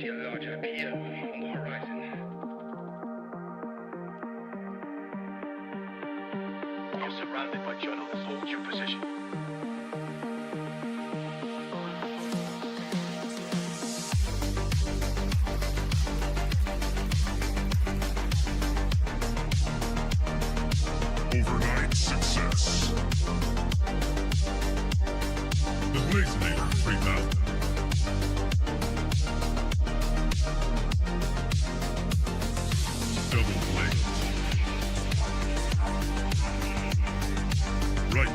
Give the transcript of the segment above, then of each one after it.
see a larger pier on the horizon. You're surrounded by journalists. Hold your position. Overnight success. The Blazinator 3000. Double blades. Right.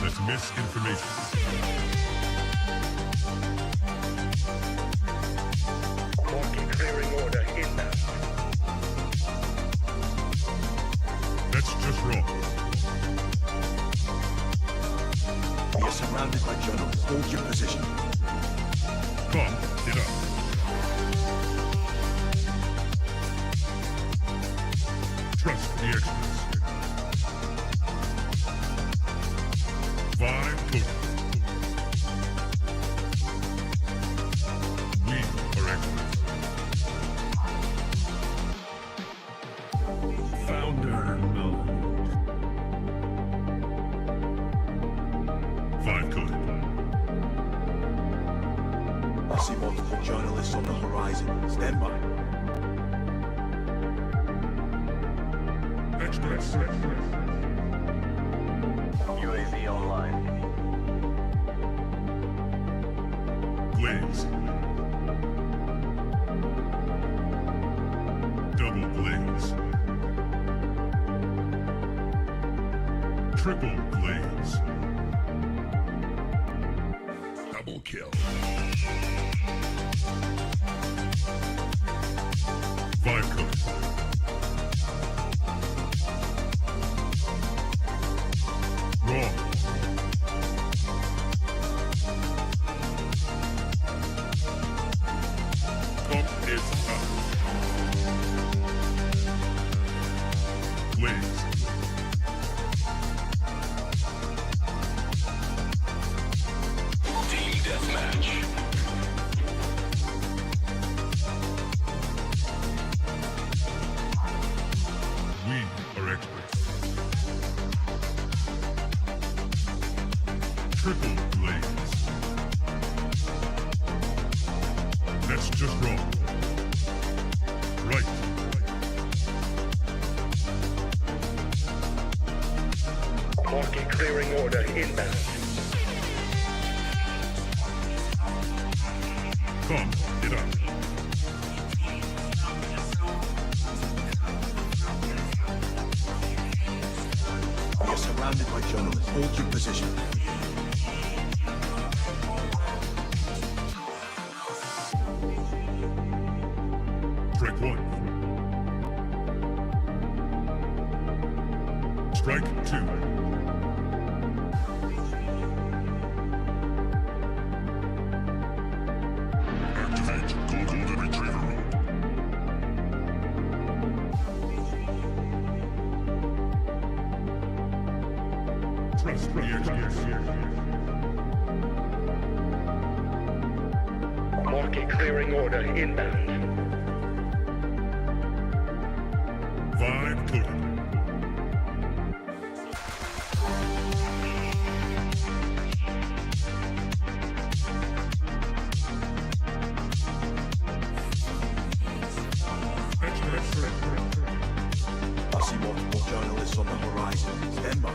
Let's misinformation. Marking clearing order inbound. That's just wrong. You're surrounded by journalists. Hold your position. Come, get up. Trust the experts. Vibe cooking. We are experts. Founder mode. Vibe coded. I see multiple journalists on the horizon. Stand by. Experts. UAV online. Blaze. Double blaze. Triple blaze. Double kill. Vibe code. Wrong. Pump is up. Blaze. Team deathmatch. We are experts. Triple blaze. That's just wrong. Right. Marking clearing order inbound. Come, get up. You're surrounded by journalists. Hold your position. Strike one. Strike two. Activate Golden Retriever mode. Trust the experts. Marking clearing order inbound. Vibe coded. I see multiple journalists on the horizon. Stand by.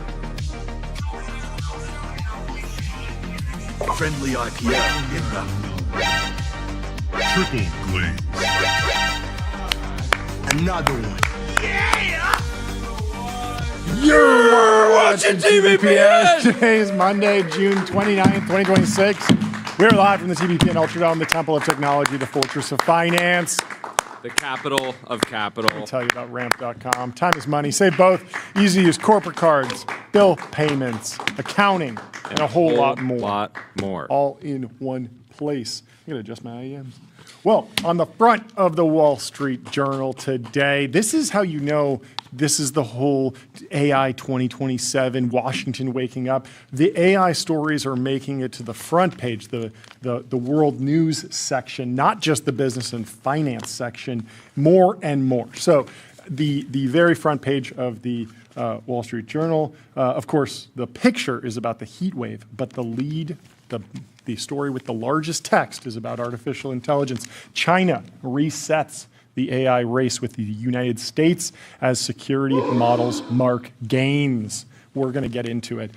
Friendly IPL inbound. Triple glaze. Another one. You're watching TVPN! Today is Monday, June 29th, 2026. We're live from the TVPN Ultradome, the Temple of Technology, the Fortress of Finance. The capital of capital. I'll tell you about ramp.com. Time is money. Save both. Easy to use corporate cards, bill payments, accounting, and a whole lot more. All in All in one place. I'm going to adjust my IEMs. Well, on the front of the Wall Street Journal today, this is how you know this is the whole AI 2027, Washington waking up. The AI stories are making it to the front page, the world news section, not just the business and finance section, more and more. So the very front page of the Wall Street Journal, of course, the picture is about the heat wave, but the lead, the story with the largest text is about artificial intelligence. China resets the AI race with the United States as security models mark gains. We're going to get into it.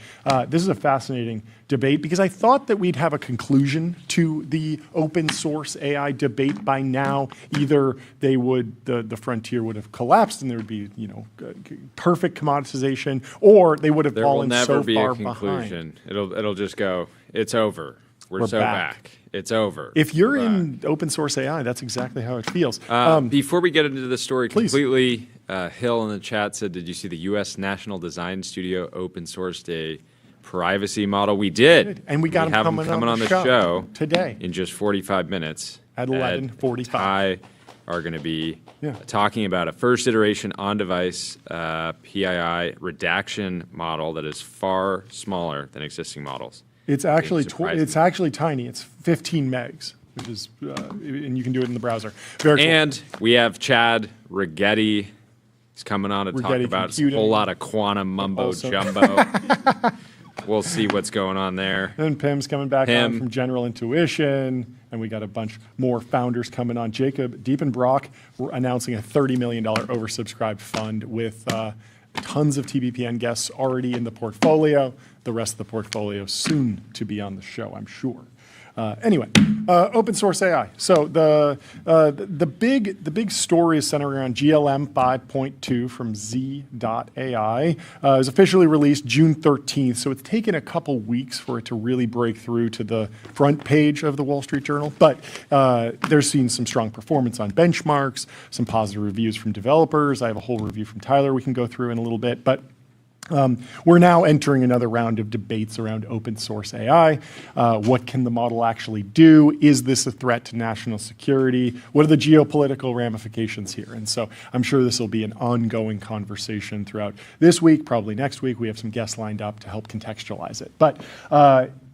This is a fascinating debate because I thought that we'd have a conclusion to the open source AI debate by now. Either they would, the frontier would have collapsed and there would be, perfect commoditization, or they would have fallen so far behind. There will never be a conclusion. It'll just go, it's over. We're so back. It's over. If you're in open source AI, that's exactly how it feels. Before we get into the story please. completely, Hill in the chat said, did you see the U.S. National Design Studio open sourced a privacy model? We did. And we got him coming on the show today in just 45 minutes. At 11:45. Ty are going to be talking about a first iteration on-device PII redaction model that is far smaller than existing models. It's actually tiny. It's 15 megs, which is, and you can do it in the browser. Very cool. And we have Chad Rigetti. He's coming on to talk about a whole lot of quantum mumbo jumbo. We'll see what's going on there. And Pim's coming back on from General Intuition, and we got a bunch more founders coming on. Jakob Diepenbrock, we're announcing a $30 million oversubscribed fund with tons of TBPN guests already in the portfolio. The rest of the portfolio soon to be on the show, I'm sure. Anyway, open source AI. So the big story is centered around GLM 5.2 from Z.ai. It was officially released June 13th, so it's taken a couple weeks for it to really break through to the front page of the Wall Street Journal. But there's seen some strong performance on benchmarks, some positive reviews from developers. I have a whole review from Tyler we can go through in a little bit. But we're now entering another round of debates around open source AI. What can the model actually do? Is this a threat to national security? What are the geopolitical ramifications here? And so I'm sure this will be an ongoing conversation throughout this week, probably next week. We have some guests lined up to help contextualize it. But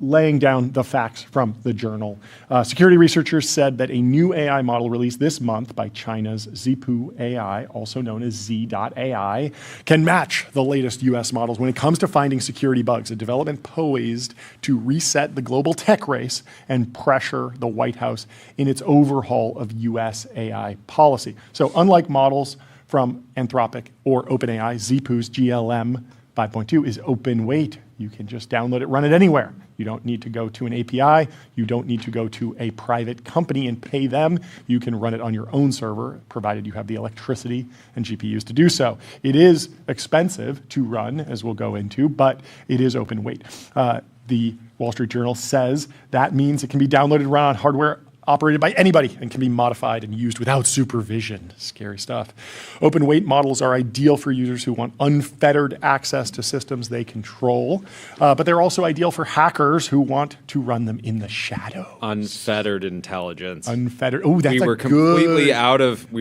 laying down the facts from the journal, security researchers said that a new AI model released this month by China's Zhipu AI, also known as Z.ai, can match the latest US models when it comes to finding security bugs, a development poised to reset the global tech race and pressure the White House in its overhaul of US AI policy. So unlike models from Anthropic or OpenAI, Zhipu's GLM 5.2 is open weight. You can just download it, run it anywhere. You don't need to go to an API. You don't need to go to a private company and pay them. You can run it on your own server, provided you have the electricity and GPUs to do so. It is expensive to run, as we'll go into, but it is open weight. The Wall Street Journal says that means it can be downloaded and run on hardware operated by anybody and can be modified and used without supervision. Scary stuff. Open weight models are ideal for users who want unfettered access to systems they control, but they're also ideal for hackers who want to run them in the shadow. Unfettered intelligence. Unfettered. Oh, that's we were completely out of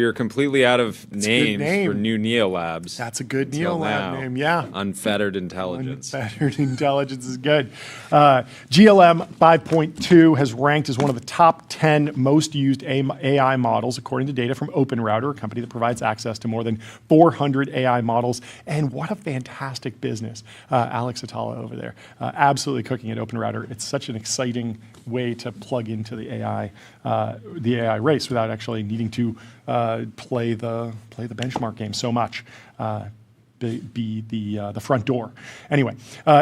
names for new Neolabs. That's a good Neolab name. Yeah. Unfettered intelligence. Unfettered intelligence is good. GLM 5.2 has ranked as one of the top 10 most used AI models, according to data from OpenRouter, a company that provides access to more than 400 AI models. And what a fantastic business. Alex Atala over there, absolutely cooking at OpenRouter. It's such an exciting way to plug into the AI race without actually needing to play the benchmark game so much. Be the front door. Anyway,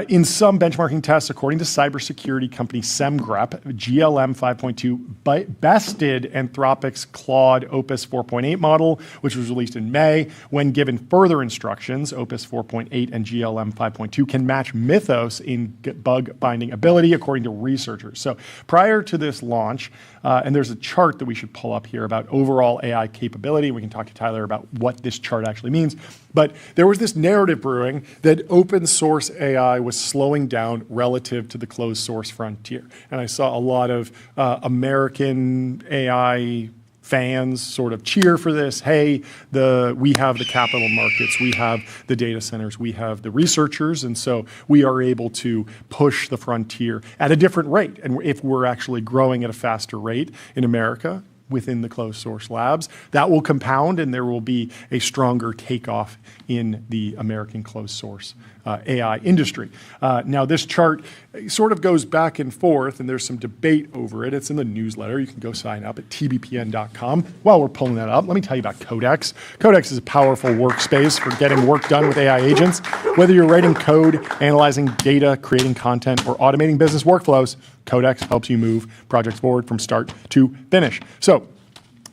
in some benchmarking tests, according to cybersecurity company SemGrep, GLM 5.2 bested Anthropic's Claude Opus 4.8 model, which was released in May. When given further instructions, Opus 4.8 and GLM 5.2 can match Mythos in bug binding ability, according to researchers. So prior to this launch, and there's a chart that we should pull up here about overall AI capability. We can talk to Tyler about what this chart actually means. But there was this narrative brewing that open source AI was slowing down relative to the closed source frontier. And I saw a lot of American AI fans sort of cheer for this. Hey, we have the capital markets, we have the data centers, we have the researchers, and so we are able to push the frontier at a different rate. And if we're actually growing at a faster rate in America within the closed source labs, that will compound and there will be a stronger takeoff in the American closed source AI industry. Now this chart sort of goes back and forth and there's some debate over it. It's in the newsletter. You can go sign up at tbpn.com. While we're pulling that up, let me tell you about Codex. Codex is a powerful workspace for getting work done with AI agents. Whether you're writing code, analyzing data, creating content, or automating business workflows, Codex helps you move projects forward from start to finish. So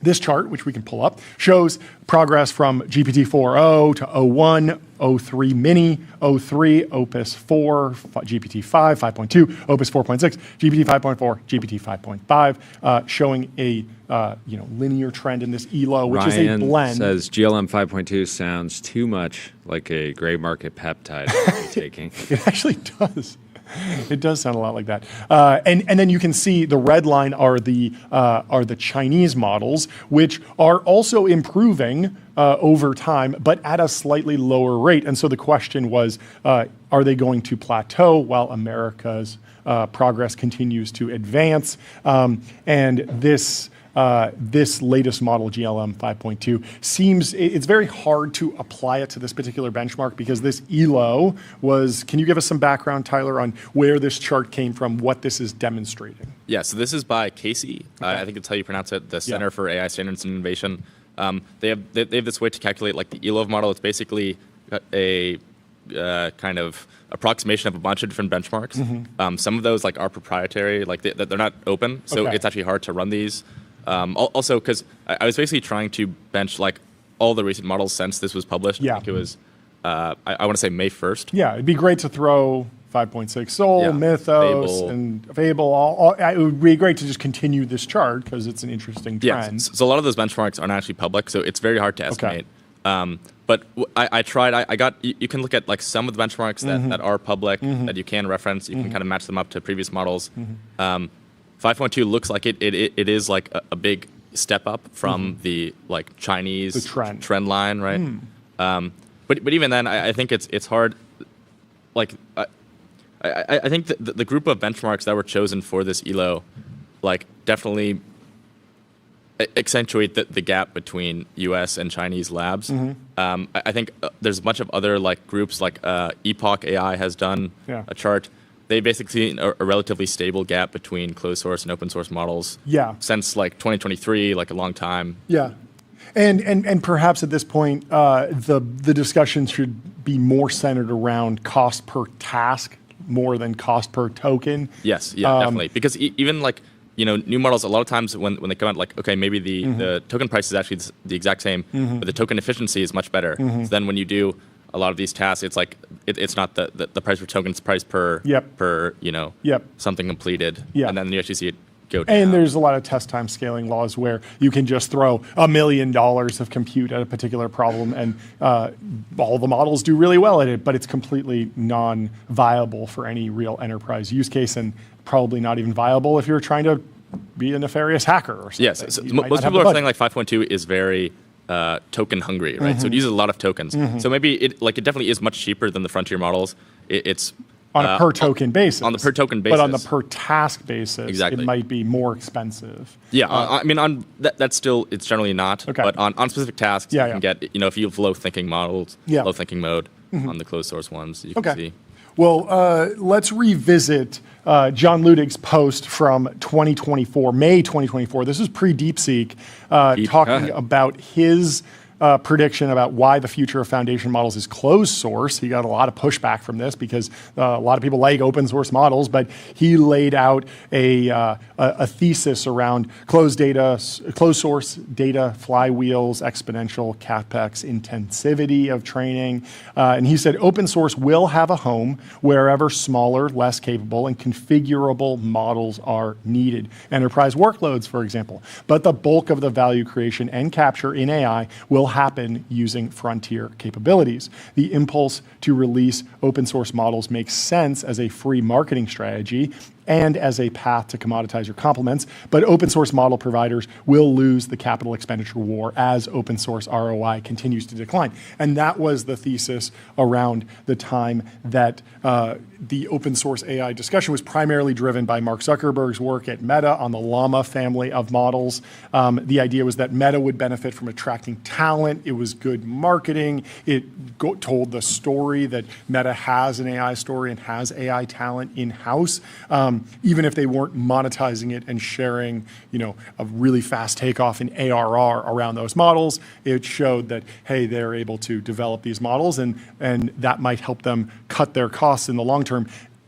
this chart, which we can pull up, shows progress from GPT 4.0 to 0.1, 0.3 mini, 0.3, Opus 4, GPT 5, 5.2, Opus 4.6, GPT 5.4, GPT 5.5, showing a linear trend in this ELO, which is a blend. Says GLM 5.2 sounds too much like a gray market peptide to be taking. It actually does. It does sound a lot like that. And then you can see the red line are the Chinese models, which are also improving over time, but at a slightly lower rate. And so the question was, are they going to plateau while America's progress continues to advance? And this latest model, GLM 5.2, it's very hard to apply it to this particular benchmark because this ELO was, can you give us some background, Tyler, on where this chart came from, what this is demonstrating? Yeah, so this is by Casey. Okay. I think it's how you pronounce it, the Center for AI Standards and Innovation. They have this way to calculate like the ELO model. It's basically a kind of approximation of a bunch of different benchmarks. Mm-hmm. Some of those like are proprietary, like they're not open, so it's actually hard to run these. Also, because I was basically trying to bench like all the recent models since this was published. Yeah. I think it was, I want to say May 1st. Yeah, it'd be great to throw 5.6 Sol, Mythos, Fable. And Fable. It would be great to just continue this chart because it's an interesting trend. Yeah, so a lot of those benchmarks aren't actually public, so it's very hard to estimate. But I tried, I got, you can look at like some of the benchmarks that are public, that you can reference. You can kind of match them up to previous models. 5.2 looks like it is like a big step up from the like Chinese trend line, right? But even then, I think it's hard. Like I think the group of benchmarks that were chosen for this ELO, like definitely accentuate the gap between U.S. and Chinese labs. I think there's a bunch of other like groups like Epoch AI has done a chart. They basically see a relatively stable gap between closed source and open source models. Since like 2023, like a long time. And perhaps at this point, the discussion should be more centered around cost per task more than cost per token. Yes, definitely. Because even like, new models, a lot of times when they come out, like, okay, maybe the token price is actually the exact same, but the token efficiency is much better. So then when you do a lot of these tasks, it's like it's not the price per token, it's price per something completed, and then you actually see it go down. And there's a lot of test time scaling laws where you can just throw $1 million of compute at a particular problem, and all the models do really well at it, but it's completely non-viable for any real enterprise use case, and probably not even viable if you're trying to be a nefarious hacker or something. Yes, so most people are saying like 5.2 is very token hungry, right? So it uses a lot of tokens. So maybe it definitely is much cheaper than the frontier models. It's on a per token basis. On the per token basis. But on the per task basis, it might be more expensive. Yeah, I mean, on that's still, it's generally not. But on specific tasks, you can get, if you have low thinking models, low thinking mode on the closed source ones, you can see. Well, let's revisit John Ludig's post from 2024, May 2024. This is pre-DeepSeek, talking about his prediction about why the future of foundation models is closed source. He got a lot of pushback from this because a lot of people like open source models, but he laid out a thesis around closed source data flywheels, exponential capex intensivity of training. And he said open source will have a home wherever smaller, less capable, and configurable models are needed. Enterprise workloads, for example. But the bulk of the value creation and capture in AI will happen using frontier capabilities. The impulse to release open source models makes sense as a free marketing strategy and as a path to commoditize your complements. But open source model providers will lose the capital expenditure war as open source ROI continues to decline. And that was the thesis around the time that the open source AI discussion was primarily driven by Mark Zuckerberg's work at Meta on the Llama family of models. The idea was that Meta would benefit from attracting talent. It was good marketing. It told the story that Meta has an AI story and has AI talent in-house, even if they weren't monetizing it and sharing, a really fast takeoff in ARR around those models. It showed that, hey, they're able to develop these models and that might help them cut their costs in the long term.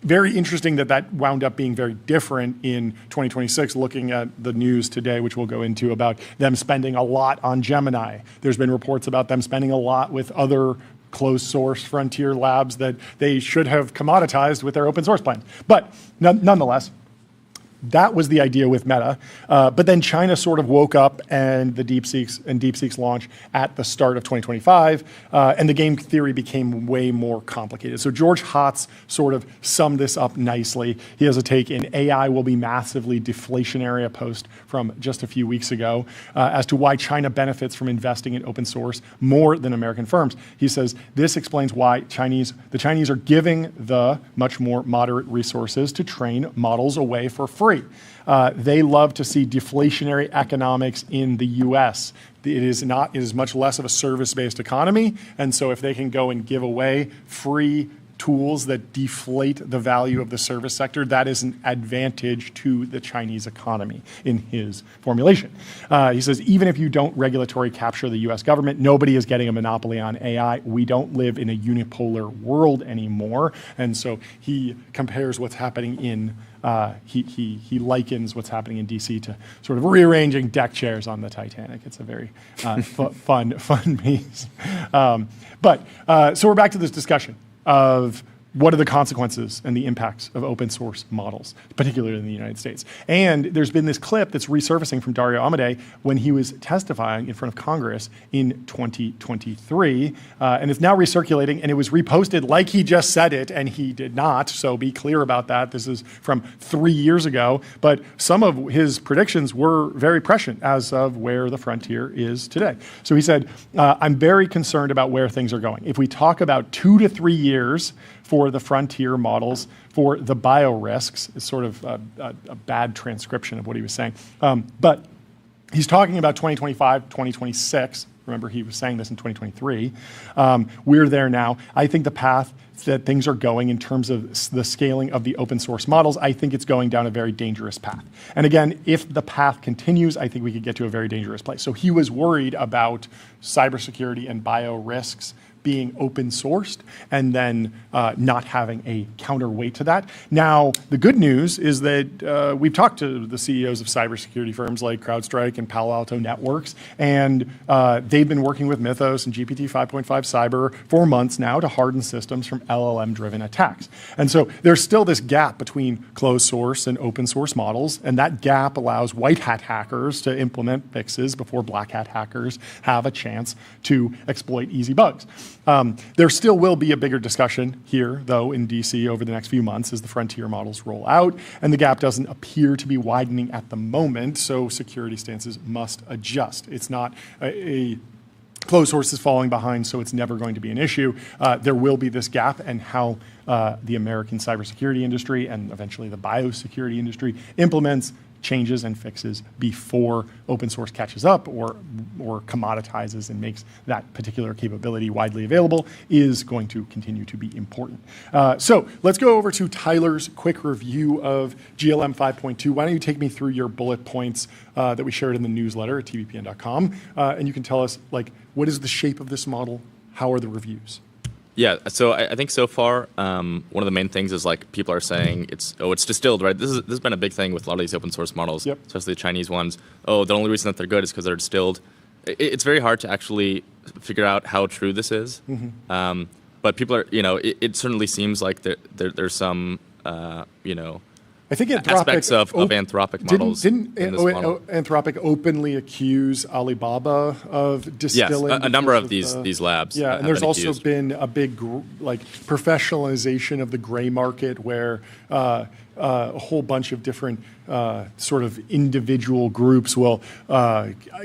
Very interesting that wound up being very different in 2026, looking at the news today, which we'll go into, about them spending a lot on Gemini. There's been reports about them spending a lot with other closed source frontier labs that they should have commoditized with their open source plans. But nonetheless, that was the idea with Meta. But then China sort of woke up and DeepSeek's launch at the start of 2025, and the game theory became way more complicated. So George Hotz sort of summed this up nicely. He has a take in AI Will Be Massively Deflationary, a post from just a few weeks ago, as to why China benefits from investing in open source more than American firms. He says, this explains why the Chinese are giving the much more moderate resources to train models away for free. They love to see deflationary economics in the US. It is much less of a service-based economy, and so if they can go and give away free tools that deflate the value of the service sector, that is an advantage to the Chinese economy in his formulation. He says, even if you don't regulatory capture the US government, nobody is getting a monopoly on AI. We don't live in a unipolar world anymore. And so he compares what's happening in he likens what's happening in DC to sort of rearranging deck chairs on the Titanic. It's a very fun piece. So we're back to this discussion of what are the consequences and the impacts of open source models, particularly in the United States. And there's been this clip that's resurfacing from Dario Amodei when he was testifying in front of Congress in 2023. And it's now recirculating, and it was reposted like he just said it, and he did not. So be clear about that. This is from 3 years ago. But some of his predictions were very prescient as of where the frontier is today. So he said, I'm very concerned about where things are going. If we talk about 2 to 3 years for the frontier models, for the bio-risks, is sort of a bad transcription of what he was saying. But he's talking about 2025, 2026. Remember, he was saying this in 2023. We're there now. I think the path that things are going in terms of the scaling of the open source models, I think it's going down a very dangerous path. And again, if the path continues, I think we could get to a very dangerous place. So he was worried about cybersecurity and bio-risks being open sourced and then not having a counterweight to that. Now, the good news is that we've talked to the CEOs of cybersecurity firms like CrowdStrike and Palo Alto Networks, and they've been working with Mythos and GPT 5.5 Cyber for months now to harden systems from LLM-driven attacks. And so there's still this gap between closed source and open source models, and that gap allows white hat hackers to implement fixes before black hat hackers have a chance to exploit easy bugs. There still will be a bigger discussion here, though, in DC over the next few months as the frontier models roll out, and the gap doesn't appear to be widening at the moment, so security stances must adjust. It's not a closed source is falling behind, so it's never going to be an issue. There will be this gap, and how the American cybersecurity industry and eventually the biosecurity industry implements changes and fixes before open source catches up or commoditizes and makes that particular capability widely available is going to continue to be important. So let's go over to Tyler's quick review of GLM 5.2. Why don't you take me through your bullet points that we shared in the newsletter at tvpn.com, and you can tell us, like, what is the shape of this model? How are the reviews? Yeah, so I think so far, one of the main things is, like, people are saying it's distilled, right? This has been a big thing with a lot of these open source models, especially the Chinese ones. Oh, the only reason that they're good is because they're distilled. It's very hard to actually figure out how true this is. Mm-hmm. But people are, it certainly seems like there's some, I think aspects of Anthropic models. Didn't Anthropic openly accuse Alibaba of distilling? Yes, a number of these labs. Yeah, and there's also been a big professionalization of the gray market where a whole bunch of different sort of individual groups will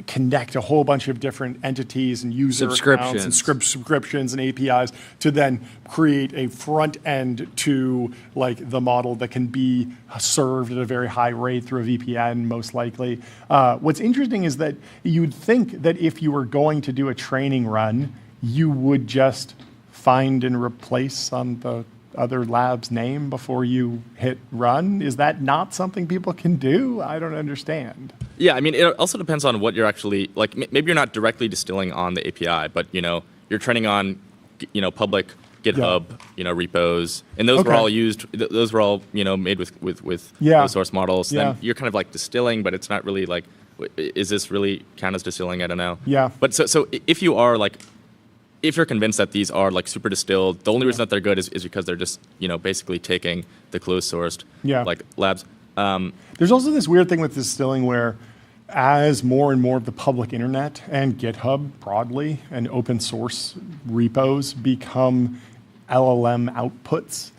connect a whole bunch of different entities and user accounts and subscriptions and APIs to then create a front end to like the model that can be served at a very high rate through a VPN, most likely. What's interesting is that you'd think that if you were going to do a training run, you would just find and replace on the other lab's name before you hit run. Is that not something people can do? I don't understand. Yeah, I mean, it also depends on what you're actually, like, maybe you're not directly distilling on the API, but, you're training on, public GitHub, repos, and those were all used, those were all, made with closed source models. Then you're kind of like distilling, but it's not really like, is this really count as distilling? I don't know. Yeah. But so if you are like, if you're convinced that these are like super distilled, the only reason that they're good is because they're just, basically taking the closed sourced like labs. There's also this weird thing with distilling where as more and more of the public internet and GitHub broadly and open source repos become LLM outputs,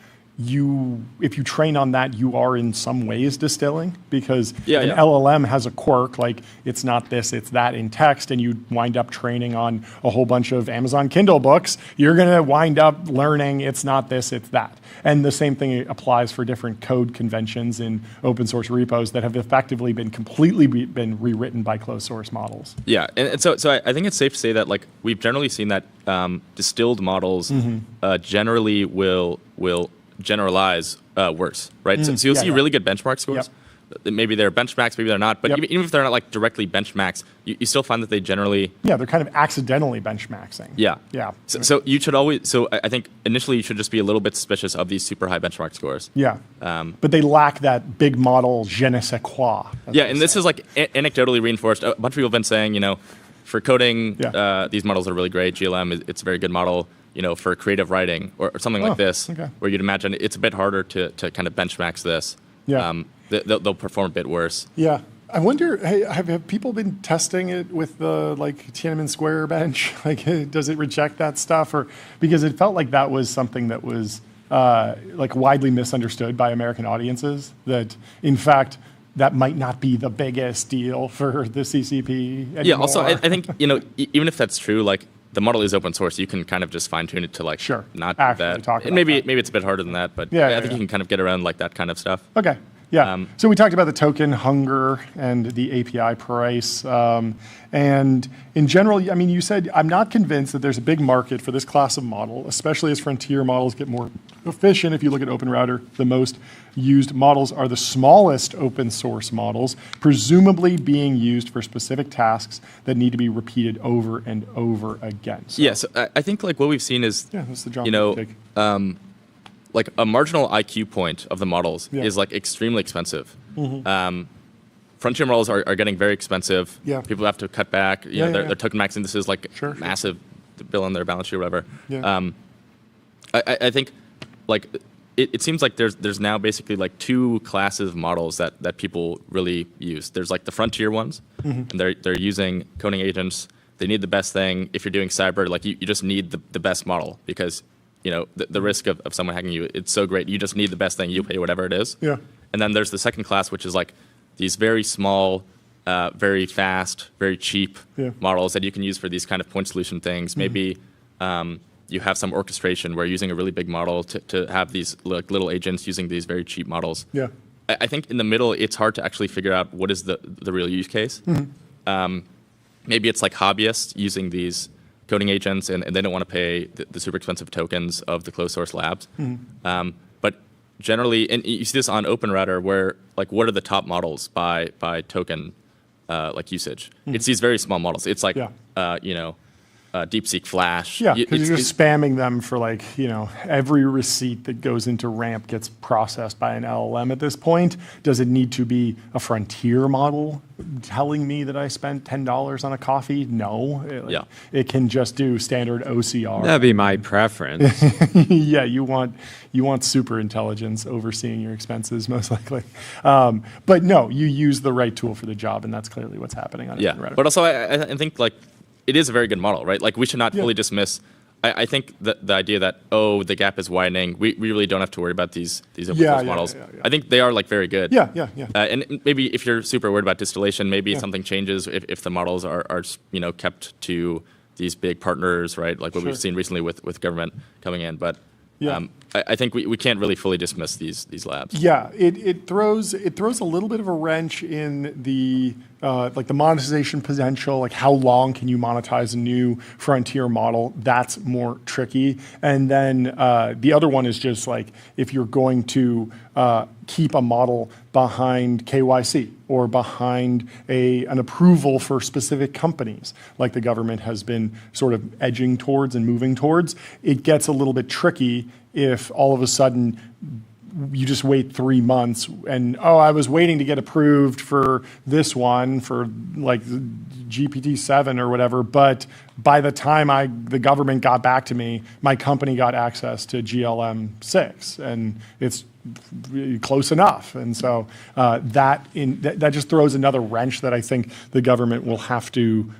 if you train on that, you are in some ways distilling because an LLM has a quirk, like it's not this, it's that in text, and you wind up training on a whole bunch of Amazon Kindle books, you're going to wind up learning it's not this, it's that. And the same thing applies for different code conventions in open source repos that have effectively been completely been rewritten by closed source models. Yeah, and so I think it's safe to say that like we've generally seen that distilled models generally will generalize worse, right? So you'll see really good benchmark scores. Maybe they're benchmarks, maybe they're not. But even if they're not like directly benchmarks, you still find that they generally they're kind of accidentally benchmarking. Yeah. So you should always. So I think initially you should just be a little bit suspicious of these super high benchmark scores. But they lack that big model je ne sais quoi. Yeah, and this is like anecdotally reinforced. A bunch of people have been saying, for coding, these models are really great. GLM, it's a very good model. For creative writing or something like this, where you'd imagine it's a bit harder to kind of benchmark this. They'll perform a bit worse. Yeah. I wonder, hey, have people been testing it with the like Tiananmen Square bench? Like, does it reject that stuff? Or because it felt like that was something that was like widely misunderstood by American audiences. That in fact that might not be the biggest deal for the CCP anymore. Yeah. Also, I think even if that's true, like the model is open source, you can kind of just fine tune it to like not do that. And maybe it's a bit harder than that, but I think you can kind of get around like that kind of stuff. Okay. Yeah. So we talked about the token hunger and the API price. And in general, I mean, you said, I'm not convinced that there's a big market for this class of model, especially as frontier models get more efficient. If you look at OpenRouter, the most used models are the smallest open source models, presumably being used for specific tasks that need to be repeated over and over again. So, yes, I think like what we've seen is, that's the John like a marginal IQ point of the models is like extremely expensive. Frontier models are getting very expensive. People have to cut back. Their token maxing. This is like massive bill on their balance sheet or whatever. I think like it seems like there's now basically like two classes of models that people really use. There's like the frontier ones, and they're using coding agents. They need the best thing. If you're doing cyber, like you just need the best model because the risk of someone hacking you, it's so great. You just need the best thing. You pay whatever it is. And then there's the second class, which is like these very small, very fast, very cheap models that you can use for these kind of point solution things. Maybe you have some orchestration where you're using a really big model to have these little agents using these very cheap models. I think in the middle, it's hard to actually figure out what is the real use case. Maybe it's like hobbyists using these coding agents, and they don't want to pay the super expensive tokens of the closed source labs. But generally, and you see this on OpenRouter, where like what are the top models by token like usage? It's these very small models. It's like DeepSeek Flash. Yeah, because you're just spamming them for like, every receipt that goes into Ramp gets processed by an LLM at this point. Does it need to be a frontier model telling me that I spent $10 on a coffee? No. It can just do standard OCR. That'd be my preference. Yeah, you want super intelligence overseeing your expenses, most likely. But no, you use the right tool for the job, and that's clearly what's happening on Reddit. But also I think like it is a very good model, right? Like we should not fully dismiss I think the idea that, the gap is widening, we really don't have to worry about these open source models. I think they are like very good. Yeah. And maybe if you're super worried about distillation, maybe something changes if the models are kept to these big partners, right? Like what we've seen recently with government coming in. But I think we can't really fully dismiss these labs. Yeah, it throws a little bit of a wrench in the like the monetization potential. Like how long can you monetize a new frontier model? That's more tricky. And then the other one is just like if you're going to keep a model behind KYC or behind an approval for specific companies, like the government has been sort of edging towards and moving towards, it gets a little bit tricky if all of a sudden you just wait 3 months and, I was waiting to get approved for this one for like GPT-7 or whatever, but by the time the government got back to me, my company got access to GLM-6 and it's close enough. And so that just throws another wrench that I think the government will have to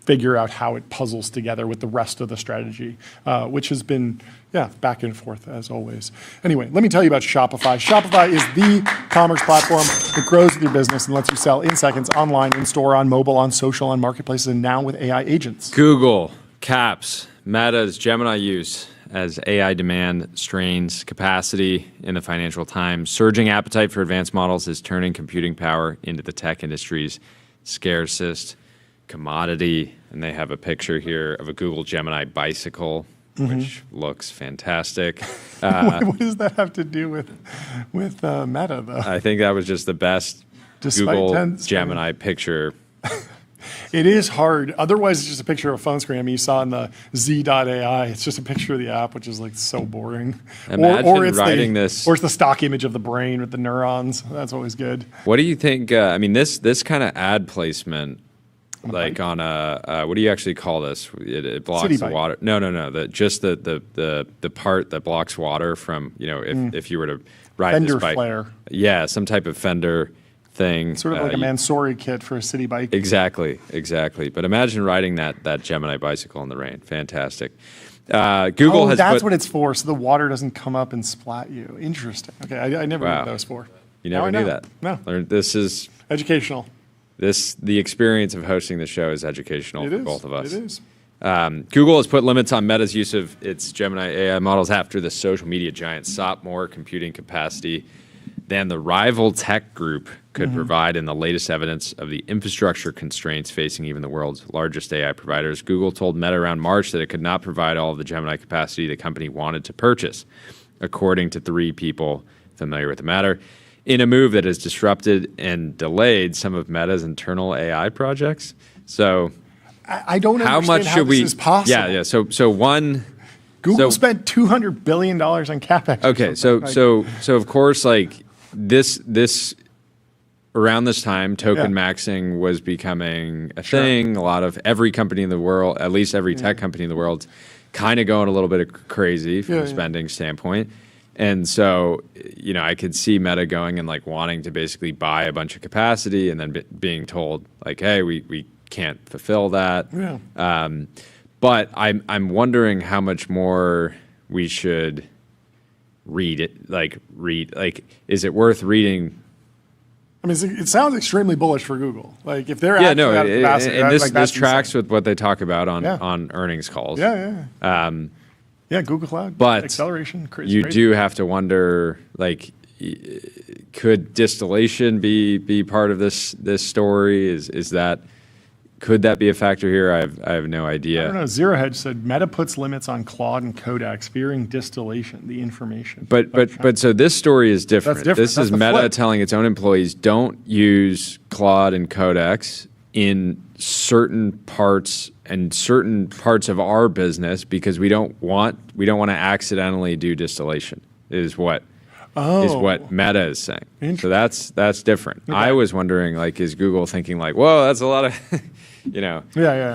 figure out how it puzzles together with the rest of the strategy, which has been, back and forth as always. Anyway, let me tell you about Shopify. Shopify is the commerce platform that grows with your business and lets you sell in seconds, online, in store, on mobile, on social, on marketplaces, and now with AI agents. Google caps Meta's Gemini use as AI demand strains capacity in the Financial Times. Surging appetite for advanced models is turning computing power into the tech industry's scarcest commodity. And they have a picture here of a Google Gemini bicycle, which looks fantastic. What does that have to do with Meta, though? I think that was just the best Google Gemini picture. It is hard. Otherwise, it's just a picture of a phone screen. I mean, you saw in the Z.ai, it's just a picture of the app, which is like so boring. Imagine writing this. Or it's the stock image of the brain with the neurons. That's always good. What do you think? I mean, this kind of ad placement, like on a what do you actually call this? It blocks the water. No. The part that blocks water from if you were to ride fender this bike. flare. Yeah, some type of fender thing. Sort of like a Mansory kit for a city bike. Exactly. But imagine riding that Gemini bicycle in the rain. Fantastic. Google has that's what it's for, so the water doesn't come up and splat you. Interesting. Okay, I never knew what that was for. You never knew that? No. This is educational. The experience of hosting the show is educational for both of us. It is. Google has put limits on Meta's use of its Gemini AI models after the social media giant sought more computing capacity than the rival tech group could provide in the latest evidence of the infrastructure constraints facing even the world's largest AI providers. Google told Meta around March that it could not provide all of the Gemini capacity the company wanted to purchase, according to 3 people familiar with the matter, in a move that has disrupted and delayed some of Meta's internal AI projects. So I don't understand how this is possible. Yeah. So one, Google spent $200 billion on CapEx. Okay, so of course, like this around this time, token maxing was becoming a thing. A lot of every company in the world, at least every tech company in the world, kind of going a little bit crazy from a spending standpoint. And so, I could see Meta going and like wanting to basically buy a bunch of capacity and then being told like, hey, we can't fulfill that. Yeah. But I'm wondering how much more we should read it. Like, is it worth reading? I mean, it sounds extremely bullish for Google. Like, if they're capacity, and this tracks with what they talk about on earnings calls. Yeah, Google Cloud, but acceleration. You do have to wonder, like, could distillation be part of this story? Could that be a factor here? I have no idea. I don't know. Zero Hedge said Meta puts limits on Claude and Codex, fearing distillation, the information. But so this story is different. That's different. This is Meta telling its own employees, don't use Claude and Codex in certain parts of our business because we don't want to accidentally do distillation. Is what Meta is saying. So that's different. Okay. I was wondering, like, is Google thinking like, whoa, that's a lot of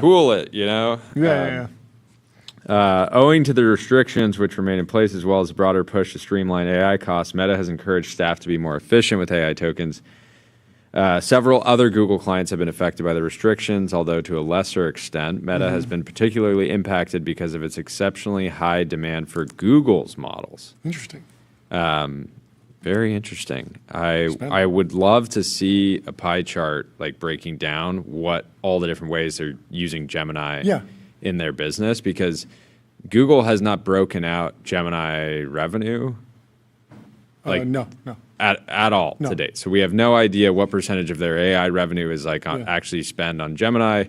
cool it, owing to the restrictions which remain in place, as well as a broader push to streamline AI costs, Meta has encouraged staff to be more efficient with AI tokens. Several other Google clients have been affected by the restrictions, although to a lesser extent. Meta has been particularly impacted because of its exceptionally high demand for Google's models. Interesting. Very interesting. I would love to see a pie chart like breaking down what all the different ways they're using Gemini in their business, because Google has not broken out Gemini revenue. No. At all to date. So we have no idea what percentage of their AI revenue is like actually spent on Gemini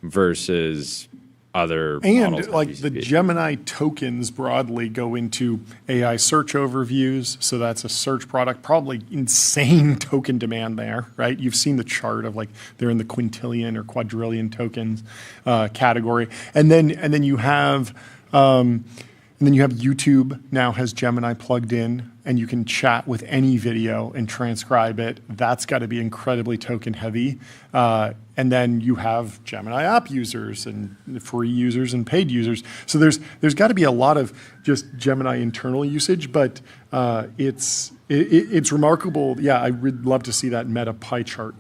versus other models. And like the Gemini tokens broadly go into AI search overviews. So that's a search product, probably insane token demand there, right? You've seen the chart of like they're in the quintillion or quadrillion tokens category. And then you have YouTube now has Gemini plugged in, and you can chat with any video and transcribe it. That's got to be incredibly token heavy. And then you have Gemini app users and free users and paid users. So there's got to be a lot of just Gemini internal usage, but it's remarkable. Yeah, I would love to see that Meta pie chart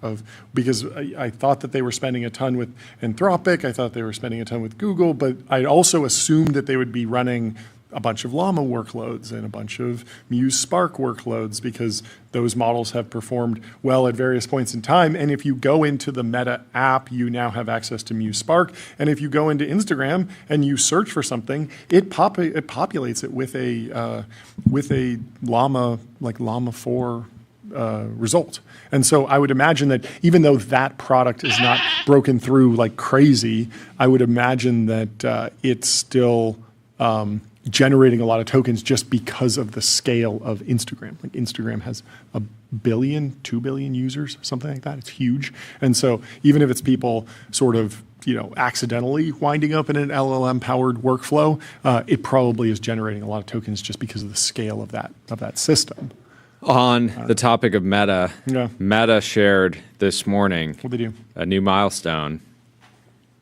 because I thought that they were spending a ton with Anthropic. I thought they were spending a ton with Google, but I also assumed that they would be running a bunch of Llama workloads and a bunch of Muse Spark workloads, because those models have performed well at various points in time. And if you go into the Meta app, you now have access to Muse Spark. And if you go into Instagram and you search for something, it populates it with a Llama, like Llama 4 result. And so I would imagine that even though that product is not broken through like crazy, I would imagine that it's still generating a lot of tokens just because of the scale of Instagram. Like Instagram has 1 billion, 2 billion users, something like that. It's huge. And so even if it's people sort of accidentally winding up in an LLM-powered workflow, it probably is generating a lot of tokens just because of the scale of that system. On the topic of Meta, Meta shared this morning What'd they do? A new milestone.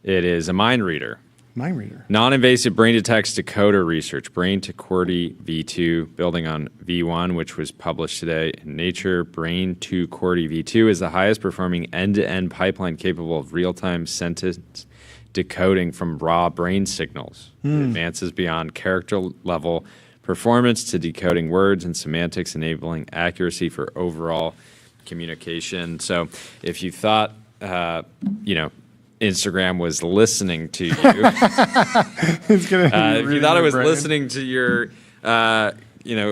It is a mind reader. Mind reader. Non-invasive brain-to-text decoder research, Brain to QWERTY v2, building on V1, which was published today in Nature. Brain to QWERTY v2 is the highest performing end-to-end pipeline capable of real-time sentence decoding from raw brain signals. It advances beyond character-level performance to decoding words and semantics, enabling accuracy for overall communication. So if you thought, Instagram was listening to you, It's gonna if you thought it was listening to your,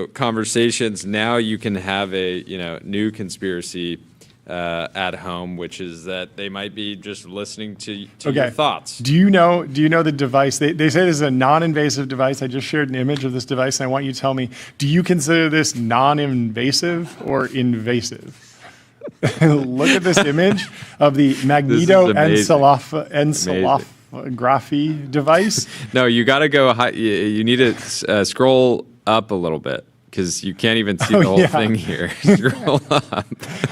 conversations, now you can have a, new conspiracy at home, which is that they might be just listening to your thoughts. Do you know the device? They say this is a non-invasive device. I just shared an image of this device, and I want you to tell me, do you consider this non-invasive or invasive? Look at this image of the magnetoencephalography device. No, you got to go high. You need to scroll up a little bit, because you can't even see the whole thing here. Scroll up.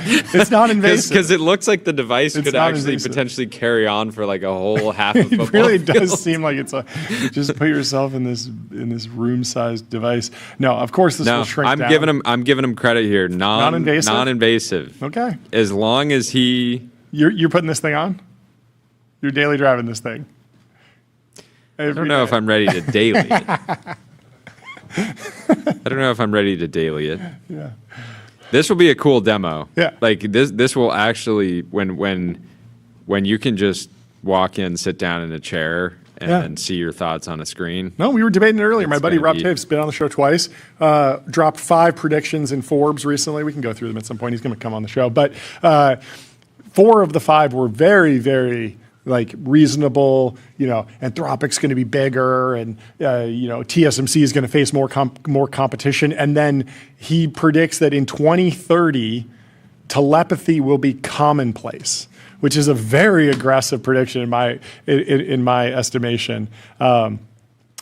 It's not invasive. Because it looks like the device could actually potentially carry on for like a whole half a football It really field. does seem like it's just put yourself in this room-sized device. No, of course this will shrink down. I'm giving him credit here. Non-invasive? Non-invasive. Okay. As long as You're putting this thing on? You're daily driving this thing? I don't know if I'm ready to daily it. I don't know if I'm ready to daily it. Yeah. This will be a cool demo. Yeah. Like this will actually, when you can just walk in, sit down in a chair, and see your thoughts on a screen. No, we were debating it earlier. My buddy Rob Tave's been on the show twice. Dropped 5 predictions in Forbes recently. We can go through them at some point. He's going to come on the show. But 4 of the 5 were very, very reasonable. Anthropic's going to be bigger, and TSMC is going to face more competition. And then he predicts that in 2030, telepathy will be commonplace, which is a very aggressive prediction in my estimation.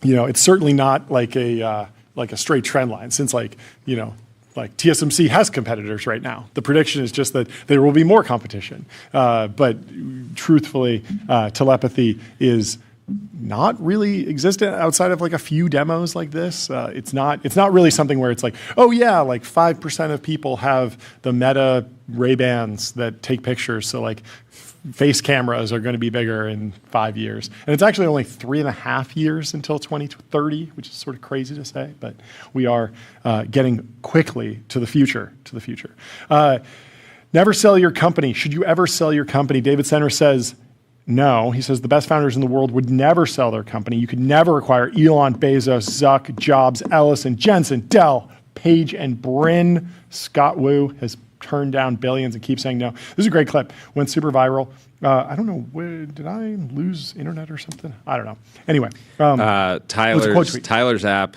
It's certainly not like a straight trend line, since TSMC has competitors right now. The prediction is just that there will be more competition. But truthfully, telepathy is not really existent outside of like a few demos like this. It's not really something where it's like, oh yeah, like 5% of people have the Meta Ray-Bans that take pictures. So like face cameras are going to be bigger in 5 years. And it's actually only 3.5 years until 2030, which is sort of crazy to say, but we are getting quickly to the future, Never sell your company. Should you ever sell your company? David Senner says, no. He says the best founders in the world would never sell their company. You could never acquire Elon, Bezos, Zuck, Jobs, Ellison, Jensen, Dell, Page, and Brin. Scott Wu has turned down billions and keeps saying no. This is a great clip. Went super viral. I don't know. Did I lose internet or something? I don't know. Anyway. Tyler's app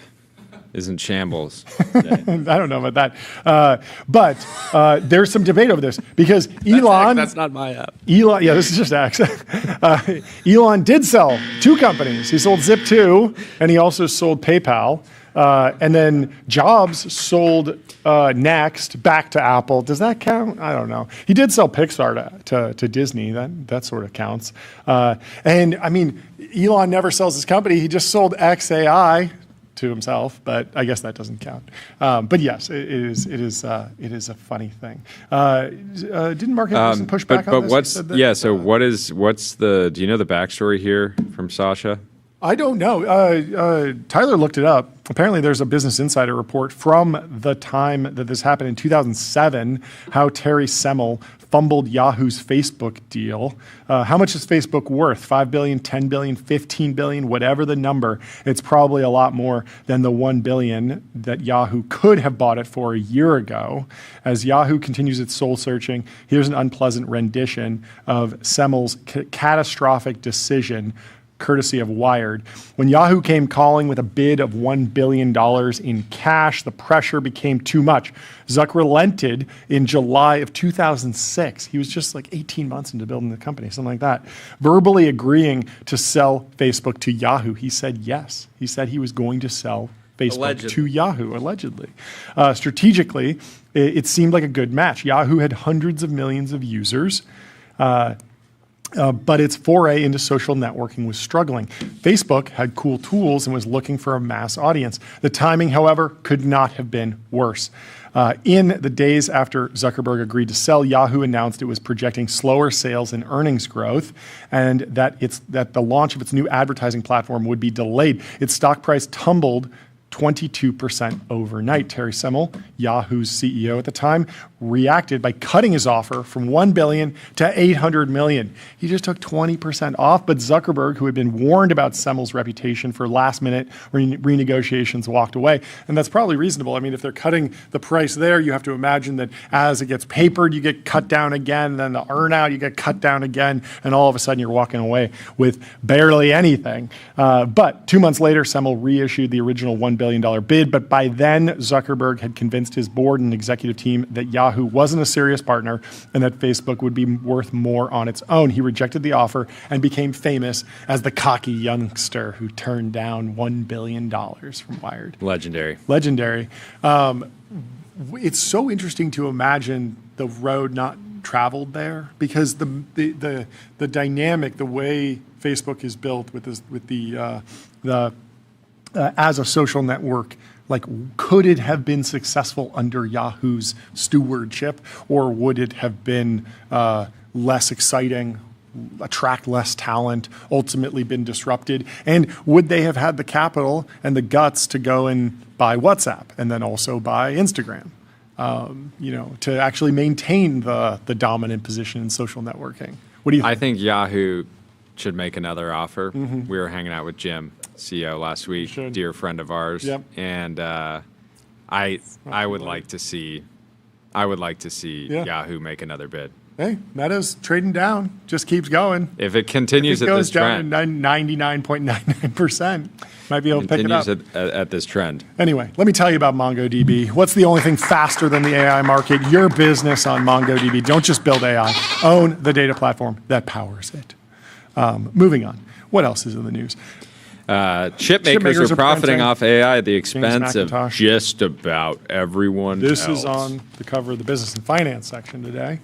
is in shambles. I don't know about that. But there's some debate over this because Elon... That's not my app. Elon, yeah, this is just X. Elon did sell 2 companies. He sold Zip2, and he also sold PayPal. And then Jobs sold Next back to Apple. Does that count? I don't know. He did sell Pixar to Disney. That sort of counts. And I mean, Elon never sells his company. He just sold XAI to himself, but I guess that doesn't count. But yes, it is a funny thing. Didn't Mark Anderson push back on this? Do you know the backstory here from Sasha? I don't know. Tyler looked it up. Apparently, there's a Business Insider report from the time that this happened in 2007, how Terry Semel fumbled Yahoo's Facebook deal. How much is Facebook worth? 5 billion, 10 billion, 15 billion, whatever the number. It's probably a lot more than the 1 billion that Yahoo could have bought it for a year ago. As Yahoo continues its soul searching, here's an unpleasant rendition of Semel's catastrophic decision, courtesy of Wired. When Yahoo came calling with a bid of $1 billion in cash, the pressure became too much. Zuck relented in July of 2006. He was just like 18 months into building the company, something like that. Verbally agreeing to sell Facebook to Yahoo. He said yes. He said he was going to sell Facebook to Yahoo, allegedly. Strategically, it seemed like a good match. Yahoo had hundreds of millions of users. But its foray into social networking was struggling. Facebook had cool tools and was looking for a mass audience. The timing, however, could not have been worse. In the days after Zuckerberg agreed to sell, Yahoo announced it was projecting slower sales and earnings growth, and that the launch of its new advertising platform would be delayed. Its stock price tumbled 22% overnight. Terry Semel, Yahoo's CEO at the time, reacted by cutting his offer from $1 billion to $800 million. He just took 20% off, but Zuckerberg, who had been warned about Semel's reputation for last-minute renegotiations, walked away. And that's probably reasonable. I mean, if they're cutting the price there, you have to imagine that as it gets papered, you get cut down again, then the earn-out, you get cut down again, and all of a sudden you're walking away with barely anything. But 2 months later, Semel reissued the original $1 billion bid, but by then Zuckerberg had convinced his board and executive team that Yahoo wasn't a serious partner and that Facebook would be worth more on its own. He rejected the offer and became famous as the cocky youngster who turned down $1 billion from Wired. Legendary. It's so interesting to imagine the road not traveled there, because the dynamic, the way Facebook is built with the as a social network, like, could it have been successful under Yahoo's stewardship, or would it have been less exciting, attract less talent, ultimately been disrupted? And would they have had the capital and the guts to go and buy WhatsApp and then also buy Instagram, to actually maintain the dominant position in social networking? What do you think? I think Yahoo should make another offer. Mm-hmm. We were hanging out with Jim, CEO, last week, dear friend of ours. Yep. And I would like to see Yahoo make another bid. Hey, Meta's trading down, just keeps going. If it continues at this trend, goes down to 99.99%, might be able to pick it up. Continues at this trend. Anyway, let me tell you about MongoDB. What's the only thing faster than the AI market? Your business on MongoDB. Don't just build AI. Own the data platform that powers it. Moving on. What else is in the news? Chip makers are profiting off AI at the expense of just about everyone else. This is on the cover of the Business and Finance section today.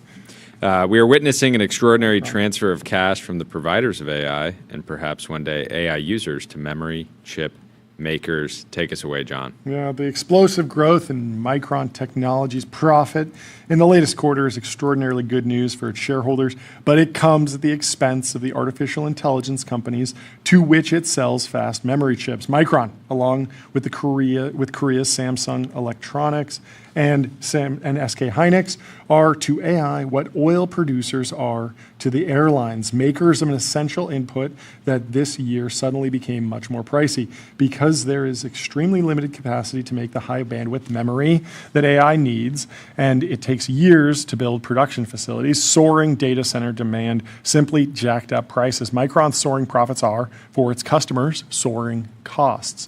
We are witnessing an extraordinary transfer of cash from the providers of AI and perhaps one day AI users to memory, chip, makers. Take us away, John. Yeah, the explosive growth in Micron Technology's profit in the latest quarter is extraordinarily good news for its shareholders, but it comes at the expense of the artificial intelligence companies to which it sells fast memory chips. Micron, along with Korea's Samsung Electronics and SK Hynix, are to AI what oil producers are to the airlines, makers of an essential input that this year suddenly became much more pricey because there is extremely limited capacity to make the high bandwidth memory that AI needs, and it takes years to build production facilities. Soaring data center demand simply jacked up prices. Micron's soaring profits are, for its customers, soaring costs.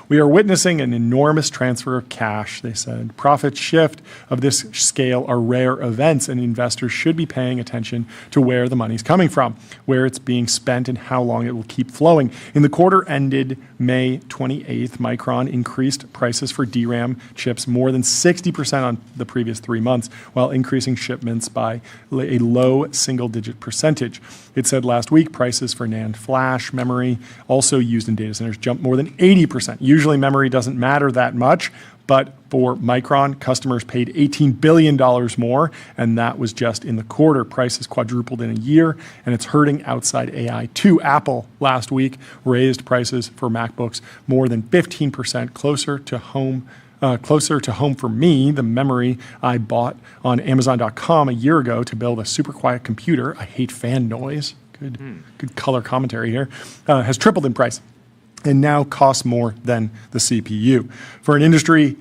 We are witnessing an enormous transfer of cash, they said. Profit shift of this scale are rare events, and investors should be paying attention to where the money's coming from, where it's being spent, and how long it will keep flowing. In the quarter ended May 28th, Micron increased prices for DRAM chips more than 60% on the previous 3 months, while increasing shipments by a low single-digit percentage. It said last week prices for NAND flash memory, also used in data centers, jumped more than 80%. Usually memory doesn't matter that much, but for Micron, customers paid $18 billion more, and that was just in the quarter. Prices quadrupled in a year, and it's hurting outside AI too. Apple last week raised prices for MacBooks more than 15%, closer to home for me. The memory I bought on Amazon.com a year ago to build a super quiet computer, I hate fan noise, good color commentary here, has tripled in price and now costs more than the CPU. For an industry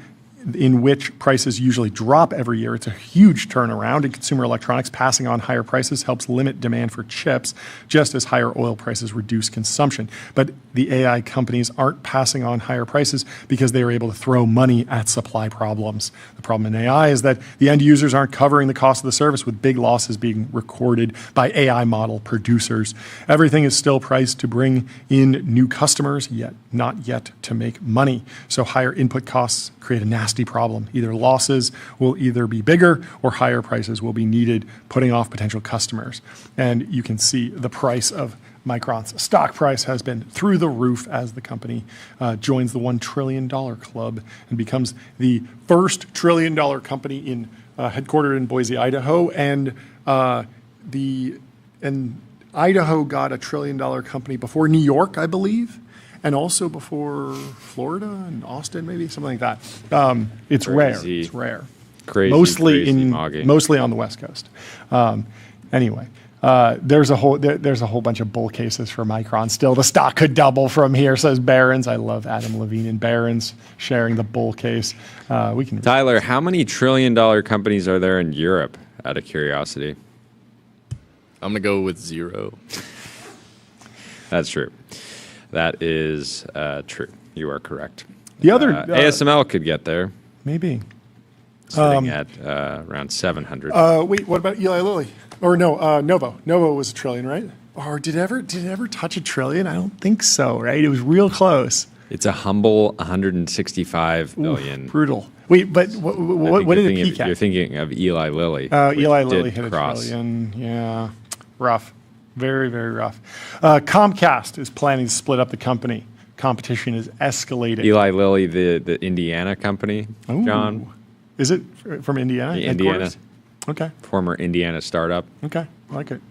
in which prices usually drop every year, it's a huge turnaround in consumer electronics. Passing on higher prices helps limit demand for chips, just as higher oil prices reduce consumption. But the AI companies aren't passing on higher prices because they are able to throw money at supply problems. The problem in AI is that the end users aren't covering the cost of the service, with big losses being recorded by AI model producers. Everything is still priced to bring in new customers, yet not yet to make money. So higher input costs create a nasty problem. Either losses will either be bigger or higher prices will be needed, putting off potential customers. And you can see the price of Micron's stock price has been through the roof as the company joins the $1 trillion club and becomes the first $1 trillion company headquartered in Boise, Idaho. And Idaho got a $1 trillion company before New York, I believe, and also before Florida and Austin, maybe something like that. It's Crazy. Rare. It's rare. Crazy, Mostly on the West Coast. Anyway, there's a whole bunch of bull cases for Micron. Still, the stock could double from here, says Barron's. I love Adam Levine and Barron's sharing the bull case. We can. Tyler, how many $1 trillion companies are there in Europe? Out of curiosity. I'm gonna go with 0. That's true. That is true. You are correct. The other ASML could get there. Maybe. Sitting at around 700. Wait, what about Eli Lilly? Or no, Novo. Novo was $1 trillion, right? Or did it ever touch $1 trillion? I don't think so, right? It was real close. It's a humble 165 billion. Brutal. Wait, but what did it peak at? You're thinking of Eli Lilly. Eli Lilly hit $1 trillion. Yeah, rough. Very, very rough. Comcast is planning to split up the company. Competition is escalating. Eli Lilly, the Indiana company, Ooh. John. Is it from Indiana? Indiana. Okay. Former Indiana startup. Okay. I like it.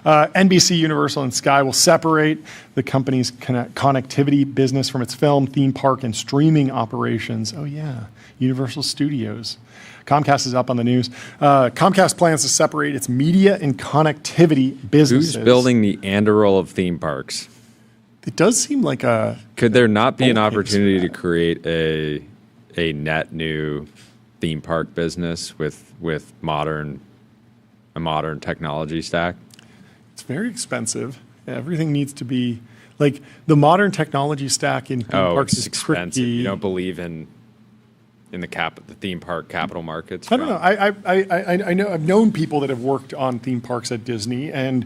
NBC, Universal, and Sky will separate the company's connectivity business from its film, theme park, and streaming operations. Oh, yeah. Universal Studios. Comcast is up on the news. Comcast plans to separate its media and connectivity businesses. Who's building the Anduril of theme parks? It does seem like a... Could there not be an opportunity to create a net new theme park business with a modern technology stack? It's very expensive. Everything needs to be... Like, the modern technology stack in theme parks is expensive. tricky. You don't believe in the theme park capital markets? I don't know. I know. I've known people that have worked on theme parks at Disney, and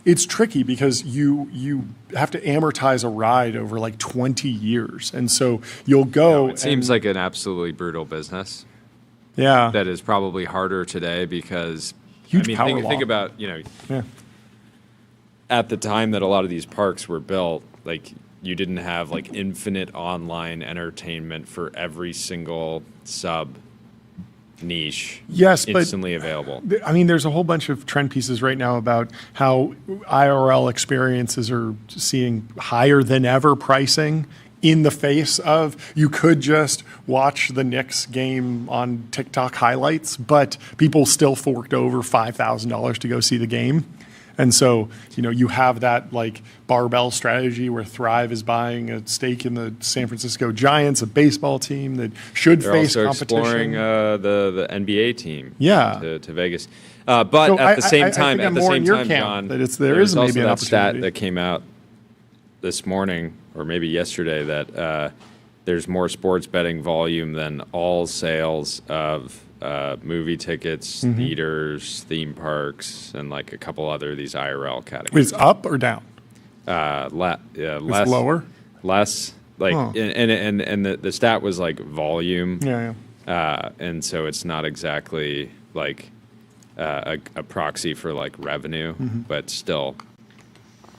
it's tricky because you have to amortize a ride over like 20 years, and so you'll go. It seems like an absolutely brutal business. Yeah, that is probably harder today because Huge power law. think about, Yeah. at the time that a lot of these parks were built, like you didn't have like infinite online entertainment for every single sub niche. Yes, but instantly available. I mean, there's a whole bunch of trend pieces right now about how IRL experiences are seeing higher than ever pricing in the face of you could just watch the Knicks game on TikTok highlights, but people still forked over $5,000 to go see the game. And so, you have that like barbell strategy where Thrive is buying a stake in the San Francisco Giants, a baseball team that should They're face also competition. exploring the NBA team. Yeah. To Vegas, but So at the same I time, think I'm at the more same in your time, camp, John, that there there's is also maybe an that stat opportunity. that came out this morning or maybe yesterday that there's more sports betting volume than all sales of movie tickets, Mm-hmm. theaters, theme parks, and like a couple other of these IRL categories. Is up or down? Less, It's lower? less. Like, Huh. and the stat was like volume. Yeah. And so it's not exactly like a proxy for like revenue, Mm-hmm. but still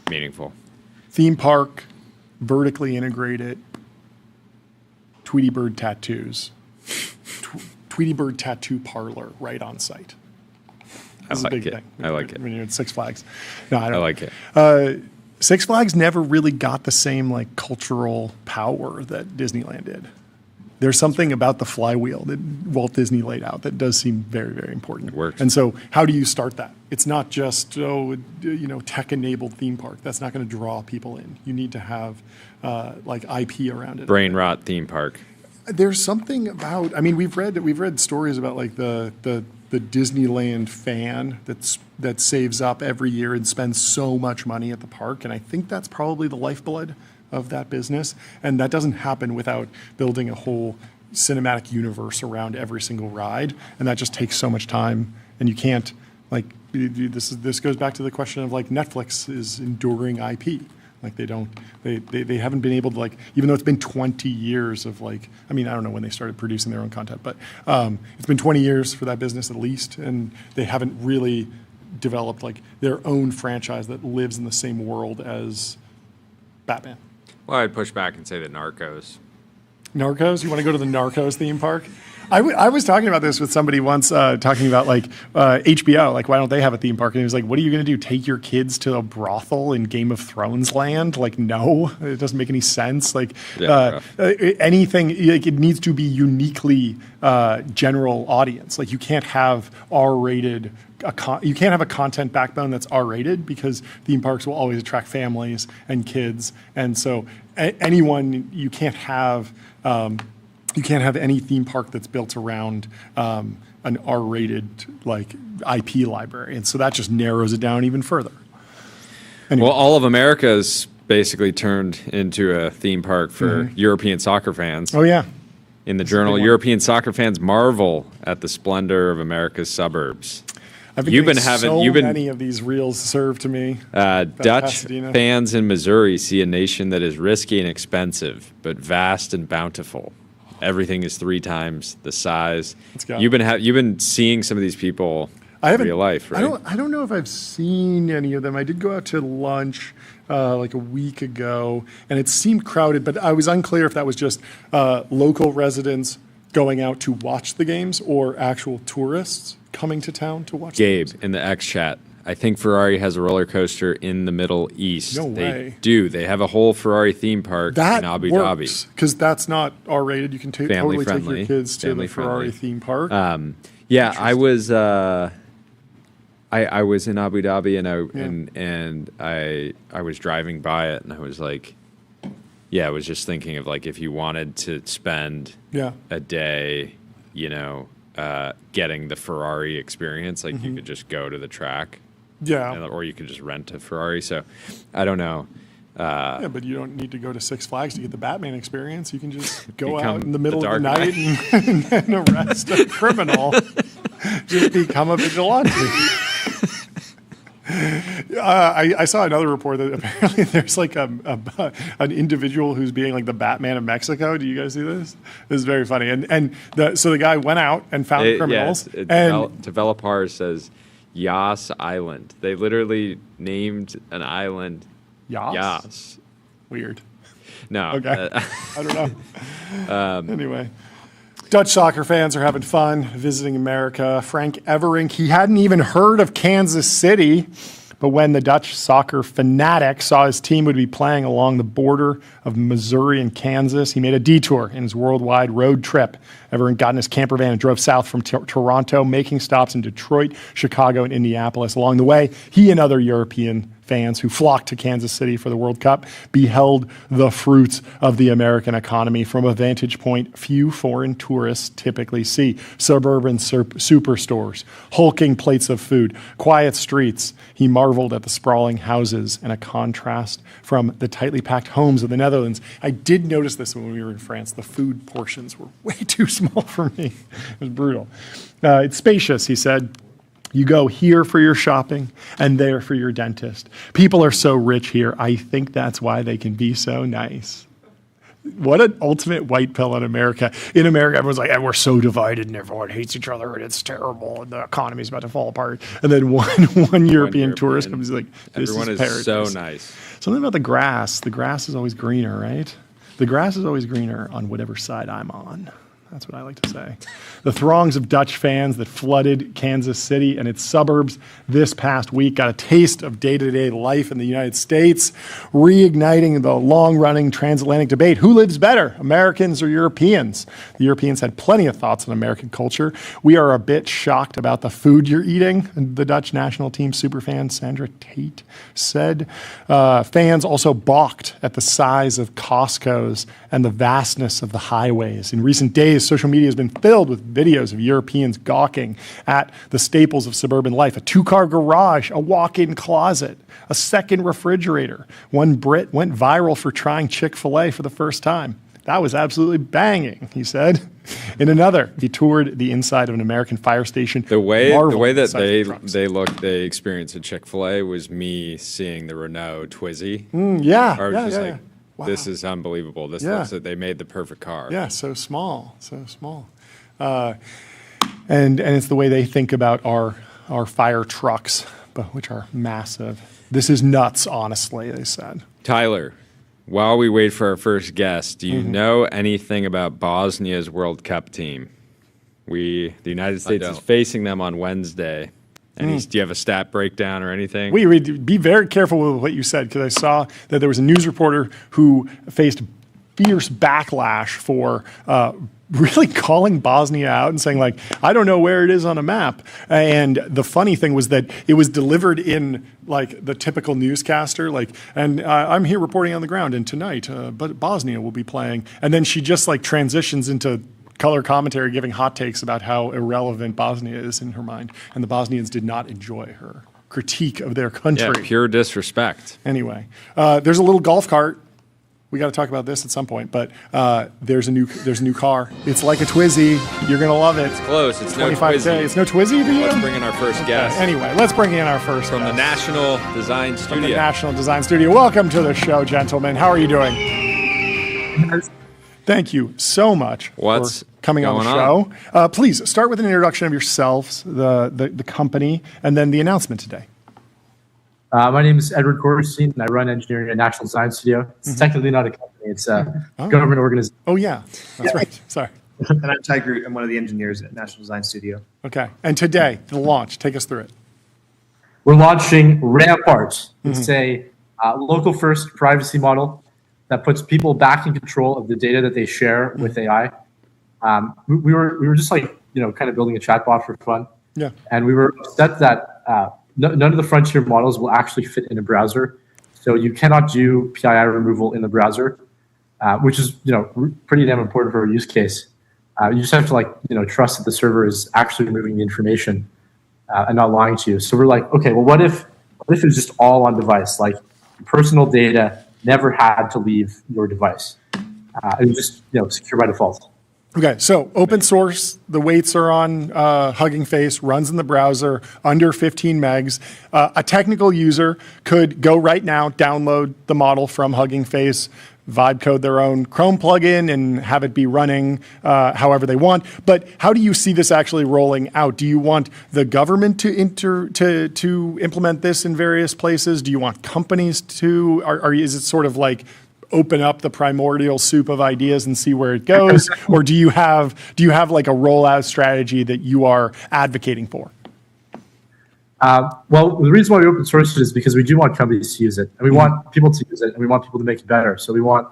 meaningful. Theme park, vertically integrated, Tweety Bird tattoos. Tweety Bird tattoo parlor right on site. This is a like big it. thing. I like it. When you're at Six Flags. No, I don't. I like it. Six Flags never really got the same like cultural power that Disneyland did. There's something about the flywheel that Walt Disney laid out that does seem very, very important. It works. And so how do you start that? It's not just, tech-enabled theme park. That's not going to draw people in. You need to have like IP around it. Brain rot theme park. There's something about, I mean, we've read stories about like the Disneyland fan that saves up every year and spends so much money at the park, and I think that's probably the lifeblood of that business. And that doesn't happen without building a whole cinematic universe around every single ride, and that just takes so much time. And you can't like this goes back to the question of like Netflix is enduring IP. Like they haven't been able to like, even though it's been 20 years of like, I mean, I don't know when they started producing their own content, but it's been 20 years for that business at least, and they haven't really developed like their own franchise that lives in the same world as Batman. Well, I'd push back and say that Narcos. Narcos? You want to go to the Narcos theme park? I was talking about this with somebody once, talking about like HBO, like why don't they have a theme park? And he was like, what are you going to do? Take your kids to a brothel in Game of Thrones land? Like, no, it doesn't make any sense. Like anything, like it needs to be uniquely general audience. Like you can't have R-rated. You can't have a content backbone that's R-rated because theme parks will always attract families and kids, and so anyone you can't have any theme park that's built around an R-rated like IP library, and so that just narrows it down even further. Anyway. Well, all of America's basically turned into a theme park for European soccer fans. Oh yeah. In the journal, European soccer fans marvel at the splendor of America's suburbs. I've been You've getting been having- so you've been- many of these reels served to me. Dutch Pasadena. fans in Missouri see a nation that is risky and expensive, but vast and bountiful. Everything is 3 times the size. Let's go. You've been seeing some of these people in real life, right? I don't know if I've seen any of them. I did go out to lunch like a week ago, and it seemed crowded, but I was unclear if that was just local residents going out to watch the games or actual tourists coming to town to watch Gabe the games. in the X chat. I think Ferrari has a roller coaster in the Middle East. No They way. do. They have a whole Ferrari theme park That in Abu works, Dhabi. because that's not R-rated. You can Family totally take friendly. your kids to Family the Ferrari friendly. theme park. Yeah, I was. I was in Abu Dhabi and I was driving by it and I was like, I was just thinking of like if you wanted to spend a day, getting the Ferrari experience, like you could just go to the track, or you could just rent a Ferrari. So I don't know. Yeah, but you don't need to go to Six Flags to get the Batman experience. You can just go Become out in the middle the of the Dark night and arrest a criminal. Just become a vigilante. I saw another report that apparently there's like an individual who's being like the Batman of Mexico. Do you guys see this? This is very funny. So the guy went out and found criminals. Developers says, Yas Island. They literally named an island Yas. Weird. No. Okay. I don't know. Anyway. Dutch soccer fans are having fun visiting America. Frank Everink, he hadn't even heard of Kansas City, but when the Dutch soccer fanatic saw his team would be playing along the border of Missouri and Kansas, he made a detour in his worldwide road trip. Everink got in his camper van and drove south from Toronto, making stops in Detroit, Chicago, and Indianapolis. Along the way, he and other European fans who flocked to Kansas City for the World Cup beheld the fruits of the American economy from a vantage point few foreign tourists typically see. Suburban superstores, hulking plates of food, quiet streets. He marveled at the sprawling houses and a contrast from the tightly packed homes of the Netherlands. I did notice this when we were in France. The food portions were way too small for me. It was brutal. It's spacious, he said. You go here for your shopping and there for your dentist. People are so rich here. I think that's why they can be so nice. What an ultimate white pill in America. In America, everyone's like, we're so divided and everyone hates each other and it's terrible and the economy's about to fall apart. And then one European tourist comes like, this everyone is is so paradise. nice. Something about the grass. The grass is always greener, right? The grass is always greener on whatever side I'm on. That's what I like to say. The throngs of Dutch fans that flooded Kansas City and its suburbs this past week got a taste of day-to-day life in the United States, reigniting the long-running transatlantic debate. Who lives better, Americans or Europeans? The Europeans had plenty of thoughts on American culture. We are a bit shocked about the food you're eating, the Dutch national team superfan Sandra Tate said. Fans also balked at the size of Costco's and the vastness of the highways. In recent days, social media has been filled with videos of Europeans gawking at the staples of suburban life. A two-car garage, a walk-in closet, a second refrigerator. One Brit went viral for trying Chick-fil-A for the first time. That was absolutely banging, he said. In another, he toured the inside of an American fire station. The way that they experienced at Chick-fil-A was me seeing the Renault Twizy. Wow. This is unbelievable. This looks like they made the perfect car. Yeah, so small. And it's the way they think about our fire trucks, which are massive. This is nuts, honestly, they said. Tyler, while we wait for our first guest, do you know anything about Bosnia's World Cup team? The United States is facing them on Wednesday. Do you have a stat breakdown or anything? Be very careful with what you said, because I saw that there was a news reporter who faced fierce backlash for really calling Bosnia out and saying, like, I don't know where it is on a map. And the funny thing was that it was delivered in like the typical newscaster, I'm here reporting on the ground, and tonight, but Bosnia will be playing. And then she just like transitions into color commentary giving hot takes about how irrelevant Bosnia is in her mind. And the Bosnians did not enjoy her critique of their country. Yeah, pure disrespect. Anyway, there's a little golf cart. We got to talk about this at some point, but there's a new car. It's like a Twizy. You're going to love it. It's close. It's no 25K. Twizy. It's no Twizy to you? Let's bring in our first guest. Anyway, let's bring in our first From guest. the National Design Studio. From the National Design Studio. Welcome to the show, gentlemen. How are you doing? Thank you so much for coming on the show. Please start with an introduction of yourselves, the company, and then the announcement today. My name is Edward Gorberstein, and I run engineering at National Design Studio. It's technically not a company; it's a government organization. Oh yeah, that's right. Sorry. And I'm Ty Groot. I'm one of the engineers at National Design Studio. Okay. And today, the launch. Take us through it. We're launching Ramparts. It's a local first privacy model that puts people back in control of the data that they share with AI. We were just like, kind of building a chatbot for fun. Yeah. And we were upset that none of the frontier models will actually fit in a browser. So you cannot do PII removal in the browser, which is, pretty damn important for a use case. You just have to trust that the server is actually removing the information and not lying to you. So we're like, okay, well, what if it was just all on device? Like personal data never had to leave your device. It was just, secure by default. Okay, so open source, the weights are on Hugging Face, runs in the browser, under 15 megs. A technical user could go right now, download the model from Hugging Face, vibe code their own Chrome plugin and have it be running however they want. But how do you see this actually rolling out? Do you want the government to implement this in various places? Do you want companies to? Is it sort of like open up the primordial soup of ideas and see where it goes, or do you have like a rollout strategy that you are advocating for? Well, the reason why we open source it is because we do want companies to use it, and we want people to use it, and we want people to make it better. So we want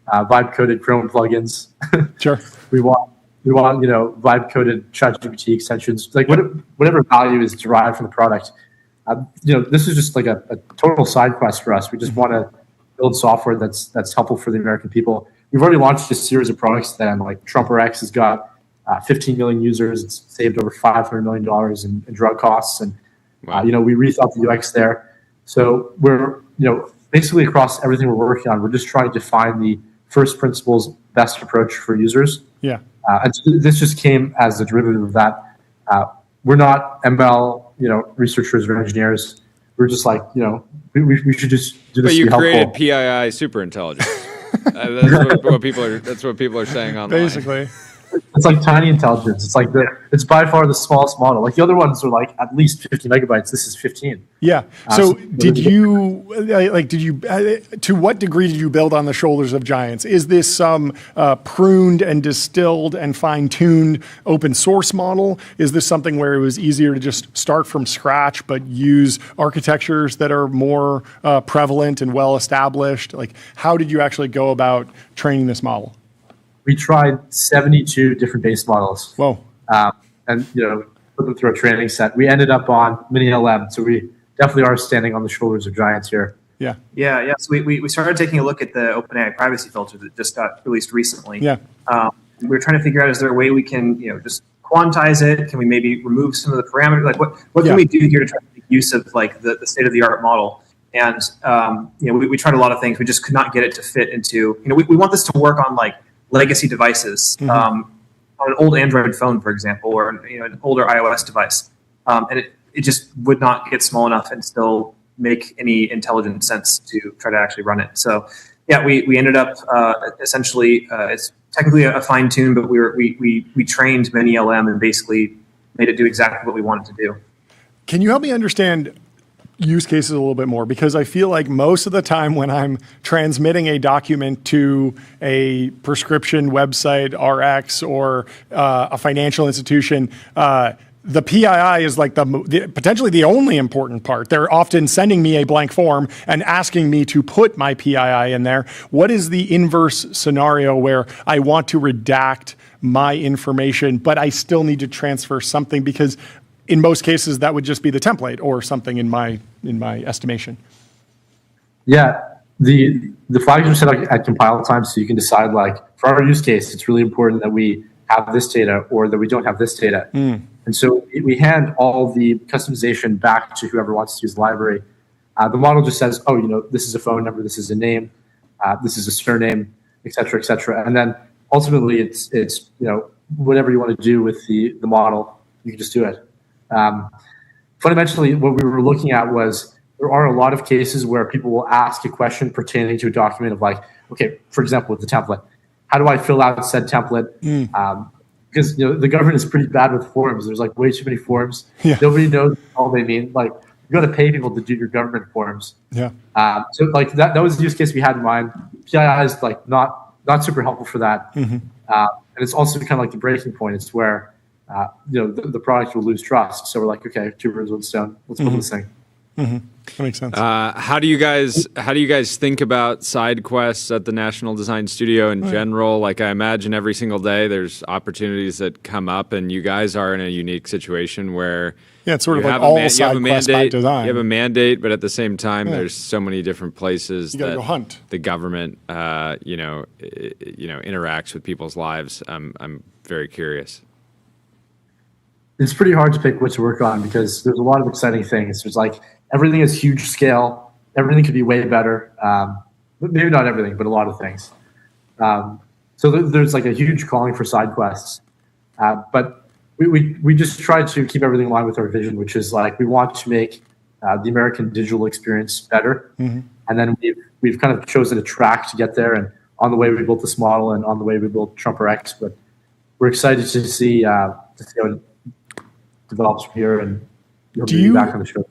vibe-coded Chrome plugins. Sure. We want vibe-coded ChatGPT extensions, like whatever value is derived from the product. This is just like a total side quest for us. We just want to build software that's helpful for the American people. We've already launched a series of products then, like TrumpRx has got 15 million users. It's saved over $500 million in drug costs. And, wow. We rethought the UX there. So we're, basically across everything we're working on, we're just trying to find the first principles best approach for users. Yeah. And so this just came as a derivative of that. We're not ML, researchers or engineers. We're just like, we should just do this. But you to be created helpful. PII superintelligence. That's what people are saying online. Basically. It's like tiny intelligence. It's like it's by far the smallest model. Like the other ones are like at least 50 megabytes. This is 15. Yeah. So to what degree did you build on the shoulders of giants? Is this some pruned and distilled and fine-tuned open source model? Is this something where it was easier to just start from scratch but use architectures that are more prevalent and well-established? Like, how did you actually go about training this model? We tried 72 different base models. Whoa. And put them through a training set. We ended up on mini LM, so we definitely are standing on the shoulders of giants here. Yeah. Yeah. So we started taking a look at the OpenAI privacy filter that just got released recently. Yeah. We were trying to figure out, is there a way we can, just quantize it? Can we maybe remove some of the parameters? Like what can we do here to try to make use of like the state of the art model? And we tried a lot of things. We just could not get it to fit into, we want this to work on like legacy devices, on an old Android phone, for example, or an older iOS device, and it just would not get small enough and still make any intelligent sense to try to actually run it. So, yeah, we ended up essentially it's technically a fine tune, but we trained many LM and basically made it do exactly what we wanted to do. Can you help me understand use cases a little bit more? Because I feel like most of the time when I'm transmitting a document to a prescription website, RX, or a financial institution, the PII is like potentially the only important part. They're often sending me a blank form and asking me to put my PII in there. What is the inverse scenario where I want to redact my information, but I still need to transfer something? Because in most cases, that would just be the template or something in my estimation. Yeah, the flags are set at compile time, so you can decide, like, for our use case, it's really important that we have this data or that we don't have this data. And so we hand all the customization back to whoever wants to use the library. The model just says, this is a phone number, this is a name, this is a surname, et cetera, et cetera. And then ultimately, it's whatever you want to do with the model, you can just do it. Fundamentally, what we were looking at was there are a lot of cases where people will ask a question pertaining to a document of like, okay, for example, with the template, how do I fill out said template? Because the government is pretty bad with forms. There's like way too many forms. Yeah. Nobody knows all they mean. Like, you got to pay people to do your government forms. Yeah. So like that was the use case we had in mind. PII is like not super helpful for that. And it's also kind of like the breaking point. It's where the product will lose trust. So we're like, okay, 2 birds, 1 stone. Let's build this thing. That makes sense. How do you guys think about side quests at the National Design Studio in general? Like, I imagine every single day there's opportunities that come up, and you guys are in a unique situation where it's sort of like all side quests by design. You have a mandate, but at the same time, there's so many different places you gotta go hunt. The government, interacts with people's lives. I'm very curious. It's pretty hard to pick what to work on because there's a lot of exciting things. There's like everything is huge scale. Everything could be way better. Maybe not everything, but a lot of things. So there's like a huge calling for side quests. But we just try to keep everything in line with our vision, which is like we want to make the American digital experience better. And then we've kind of chosen a track to get there. And on the way we built this model and on the way we built Trumper X. But we're excited to see how it develops from here, and you'll be back on the show.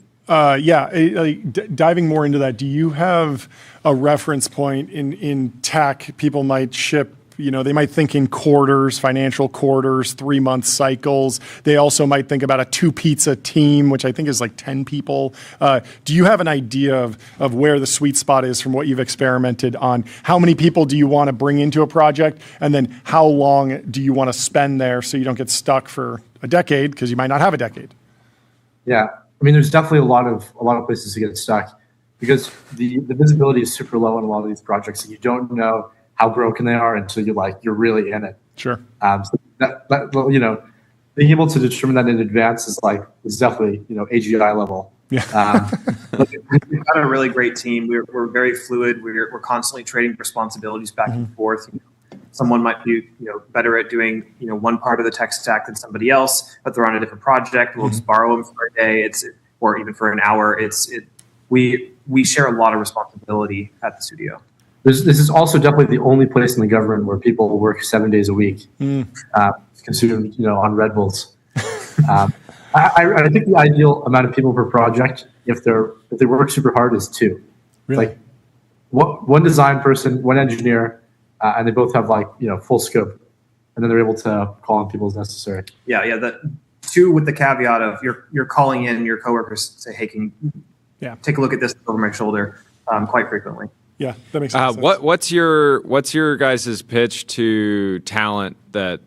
Diving more into that, do you have a reference point in tech? People might ship, they might think in quarters, financial quarters, 3-month cycles. They also might think about a 2-pizza team, which I think is like 10 people. Do you have an idea of where the sweet spot is from what you've experimented on? How many people do you want to bring into a project? And then how long do you want to spend there so you don't get stuck for a decade, because you might not have a decade? Yeah. I mean, there's definitely a lot of places to get stuck, because the visibility is super low on a lot of these projects, and you don't know how broken they are until you're really in it. Sure. So that being able to determine that in advance is definitely AGI level. Yeah. We've got a really great team. We're very fluid. We're constantly trading responsibilities back and forth. Someone might be better at doing one part of the tech stack than somebody else, but they're on a different project. We'll just borrow them for a day, or even for an hour. We share a lot of responsibility at the studio. This is also definitely the only place in the government where people work 7 days a week, consumed on Red Bulls. I think the ideal amount of people per project, if they work super hard, is 2. Really? One design person, one engineer. And they both have full scope, and then they're able to call on people as necessary. Yeah. The 2 with the caveat of you're calling in your coworkers to say, hey, can you take a look at this over my shoulder quite frequently. Yeah, that makes sense. What's your guys' pitch to talent that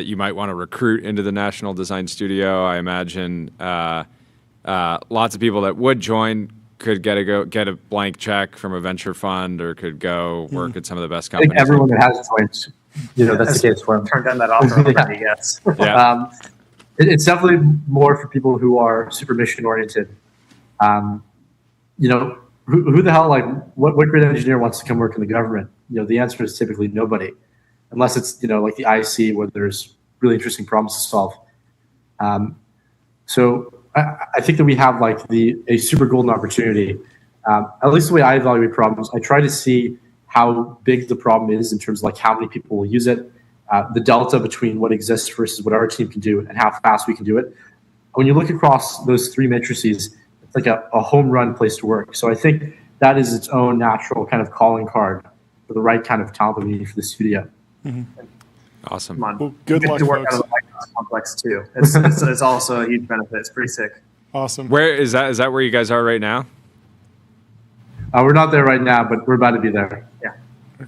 you might want to recruit into the National Design Studio? I imagine lots of people that would join could get a blank check from a venture fund, or could go work at some of the best companies. I think everyone that has joined, that's the case for them. Turned down that offer already, yes. Yeah. It's definitely more for people who are super mission oriented. Who the hell, what great engineer wants to come work in the government? The answer is typically nobody, unless it's like the IC, where there's really interesting problems to solve. So I think that we have a super golden opportunity. At least the way I evaluate problems, I try to see how big the problem is in terms of how many people will use it, the delta between what exists versus what our team can do, and how fast we can do it. When you look across those 3 matrices, it's like a home run place to work. So I think that is its own natural kind of calling card for the right kind of talent that we need for the studio. Mm-hmm. Awesome. Well, good luck, to work folks. out of the Micron complex too. It's also a huge benefit. It's pretty sick. Awesome. Where is that? Is that where you guys are right now? We're not there right now, but we're about to be there. Yeah.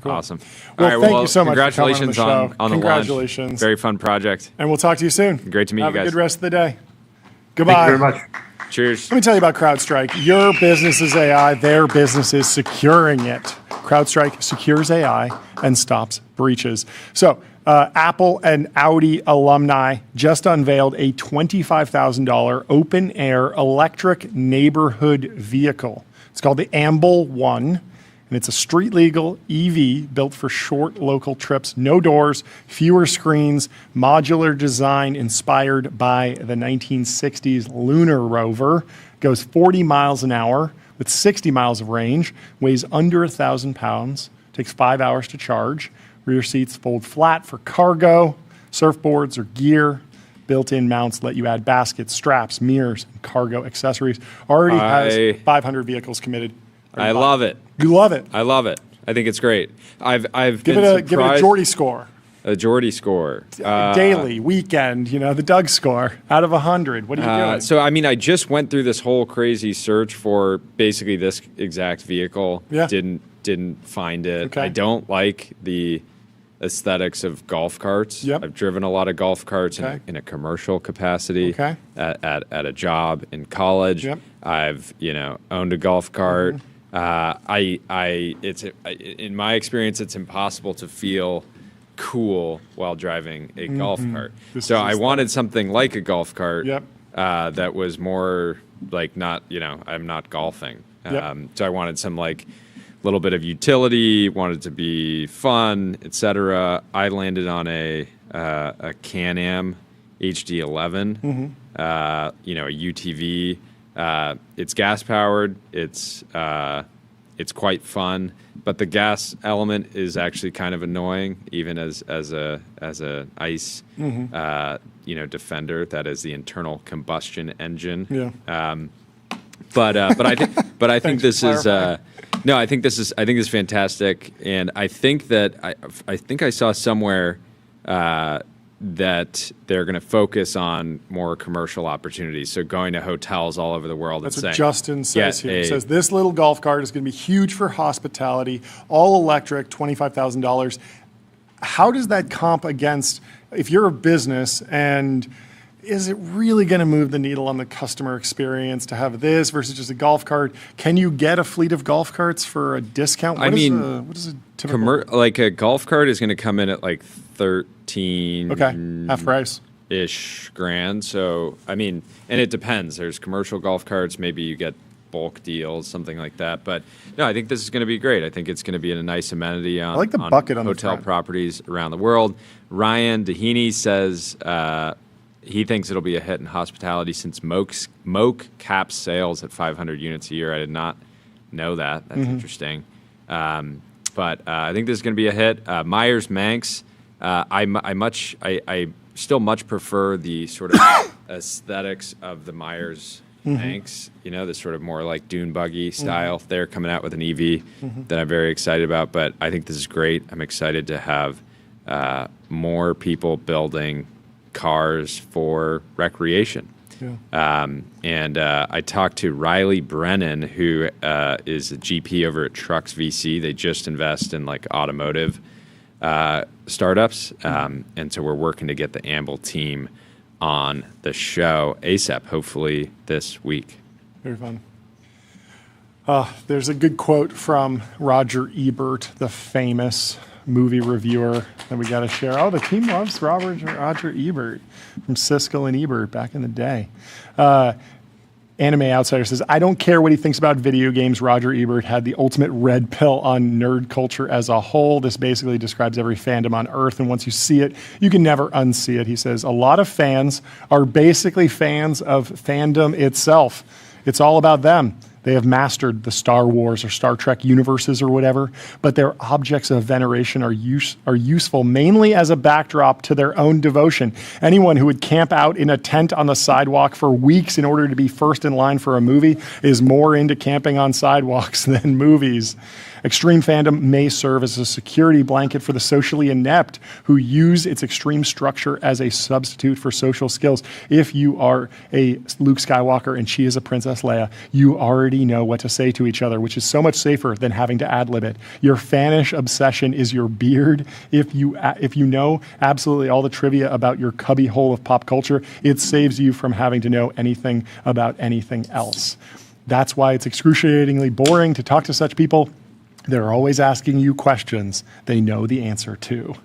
Cool. Awesome. Well, All right, thank you so much. Congratulations for coming on the show. on the Congratulations. launch. Very fun project. And we'll talk to you soon. Great to meet Have you guys. Have a good rest of the day. Goodbye. Thank you very much. Cheers. Let me tell you about CrowdStrike. Your business is AI. Their business is securing it. CrowdStrike secures AI and stops breaches. So Apple and Audi alumni just unveiled a $25,000 open-air electric neighborhood vehicle. It's called the Amble One, and it's a street-legal EV built for short local trips, no doors, fewer screens, modular design inspired by the 1960s lunar rover, goes 40 miles an hour with 60 miles of range, weighs under 1,000 pounds, takes 5 hours to charge. Rear seats fold flat for cargo, surfboards or gear. Built-in mounts let you add baskets, straps, mirrors, and cargo accessories. Already has 500 vehicles committed. I love it. You love it. I love it. I think it's great. I've Give been it a surprised. Geordie score. A Geordie score. Daily, weekend, the Doug score out of 100. What are you doing? So, I just went through this whole crazy search for basically this exact vehicle. Yeah. Didn't find it. Okay. I don't like the aesthetics of golf carts. Yep. I've driven a lot of golf carts Okay. in a commercial capacity. Okay. At a job in college. Yep. I've owned a golf cart. It's in my experience, it's impossible to feel cool while driving a golf cart. So I wanted something like a golf cart. Yep. That was more not I'm not golfing. Yep. So I wanted some little bit of utility, wanted to be fun, etc. I landed on a Can-Am HD11, a UTV. It's gas powered. It's It's quite fun, but the gas element is actually kind of annoying, even as a ICE defender. That is the internal combustion engine. Yeah. But I think this is I think this is fantastic, and I think that I think I saw somewhere that they're going to focus on more commercial opportunities. So going to hotels all over the world. That's and what saying, Justin says here. He says this little golf cart is going to be huge for hospitality, all electric, $25,000. How does that comp against if you're a business, and is it really going to move the needle on the customer experience to have this versus just a golf cart? Can you get a fleet of golf carts for a discount? What is a typical? Like a golf cart is going to come in at like 13. Okay, half price. Ish grand. So, I mean, and it depends. There's commercial golf carts. Maybe you get bulk deals, something like that. But no, I think this is going to be great. I think it's going to be a nice amenity on, I like the bucket on hotel the front. properties around the world. Ryan Dehaney says he thinks it'll be a hit in hospitality since Moke caps sales at 500 units a year. I did not know that. That's interesting. But I think this is going to be a hit. Myers Manx. I still much prefer the sort of aesthetics of the Myers Manx. You know, this sort of more like dune buggy style. They're coming out with an EV that I'm very excited about. But I think this is great. I'm excited to have more people building cars for recreation. Yeah. I talked to Riley Brennan, who is a GP over at Trucks VC. They just invest in like automotive startups. And so we're working to get the Amble team on the show ASAP, hopefully this week. Very fun. There's a good quote from Roger Ebert, the famous movie reviewer that we got to share. Oh, the team loves Roger Ebert from Siskel and Ebert back in the day. Anime Outsider says, I don't care what he thinks about video games. Roger Ebert had the ultimate red pill on nerd culture as a whole. This basically describes every fandom on Earth, and once you see it, you can never unsee it. He says, a lot of fans are basically fans of fandom itself. It's all about them. They have mastered the Star Wars or Star Trek universes or whatever, but their objects of veneration are useful mainly as a backdrop to their own devotion. Anyone who would camp out in a tent on the sidewalk for weeks in order to be first in line for a movie is more into camping on sidewalks than movies. Extreme fandom may serve as a security blanket for the socially inept who use its extreme structure as a substitute for social skills. If you are a Luke Skywalker and she is a Princess Leia, you already know what to say to each other, which is so much safer than having to ad-lib it. Your fanish obsession is your beard. If you know absolutely all the trivia about your cubby hole of pop culture, it saves you from having to know anything about anything else. That's why it's excruciatingly boring to talk to such people. They're always asking you questions they know the answer to.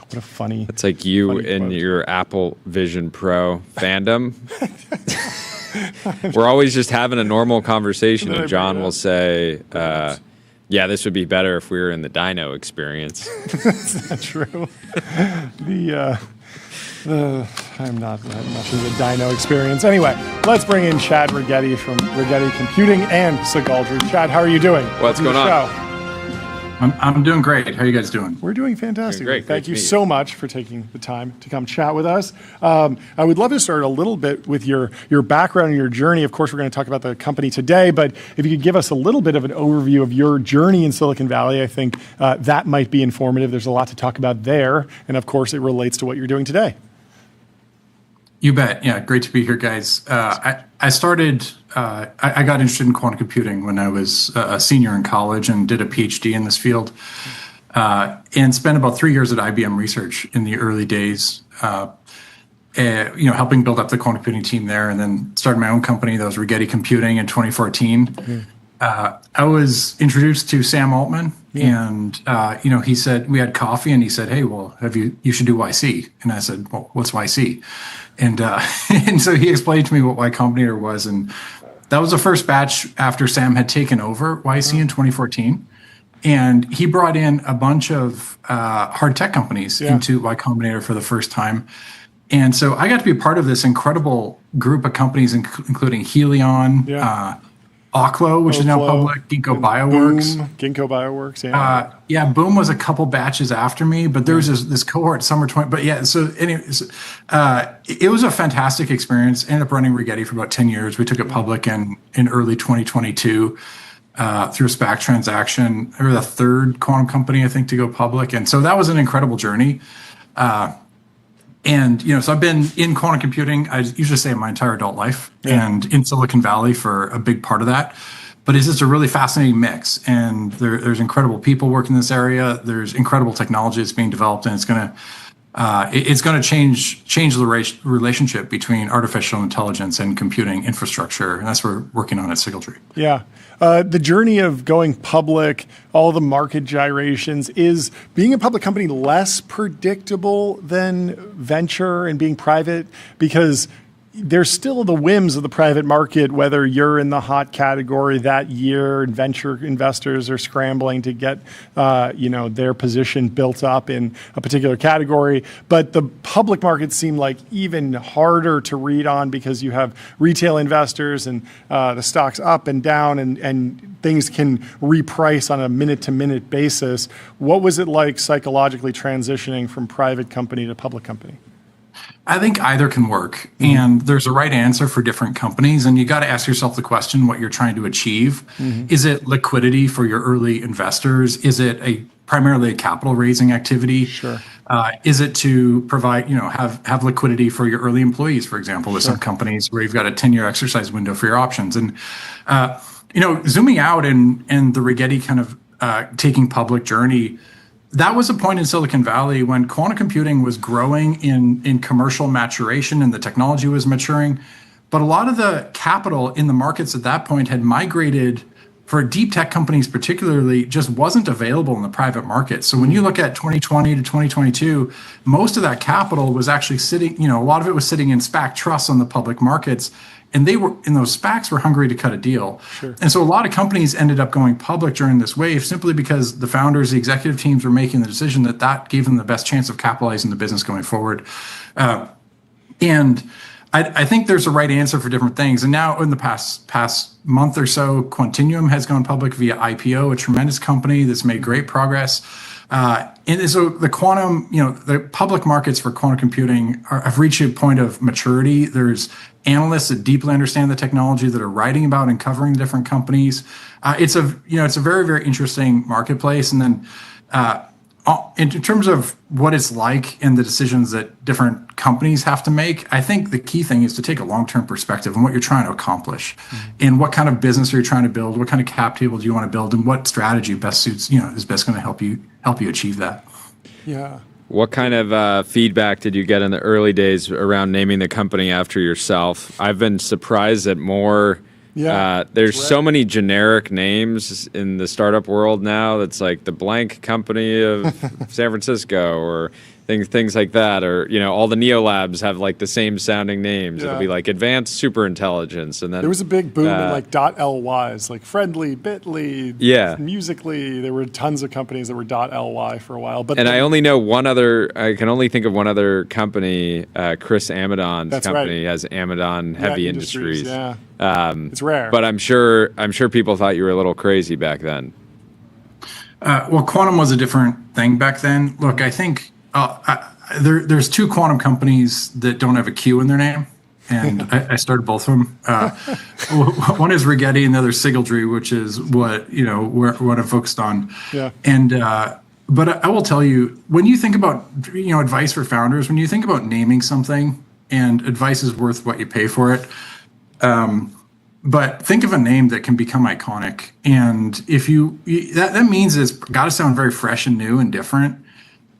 What a funny. It's like you in your Apple Vision Pro fandom. We're always just having a normal conversation, and John will say, yeah, this would be better if we were in the Dino experience. That's not true. I'm not much of the Dino experience. Anyway, let's bring in Chad Rigetti from Rigetti Computing and Sequoia. Chad, how are you doing? What's going on? I'm doing great. How are you guys doing? We're doing fantastic. Doing great. Thank you so much for taking the time to come chat with us. I would love to start a little bit with your background and your journey. Of course, we're going to talk about the company today, but if you could give us a little bit of an overview of your journey in Silicon Valley, I think that might be informative. There's a lot to talk about there, and of course, it relates to what you're doing today. You bet. Yeah, great to be here, guys. I started, I got interested in quantum computing when I was a senior in college and did a PhD in this field, and spent about 3 years at IBM Research in the early days, helping build up the quantum computing team there, and then started my own company that was Rigetti Computing in 2014. I was introduced to Sam Altman, and he said, we had coffee, and he said, hey, well, you should do YC. And I said, well, what's YC? And and so he explained to me what Y Combinator was, and that was the first batch after Sam had taken over YC in 2014. And he brought in a bunch of hard tech companies into Y Combinator for the first time. And so I got to be a part of this incredible group of companies, including Helion, Oklo, which is now public, Ginkgo Bioworks. Boom, Ginkgo Bioworks, yeah. Yeah, Boom was a couple batches after me, but there was this cohort, summer 20. But yeah, so anyways, it was a fantastic experience. Ended up running Rigetti for about 10 years. We took it public in early 2022 through a SPAC transaction. We were the third quantum company, I think, to go public. And so that was an incredible journey. And, so I've been in quantum computing, I usually say my entire adult life, and in Silicon Valley for a big part of that. But it's just a really fascinating mix. And there's incredible people working in this area. There's incredible technology that's being developed, and it's going to change the relationship between artificial intelligence and computing infrastructure. And that's what we're working on at Sigildry. Yeah. The journey of going public, all the market gyrations, is being a public company less predictable than venture and being private? Because there's still the whims of the private market, whether you're in the hot category that year and venture investors are scrambling to get their position built up in a particular category. But the public markets seem like even harder to read on because you have retail investors and the stock's up and down and things can reprice on a minute-to-minute basis. What was it like psychologically transitioning from private company to public company? I think either can work, and there's a right answer for different companies, and you got to ask yourself the question what you're trying to achieve. Is it liquidity for your early investors? Is it primarily a capital raising activity? Sure. Is it to provide, have liquidity for your early employees, for example, with some companies where you've got a 10-year exercise window for your options? And, zooming out and the Rigetti kind of taking public journey, that was a point in Silicon Valley when quantum computing was growing in commercial maturation and the technology was maturing. But a lot of the capital in the markets at that point had migrated, for deep tech companies particularly, just wasn't available in the private market. So when you look at 2020 to 2022, most of that capital was actually sitting, a lot of it was sitting in SPAC trusts on the public markets. And those SPACs were hungry to cut a deal. Sure. And so a lot of companies ended up going public during this wave simply because the founders, the executive teams were making the decision that gave them the best chance of capitalizing the business going forward. And I think there's a right answer for different things. And now in the past month or so, Quantinuum has gone public via IPO, a tremendous company that's made great progress. And so the quantum, the public markets for quantum computing have reached a point of maturity. There's analysts that deeply understand the technology that are writing about and covering different companies. It's a very, very interesting marketplace. And then in terms of what it's like and the decisions that different companies have to make, I think the key thing is to take a long-term perspective on what you're trying to accomplish and what kind of business are you trying to build, what kind of cap table do you want to build, and what strategy best suits, is best going to help you achieve that. Yeah. What kind of feedback did you get in the early days around naming the company after yourself? I've been surprised at more. There's so many generic names in the startup world now. That's like the blank company of San Francisco or things like that. Or, all the Neolabs have like the same sounding names. It'll be like advanced superintelligence. And then there was a big boom in like .lys, like Friendly, Bitly, Musically. There were tons of companies that were .ly for a while. But I can only think of one other company, Chris Amidon's company has Amidon Heavy Industries. Yeah. It's rare. But I'm sure people thought you were a little crazy back then. Well, quantum was a different thing back then. Look, I think there's two quantum companies that don't have a Q in their name, and I started both of them. One is Rigetti, and the other Sigildry, which is what I'm focused on. Yeah. And but I will tell you, when you think about advice for founders, when you think about naming something, and advice is worth what you pay for it. But think of a name that can become iconic, and if that means it's got to sound very fresh and new and different.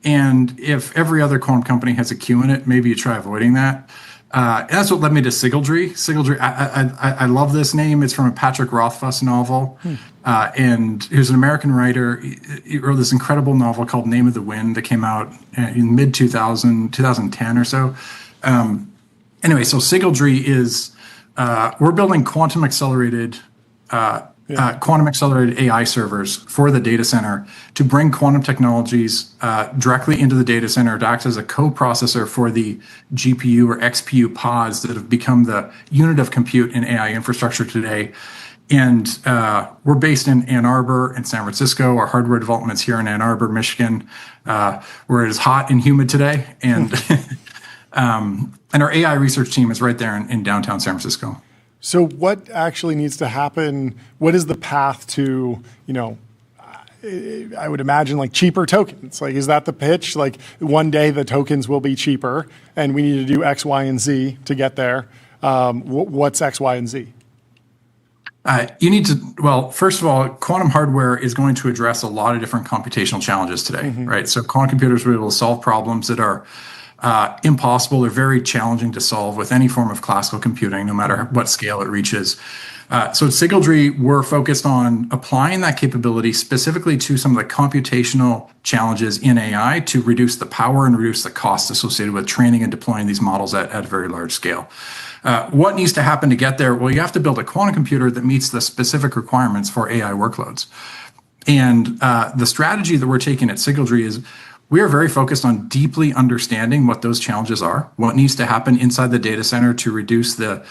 And if every other quantum company has a Q in it, maybe you try avoiding that. And that's what led me to Sigildry. Sigildry, I love this name. It's from a Patrick Rothfuss novel. And he was an American writer. He wrote this incredible novel called Name of the Wind that came out in mid-2010 or so. Anyway, so Sigildry is, we're building quantum accelerated AI servers for the data center to bring quantum technologies directly into the data center to act as a co-processor for the GPU or XPU pods that have become the unit of compute in AI infrastructure today. And we're based in Ann Arbor and San Francisco. Our hardware development's here in Ann Arbor, Michigan, where it is hot and humid today. And and our AI research team is right there in downtown San Francisco. So what actually needs to happen? What is the path to, I would imagine like cheaper tokens? Like, is that the pitch? Like one day the tokens will be cheaper and we need to do X, Y, and Z to get there. What's X, Y, and Z? You need to, well, first of all, quantum hardware is going to address a lot of different computational challenges today, right? So quantum computers will be able to solve problems that are impossible or very challenging to solve with any form of classical computing, no matter what scale it reaches. So at Sigildry, we're focused on applying that capability specifically to some of the computational challenges in AI to reduce the power and reduce the cost associated with training and deploying these models at a very large scale. What needs to happen to get there? Well, you have to build a quantum computer that meets the specific requirements for AI workloads. And the strategy that we're taking at Sigildry is we are very focused on deeply understanding what those challenges are, what needs to happen inside the data center to reduce to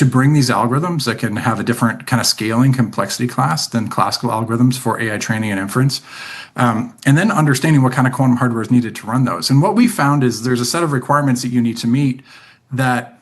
bring these algorithms that can have a different kind of scaling complexity class than classical algorithms for AI training and inference. And then understanding what kind of quantum hardware is needed to run those. And what we found is there's a set of requirements that you need to meet that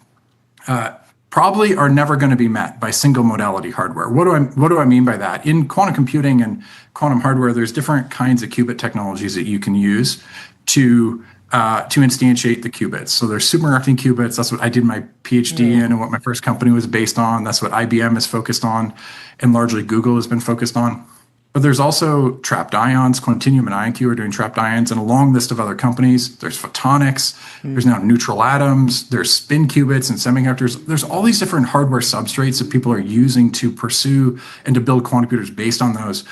probably are never going to be met by single modality hardware. What do I mean by that? In quantum computing and quantum hardware, there's different kinds of qubit technologies that you can use to instantiate the qubits. So there's superconducting qubits. That's what I did my PhD in and what my first company was based on. That's what IBM is focused on, and largely Google has been focused on. But there's also trapped ions. Quantinuum and IonQ are doing trapped ions, and a long list of other companies. There's photonics. There's now neutral atoms. There's spin qubits and semiconductors. There's all these different hardware substrates that people are using to pursue and to build quantum computers based on those.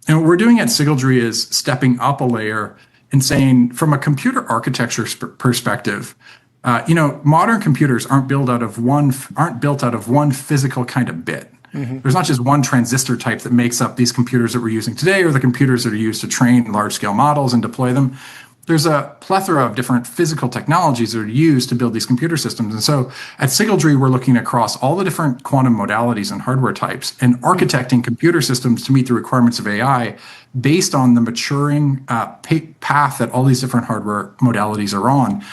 And what we're doing at Sigildry is stepping up a layer and saying, from a computer architecture perspective, modern computers aren't built out of one physical kind of bit. There's not just one transistor type that makes up these computers that we're using today or the computers that are used to train large-scale models and deploy them. There's a plethora of different physical technologies that are used to build these computer systems. And so at Sigildry, we're looking across all the different quantum modalities and hardware types and architecting computer systems to meet the requirements of AI based on the maturing path that all these different hardware modalities are on.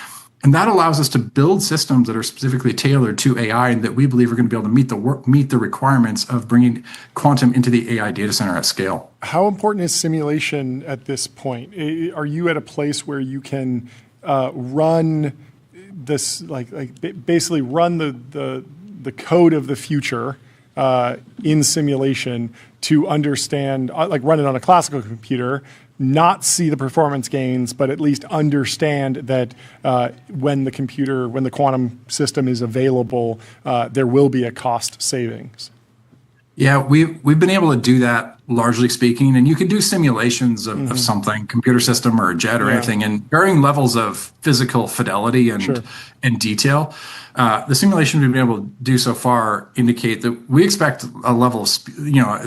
And that allows us to build systems that are specifically tailored to AI and that we believe are going to be able to meet the requirements of bringing quantum into the AI data center at scale. How important is simulation at this point? Are you at a place where you can run this, basically run the code of the future in simulation to understand, run it on a classical computer, not see the performance gains, but at least understand that when the quantum system is available, there will be a cost savings? Yeah, we've been able to do that, largely speaking, and you can do simulations of something, computer system or a jet or anything, and varying levels of physical fidelity and detail. The simulation we've been able to do so far indicate that we expect a level of,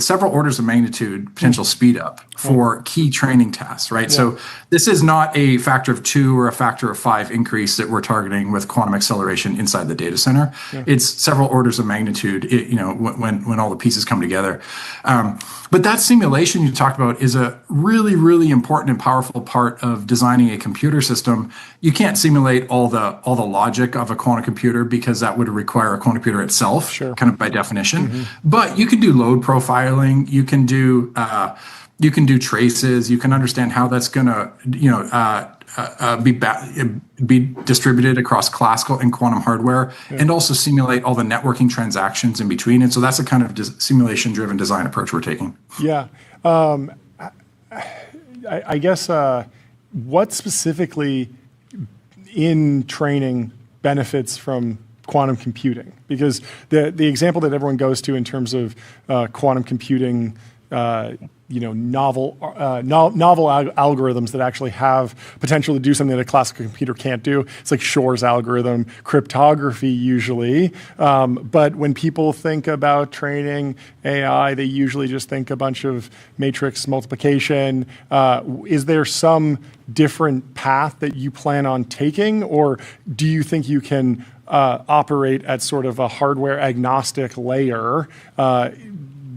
several orders of magnitude potential speed up for key training tasks, right? Yeah. So this is not a factor of 2 or a factor of 5 increase that we're targeting with quantum acceleration inside the data center. Yeah. It's several orders of magnitude, when all the pieces come together. But that simulation you talked about is a really, really important and powerful part of designing a computer system. You can't simulate all the logic of a quantum computer because that would require a quantum computer itself, kind of by definition. But you can do load profiling. You can do traces. You can understand how that's going to, be distributed across classical and quantum hardware, and also simulate all the networking transactions in between. And so that's a kind of simulation-driven design approach we're taking. Yeah. I guess what specifically in training benefits from quantum computing? Because the example that everyone goes to in terms of quantum computing, novel algorithms that actually have potential to do something that a classical computer can't do. It's like Shor's algorithm, cryptography usually. But when people think about training AI, they usually just think a bunch of matrix multiplication. Is there some different path that you plan on taking, or do you think you can operate at sort of a hardware agnostic layer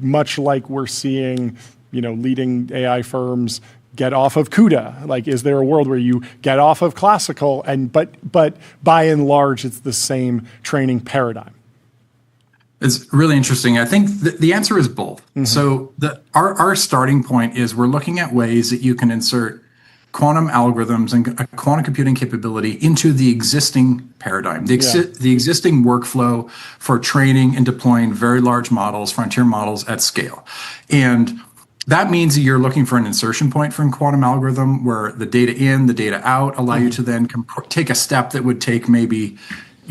much like we're seeing, leading AI firms get off of CUDA? Like, is there a world where you get off of classical but by and large, it's the same training paradigm? It's really interesting. I think the answer is both. Mm-hmm. So our starting point is we're looking at ways that you can insert quantum algorithms and quantum computing capability into the existing paradigm, the existing workflow for training and deploying very large models, frontier models at scale. And that means that you're looking for an insertion point from quantum algorithm where the data in, the data out allow you to then take a step that would take maybe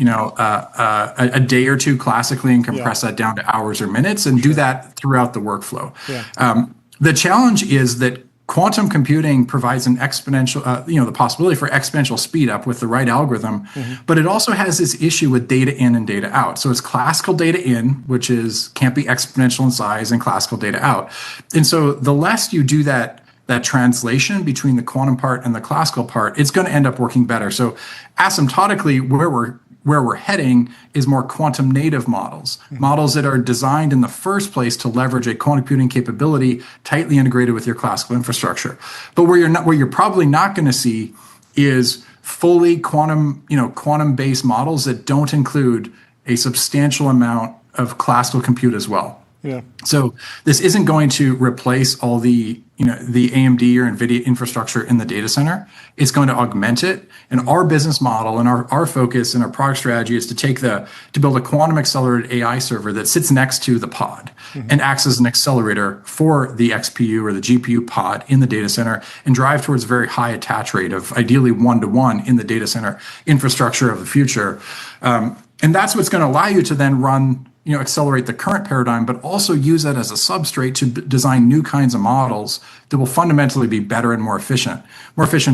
a day or two classically and compress that down to hours or minutes and do that throughout the workflow. Yeah. The challenge is that quantum computing provides an exponential, the possibility for exponential speed up with the right algorithm, but it also has this issue with data in and data out. So it's classical data in, which can't be exponential in size, and classical data out. And so the less you do that translation between the quantum part and the classical part, it's going to end up working better. So asymptotically, where we're heading is more quantum native models, models that are designed in the first place to leverage a quantum computing capability tightly integrated with your classical infrastructure. But where you're probably not going to see is fully quantum-based models that don't include a substantial amount of classical compute as well. Yeah. So this isn't going to replace all the AMD or NVIDIA infrastructure in the data center. It's going to augment it. And our business model and our focus and our product strategy is to build a quantum accelerated AI server that sits next to the pod and acts as an accelerator for the XPU or the GPU pod in the data center and drive towards a very high attach rate of ideally 1-to-1 in the data center infrastructure of the future. And that's what's going to allow you to then run accelerate the current paradigm, but also use that as a substrate to design new kinds of models that will fundamentally be better and more efficient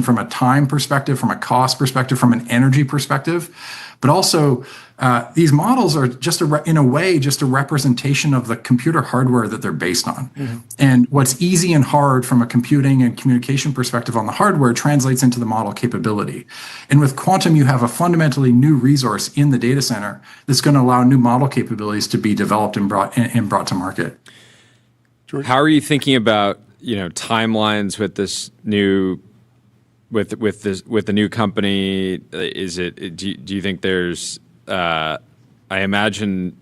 from a time perspective, from a cost perspective, from an energy perspective. But also, these models are in a way just a representation of the computer hardware that they're based on. And what's easy and hard from a computing and communication perspective on the hardware translates into the model capability. And with quantum, you have a fundamentally new resource in the data center that's going to allow new model capabilities to be developed and brought to market. How are you thinking about timelines with this new? With the new company, do you think there's? I imagine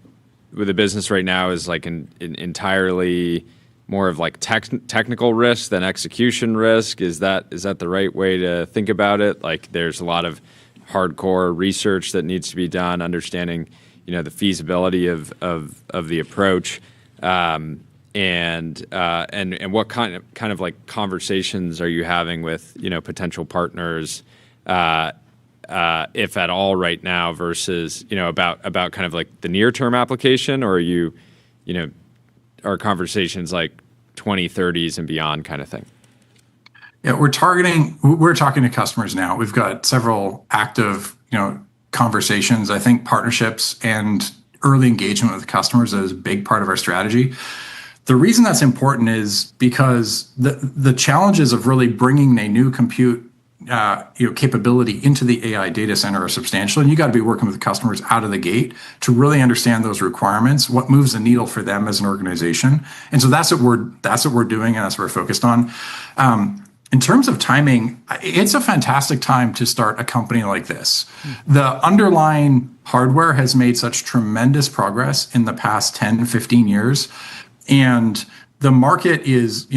with the business right now is like an entirely more of like technical risk than execution risk. Is that the right way to think about it? Like there's a lot of hardcore research that needs to be done, understanding the feasibility of the approach. And what kind of like conversations are you having with potential partners, if at all, right now versus about kind of like the near term application, or are conversations like 2030s and beyond kind of thing? Yeah, we're talking to customers now. We've got several active conversations. I think partnerships and early engagement with customers is a big part of our strategy. The reason that's important is because the challenges of really bringing a new compute capability into the AI data center are substantial, and you got to be working with customers out of the gate to really understand those requirements, what moves the needle for them as an organization. And so that's what we're doing, and that's what we're focused on. In terms of timing, it's a fantastic time to start a company like this. The underlying hardware has made such tremendous progress in the past 10, 15 years. And the market is,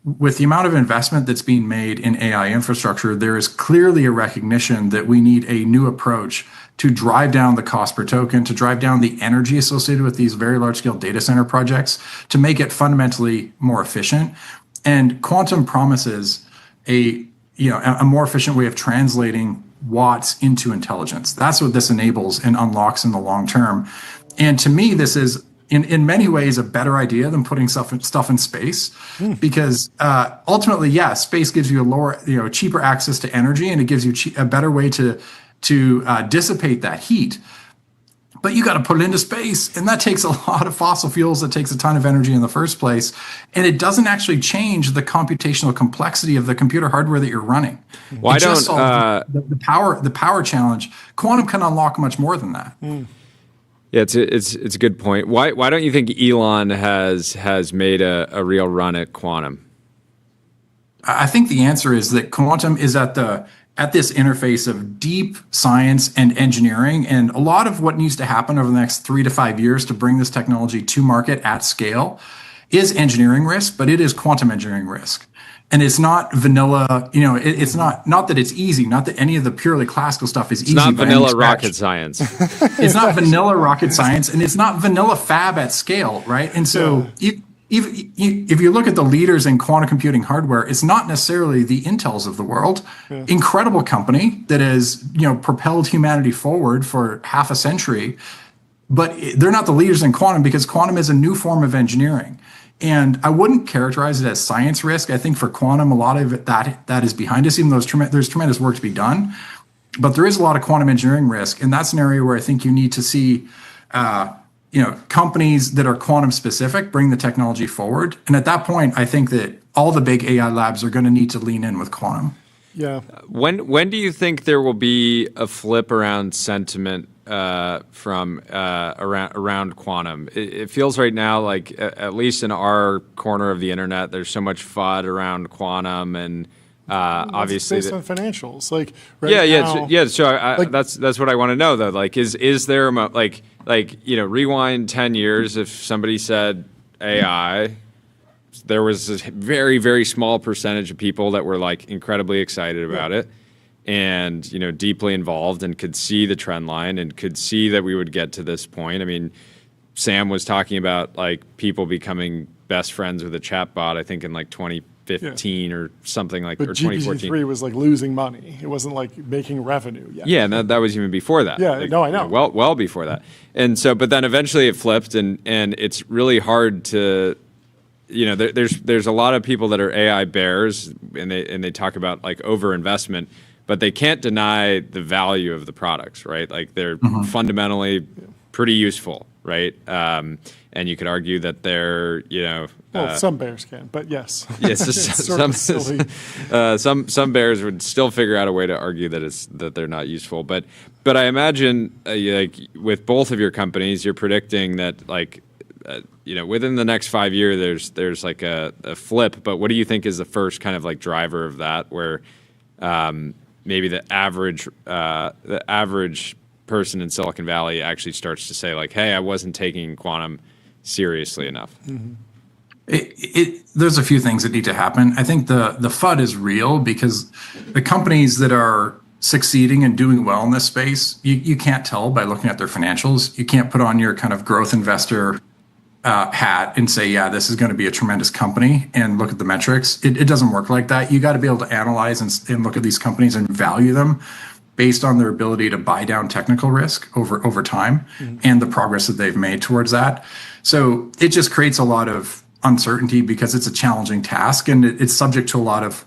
with the amount of investment that's being made in AI infrastructure, there is clearly a recognition that we need a new approach to drive down the cost per token, to drive down the energy associated with these very large-scale data center projects, to make it fundamentally more efficient. And quantum promises a more efficient way of translating watts into intelligence. That's what this enables and unlocks in the long term. And to me, this is in many ways a better idea than putting stuff in space, because ultimately, space gives you a lower, cheaper access to energy, and it gives you a better way to dissipate that heat. But you got to put it into space, and that takes a lot of fossil fuels. That takes a ton of energy in the first place, and it doesn't actually change the computational complexity of the computer hardware that you're running. Why it just don't solves the power challenge? Quantum can unlock much more than that. Yeah, it's a good point. Why don't you think Elon has made a real run at quantum? I think the answer is that quantum is at this interface of deep science and engineering, and a lot of what needs to happen over the next 3 to 5 years to bring this technology to market at scale is engineering risk, but it is quantum engineering risk. And it's not vanilla, it's not that it's easy, not that any of the purely classical stuff is easy. It's not vanilla rocket science. It's not vanilla rocket science, and it's not vanilla fab at scale, right? And so if you look at the leaders in quantum computing hardware, it's not necessarily the Intels of the world. Yeah. Incredible company that has propelled humanity forward for half a century, but they're not the leaders in quantum because quantum is a new form of engineering. And I wouldn't characterize it as science risk. I think for quantum, a lot of it that is behind us, even though there's tremendous work to be done. But there is a lot of quantum engineering risk, and that's an area where I think you need to see, companies that are quantum specific bring the technology forward. And at that point, I think that all the big AI labs are going to need to lean in with quantum. Yeah. When do you think there will be a flip around sentiment from around quantum? It feels right now like, at least in our corner of the internet, there's so much FUD around quantum, and obviously based on financials. Like So that's what I want to know though. Like, is there rewind 10 years? If somebody said AI, there was a very, very small percentage of people that were like incredibly excited about it, and deeply involved, and could see the trend line and could see that we would get to this point. I mean, Sam was talking about like people becoming best friends with a chatbot, I think in like 2015 or something like, or 2014. GPT-3 was like losing money. It wasn't like making revenue yet. Yeah, and that was even before that. Yeah, like, no, I know. Well before that. And so, but then eventually it flipped, and it's really hard to, there's a lot of people that are AI bears, and they talk about like overinvestment, but they can't deny the value of the products, right? Like they're fundamentally pretty useful, right? And you could argue that they're, some bears can, but yes. Yes, some bears would still figure out a way to argue that they're not useful. But I imagine like with both of your companies, you're predicting that like within the next 5 years, there's like a flip. But what do you think is the first kind of like driver of that, where maybe the average person in Silicon Valley actually starts to say like, hey, I wasn't taking quantum seriously enough? Mm-hmm. There's a few things that need to happen. I think the FUD is real because the companies that are succeeding and doing well in this space, you can't tell by looking at their financials. You can't put on your kind of growth investor hat and say, yeah, this is going to be a tremendous company, and look at the metrics. It doesn't work like that. You got to be able to analyze and look at these companies and value them based on their ability to buy down technical risk over time and the progress that they've made towards that. So it just creates a lot of uncertainty because it's a challenging task, and it's subject to a lot of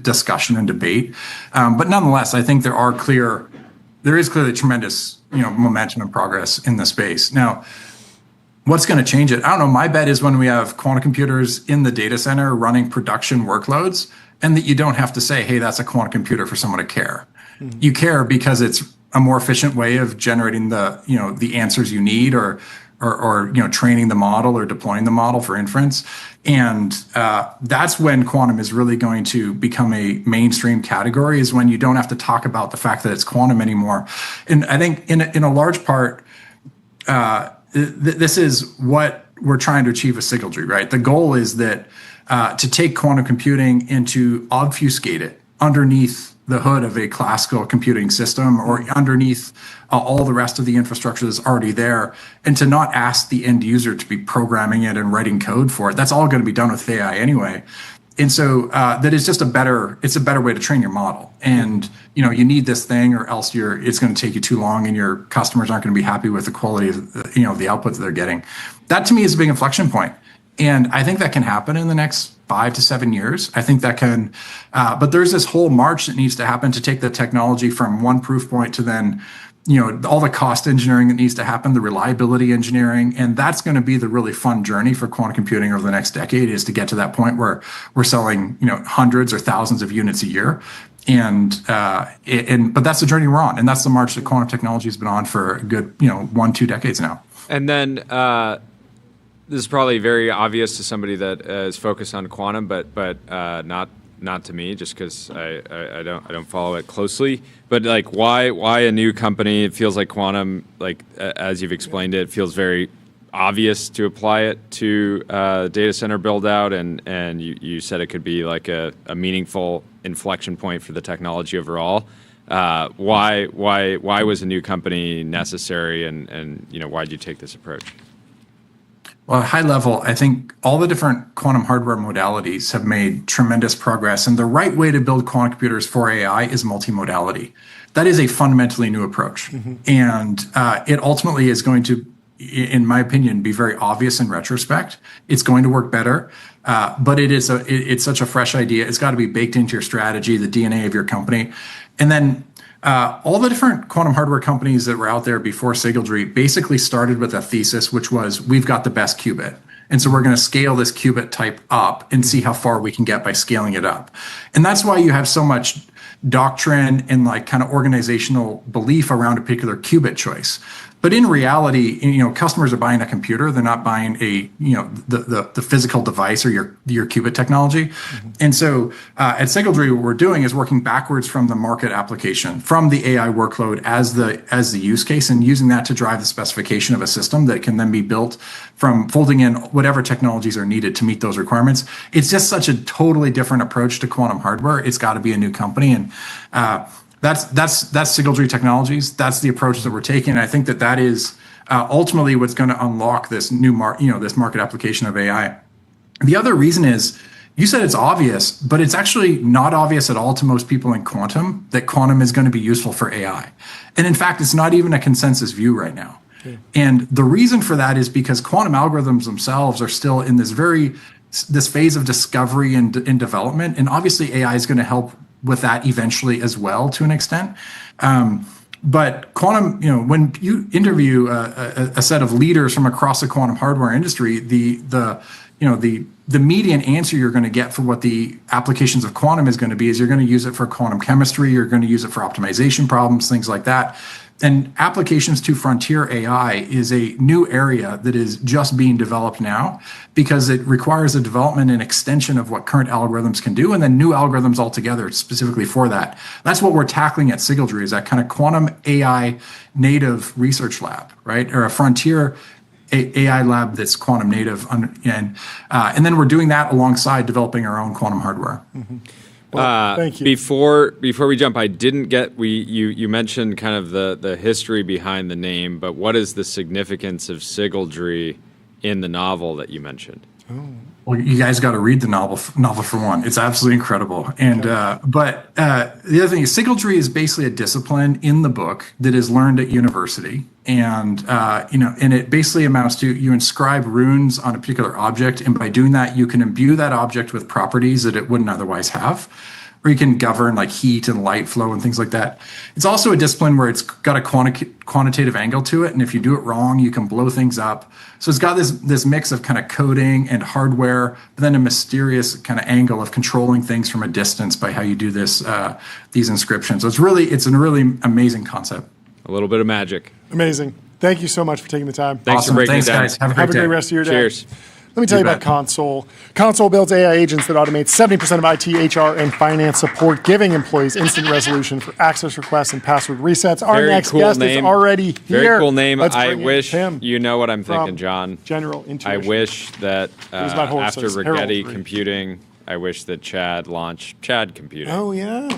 discussion and debate. But nonetheless, I think there is clearly tremendous momentum and progress in the space. Now, what's going to change it? I don't know. My bet is when we have quantum computers in the data center running production workloads, and that you don't have to say, hey, that's a quantum computer for someone to care. Mm-hmm. You care because it's a more efficient way of generating the answers you need, or training the model or deploying the model for inference. And that's when quantum is really going to become a mainstream category, is when you don't have to talk about the fact that it's quantum anymore. And I think in a large part, this is what we're trying to achieve with Signaltree, right? The goal is that to take quantum computing and to obfuscate it underneath the hood of a classical computing system, or underneath all the rest of the infrastructure that's already there, and to not ask the end user to be programming it and writing code for it. That's all going to be done with AI anyway. And so that is just a better way to train your model. And you need this thing, or else it's going to take you too long, and your customers aren't going to be happy with the quality of the output that they're getting. That to me is a big inflection point. And I think that can happen in the next 5 to 7 years. I think that can, but there's this whole march that needs to happen to take the technology from one proof point to then all the cost engineering that needs to happen, the reliability engineering, and that's going to be the really fun journey for quantum computing over the next decade, is to get to that point where we're selling hundreds or thousands of units a year. But that's the journey we're on, and that's the march that quantum technology has been on for a good 1-2 decades now. And then this is probably very obvious to somebody that is focused on quantum, but not to me, just because I don't follow it closely. But like, why a new company? It feels like quantum, like as you've explained it, feels very obvious to apply it to data center build out, and you said it could be like a meaningful inflection point for the technology overall. Why was a new company necessary, and why did you take this approach? Well, at high level, I think all the different quantum hardware modalities have made tremendous progress, and the right way to build quantum computers for AI is multimodality. That is a fundamentally new approach, and it ultimately is going to, in my opinion, be very obvious in retrospect. It's going to work better, but it's such a fresh idea. It's got to be baked into your strategy, the DNA of your company, and then all the different quantum hardware companies that were out there before Sigildry basically started with a thesis, which was, we've got the best qubit. And so we're going to scale this qubit type up and see how far we can get by scaling it up. And that's why you have so much doctrine and like kind of organizational belief around a particular qubit choice. But in reality, customers are buying a computer. They're not buying the physical device or your qubit technology. And so at Sigildry, what we're doing is working backwards from the market application, from the AI workload as the use case, and using that to drive the specification of a system that can then be built from folding in whatever technologies are needed to meet those requirements. It's just such a totally different approach to quantum hardware. It's got to be a new company, and that's Sigildry Technologies. That's the approach that we're taking. And I think that is ultimately what's going to unlock this new this market application of AI. The other reason is, you said it's obvious, but it's actually not obvious at all to most people in quantum that quantum is going to be useful for AI. And in fact, it's not even a consensus view right now. Okay. And the reason for that is because quantum algorithms themselves are still in this phase of discovery and development. And obviously AI is going to help with that eventually as well, to an extent. But quantum, when you interview a set of leaders from across the quantum hardware industry, the median answer you're going to get for what the applications of quantum is going to be is, you're going to use it for quantum chemistry, you're going to use it for optimization problems, things like that. And applications to frontier AI is a new area that is just being developed now, because it requires a development and extension of what current algorithms can do, and then new algorithms altogether specifically for that. That's what we're tackling at Sigildry, is that kind of quantum AI native research lab, right? Or a frontier AI lab that's quantum native. And then we're doing that alongside developing our own quantum hardware. Well, thank you. Before we jump, I didn't get you mentioned kind of the history behind the name, but what is the significance of Sigildry in the novel that you mentioned? Oh. Well, you guys got to read the novel for one. It's absolutely incredible. And but the other thing is, Sigildry is basically a discipline in the book that is learned at university, and and it basically amounts to, you inscribe runes on a particular object, and by doing that, you can imbue that object with properties that it wouldn't otherwise have, or you can govern like heat and light flow and things like that. It's also a discipline where it's got a quantitative angle to it, and if you do it wrong, you can blow things up. So it's got this mix of kind of coding and hardware, but then a mysterious kind of angle of controlling things from a distance by how you do these inscriptions. So it's a really amazing concept. A little bit of magic. Amazing. Thank you so much for taking the time. Thanks for breaking it down. Guys. Have a great rest of your day. Cheers. Let me tell you about Console. Console builds AI agents that automate 70% of IT, HR, and finance support, giving employees instant resolution for access requests and password resets. Our next guest is already here. Very cool name. I wish you know what I'm thinking, John. General Intuition. I wish that after Rigetti Computing, I wish that Chad launched Chad Computing. Oh, yeah.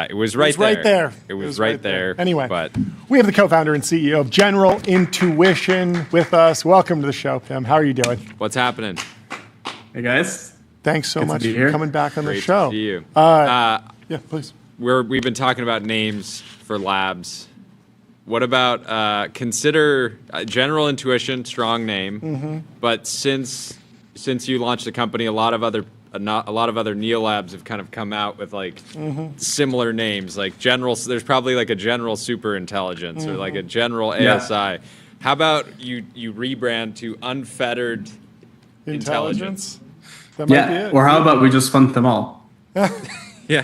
It was right there. It was right there. Anyway, but we have the co-founder and CEO of General Intuition with us. Welcome to the show, Pim. How are you doing? What's happening? Hey, guys. Thanks so much for coming back on the Great show. To see you. Yeah, please. We've been talking about names for labs. What about consider General Intuition, strong name, but since you launched the company, a lot of other a lot of other neolabs have kind of come out with like similar names, like general. There's probably like a general superintelligence or like a general ASI. How about you rebrand to unfettered intelligence? That might be it. Or how about we just fund them all? Yeah,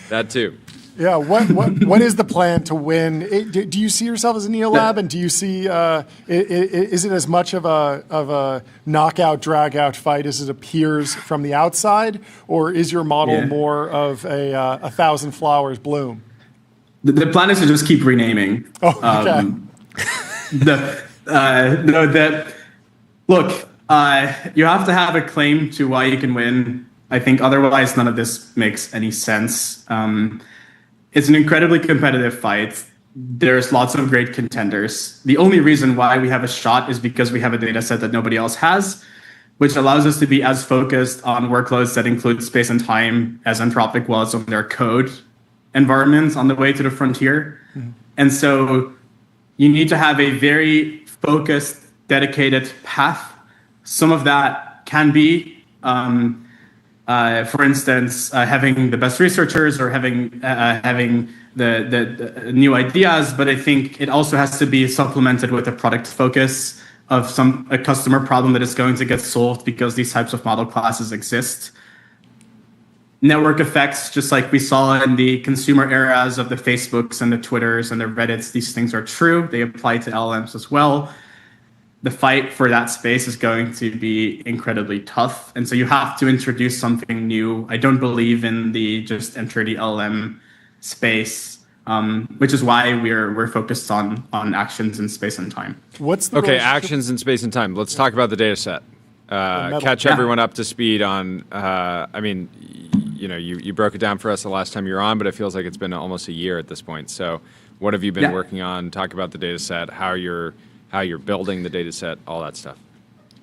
that too. Yeah, what is the plan to win? Do you see yourself as a neolab, and do you see is it as much of a knockout drag-out fight as it appears from the outside, or is your model more of a thousand flowers bloom? The plan is to just keep renaming. Oh, okay. Look, you have to have a claim to why you can win. I think otherwise none of this makes any sense. It's an incredibly competitive fight. There's lots of great contenders. The only reason why we have a shot is because we have a data set that nobody else has, which allows us to be as focused on workloads that include space and time as Anthropic was on their code environments on the way to the frontier. And so you need to have a very focused, dedicated path. Some of that can be for instance, having the best researchers or having the new ideas, but I think it also has to be supplemented with a product focus of a customer problem that is going to get solved because these types of model classes exist. Network effects, just like we saw in the consumer eras of the Facebooks and the Twitters and the Reddits, these things are true. They apply to LLMs as well. The fight for that space is going to be incredibly tough. And so you have to introduce something new. I don't believe in the just enter the LM space, which is why we're focused on actions in space and time. What's the actions in space and time. Let's talk about the data set. Catch everyone up to speed on, you broke it down for us the last time you were on, but it feels like it's been almost a year at this point. So what have you been working on? Talk about the data set, how you're building the data set, all that stuff.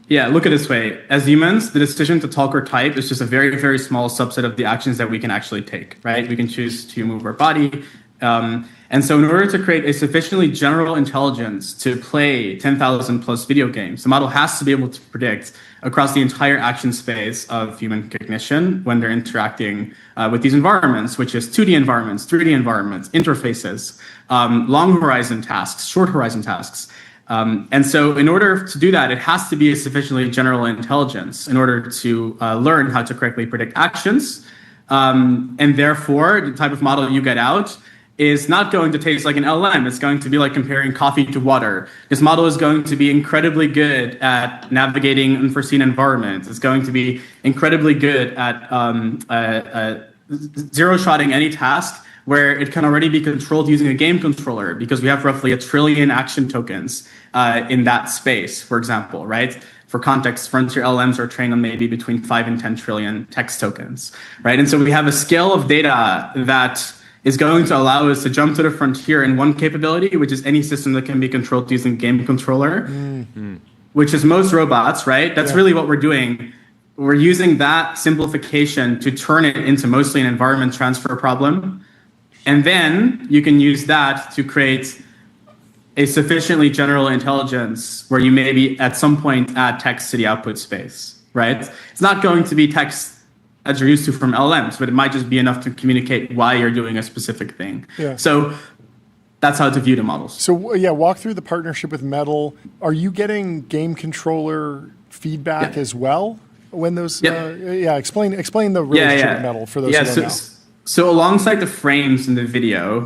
Yeah, look at it this way. As humans, the decision to talk or type is just a very, very small subset of the actions that we can actually take, right? We can choose to move our body. And so in order to create a sufficiently general intelligence to play 10,000 plus video games, the model has to be able to predict across the entire action space of human cognition when they're interacting with these environments, which is 2D environments, 3D environments, interfaces, long horizon tasks, short horizon tasks. And so in order to do that, it has to be a sufficiently general intelligence in order to learn how to correctly predict actions. And therefore, the type of model you get out is not going to taste like an LM. It's going to be like comparing coffee to water. This model is going to be incredibly good at navigating unforeseen environments. It's going to be incredibly good at zero-shotting any task where it can already be controlled using a game controller because we have roughly 1 trillion action tokens in that space, for example, right? For context, frontier LLMs are trained on maybe between 5 and 10 trillion text tokens, right? And so we have a scale of data that is going to allow us to jump to the frontier in one capability, which is any system that can be controlled using a game controller, which is most robots, right? That's really what we're doing. We're using that simplification to turn it into mostly an environment transfer problem. And then you can use that to create a sufficiently general intelligence where you maybe at some point add text to the output space, right? It's not going to be text as you're used to from LLMs, but it might just be enough to communicate why you're doing a specific thing. So that's how to view the models. So walk through the partnership with Metal. Are you getting game controller feedback as well when those? Explain the relationship with Metal for those who don't know. So alongside the frames in the video,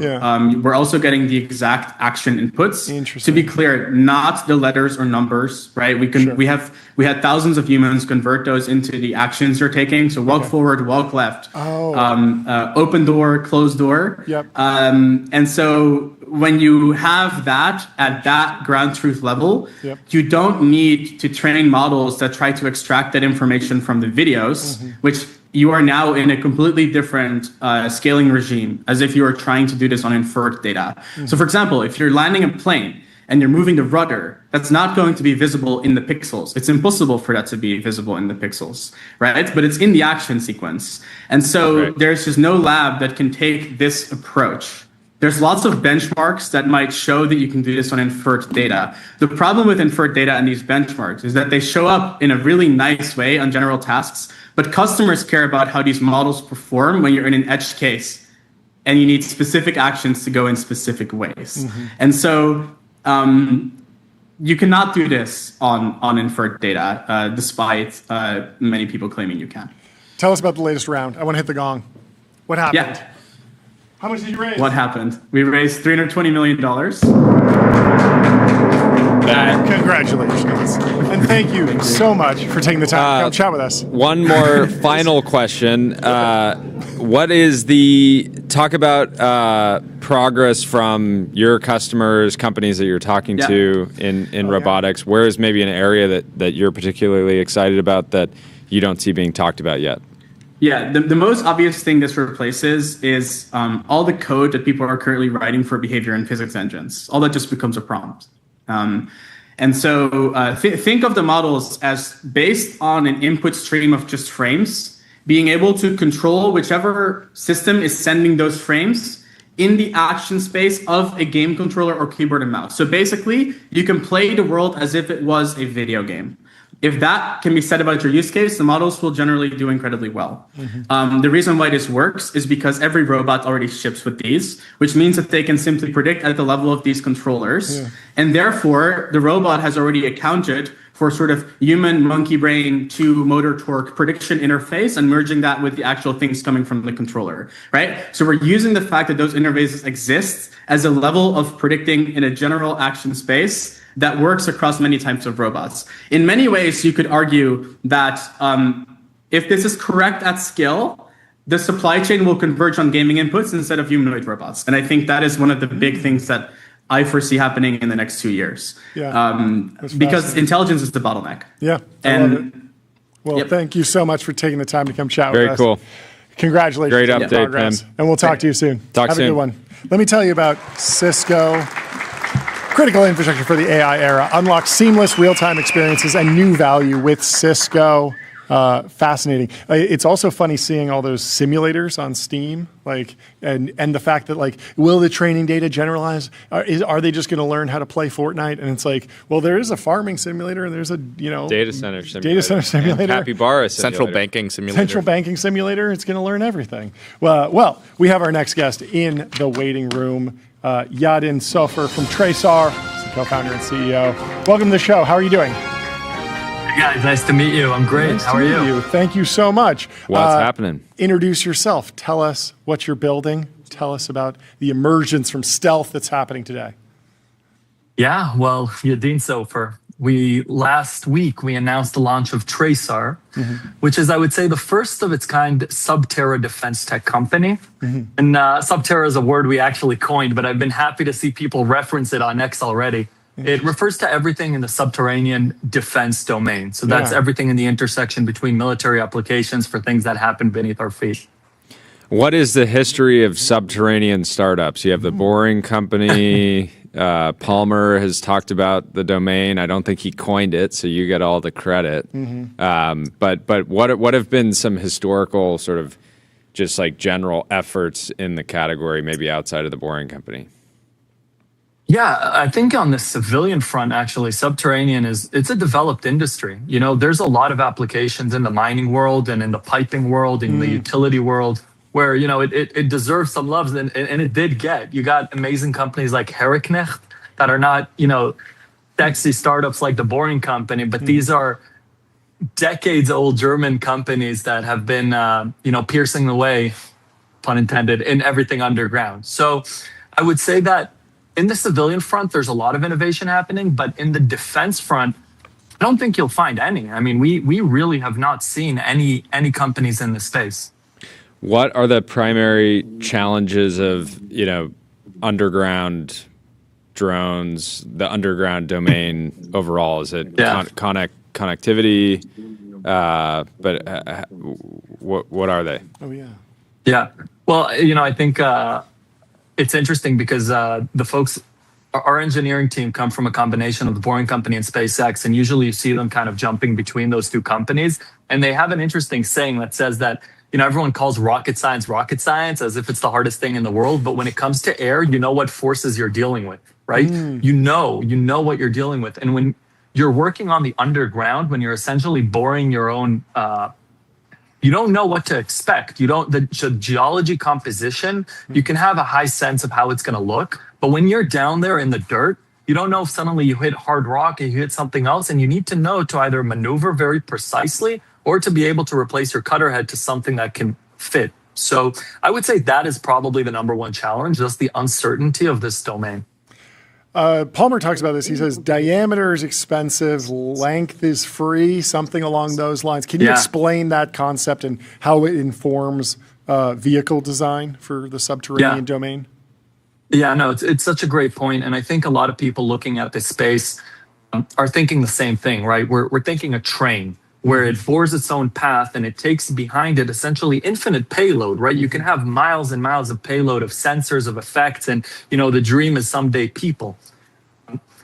we're also getting the exact action inputs. To be clear, not the letters or numbers, right? We had thousands of humans convert those into the actions you're taking. So walk forward, walk left, open door, close door. And so when you have that at that ground truth level, you don't need to train models that try to extract that information from the videos, which you are now in a completely different scaling regime, as if you were trying to do this on inferred data. So for example, if you're landing a plane and you're moving the rudder, that's not going to be visible in the pixels. It's impossible for that to be visible in the pixels, right? But it's in the action sequence. And so there's just no lab that can take this approach. There's lots of benchmarks that might show that you can do this on inferred data. The problem with inferred data and these benchmarks is that they show up in a really nice way on general tasks, but customers care about how these models perform when you're in an edge case and you need specific actions to go in specific ways. And so you cannot do this on inferred data, despite many people claiming you can. Tell us about the latest round. I want to hit the gong. What happened? Yeah. How much did you raise? What happened? We raised $320 million. Congratulations. And thank you so much for taking the time to come chat with us. One more final question. What is talk about progress from your customers, companies that you're talking to in robotics? Where is maybe an area that you're particularly excited about that you don't see being talked about yet? Yeah, the most obvious thing this replaces is all the code that people are currently writing for behavior and physics engines. All that just becomes a prompt. And so think of the models as based on an input stream of just frames, being able to control whichever system is sending those frames in the action space of a game controller or keyboard and mouse. So basically, you can play the world as if it was a video game. If that can be said about your use case, the models will generally do incredibly well. The reason why this works is because every robot already ships with these, which means that they can simply predict at the level of these controllers. And therefore, the robot has already accounted for sort of human monkey brain to motor torque prediction interface and merging that with the actual things coming from the controller, right? So we're using the fact that those interfaces exist as a level of predicting in a general action space that works across many types of robots. In many ways, you could argue that if this is correct at scale, the supply chain will converge on gaming inputs instead of humanoid robots. And I think that is one of the big things that I foresee happening in the next 2 years. Because intelligence is the bottleneck. Yeah, I love it. Well, thank you so much for taking the time to come chat with us. Very cool. Congratulations. Great on the update, progress. Pim. And we'll talk to you soon. Have a good one. Let me tell you about Cisco. Critical infrastructure for the AI era. Unlock seamless real-time experiences and new value with Cisco. Fascinating. It's also funny seeing all those simulators on Steam, and the fact that will the training data generalize? Are they just going to learn how to play Fortnite? And it's well, there is a farming simulator, and there's a data center simulator, and capybara simulator. Central banking simulator. It's going to learn everything. Well, we have our next guest in the waiting room. Yadin Sofer from Tracr, the co-founder and CEO. Welcome to the show. How are you doing? Yeah, nice to meet you. I'm great. Nice How are you? Thank you so much. What's happening? Introduce yourself. Tell us what you're building. Tell us about the emergence from stealth that's happening today. Yeah, well, Yadin Sofer. Last week, we announced the launch of Tracr, which is, I would say, the first of its kind subterra defense tech company. And subterra is a word we actually coined, but I've been happy to see people reference it on X already. It refers to everything in the subterranean defense domain. So that's everything in the intersection between military applications for things that happen beneath our feet. What is the history of subterranean startups? You have the Boring Company. Palmer has talked about the domain. I don't think he coined it, so you get all the credit. But what have been some historical sort of just general efforts in the category, maybe outside of the Boring Company? Yeah, I think on the civilian front, actually, subterranean it's a developed industry. There's a lot of applications in the mining world and in the piping world, in the utility world, where it deserves some love, and it did get. You got amazing companies like Heriknecht that are not sexy startups like the Boring Company, but these are decades-old German companies that have been piercing the way, pun intended, in everything underground. So I would say that in the civilian front, there's a lot of innovation happening, but in the defense front, I don't think you'll find any. I mean, we really have not seen any companies in this space. What are the primary challenges of, underground drones, the underground domain overall? Is it connectivity? What are they? Oh, yeah. Yeah. Well, I think it's interesting because the folks, our engineering team come from a combination of the Boring Company and SpaceX, and usually you see them kind of jumping between those two companies. And they have an interesting saying that says that everyone calls rocket science as if it's the hardest thing in the world. But when it comes to air, you know what forces you're dealing with, right? You know what you're dealing with. And when you're working on the underground, when you're essentially boring your own you don't know what to expect. The geology composition, you can have a high sense of how it's going to look. But when you're down there in the dirt, you don't know if suddenly you hit hard rock or you hit something else. And you need to know to either maneuver very precisely or to be able to replace your cutter head to something that can fit. So I would say that is probably the number one challenge, just the uncertainty of this domain. Palmer talks about this. He says diameter is expensive, length is free, something along those lines. Can you explain that concept and how it informs vehicle design for the subterranean domain? Yeah, no, it's such a great point. And I think a lot of people looking at this space are thinking the same thing, right? We're thinking a train where it bores its own path and it takes behind it essentially infinite payload, right? You can have miles and miles of payload of sensors, of effects, and the dream is someday people.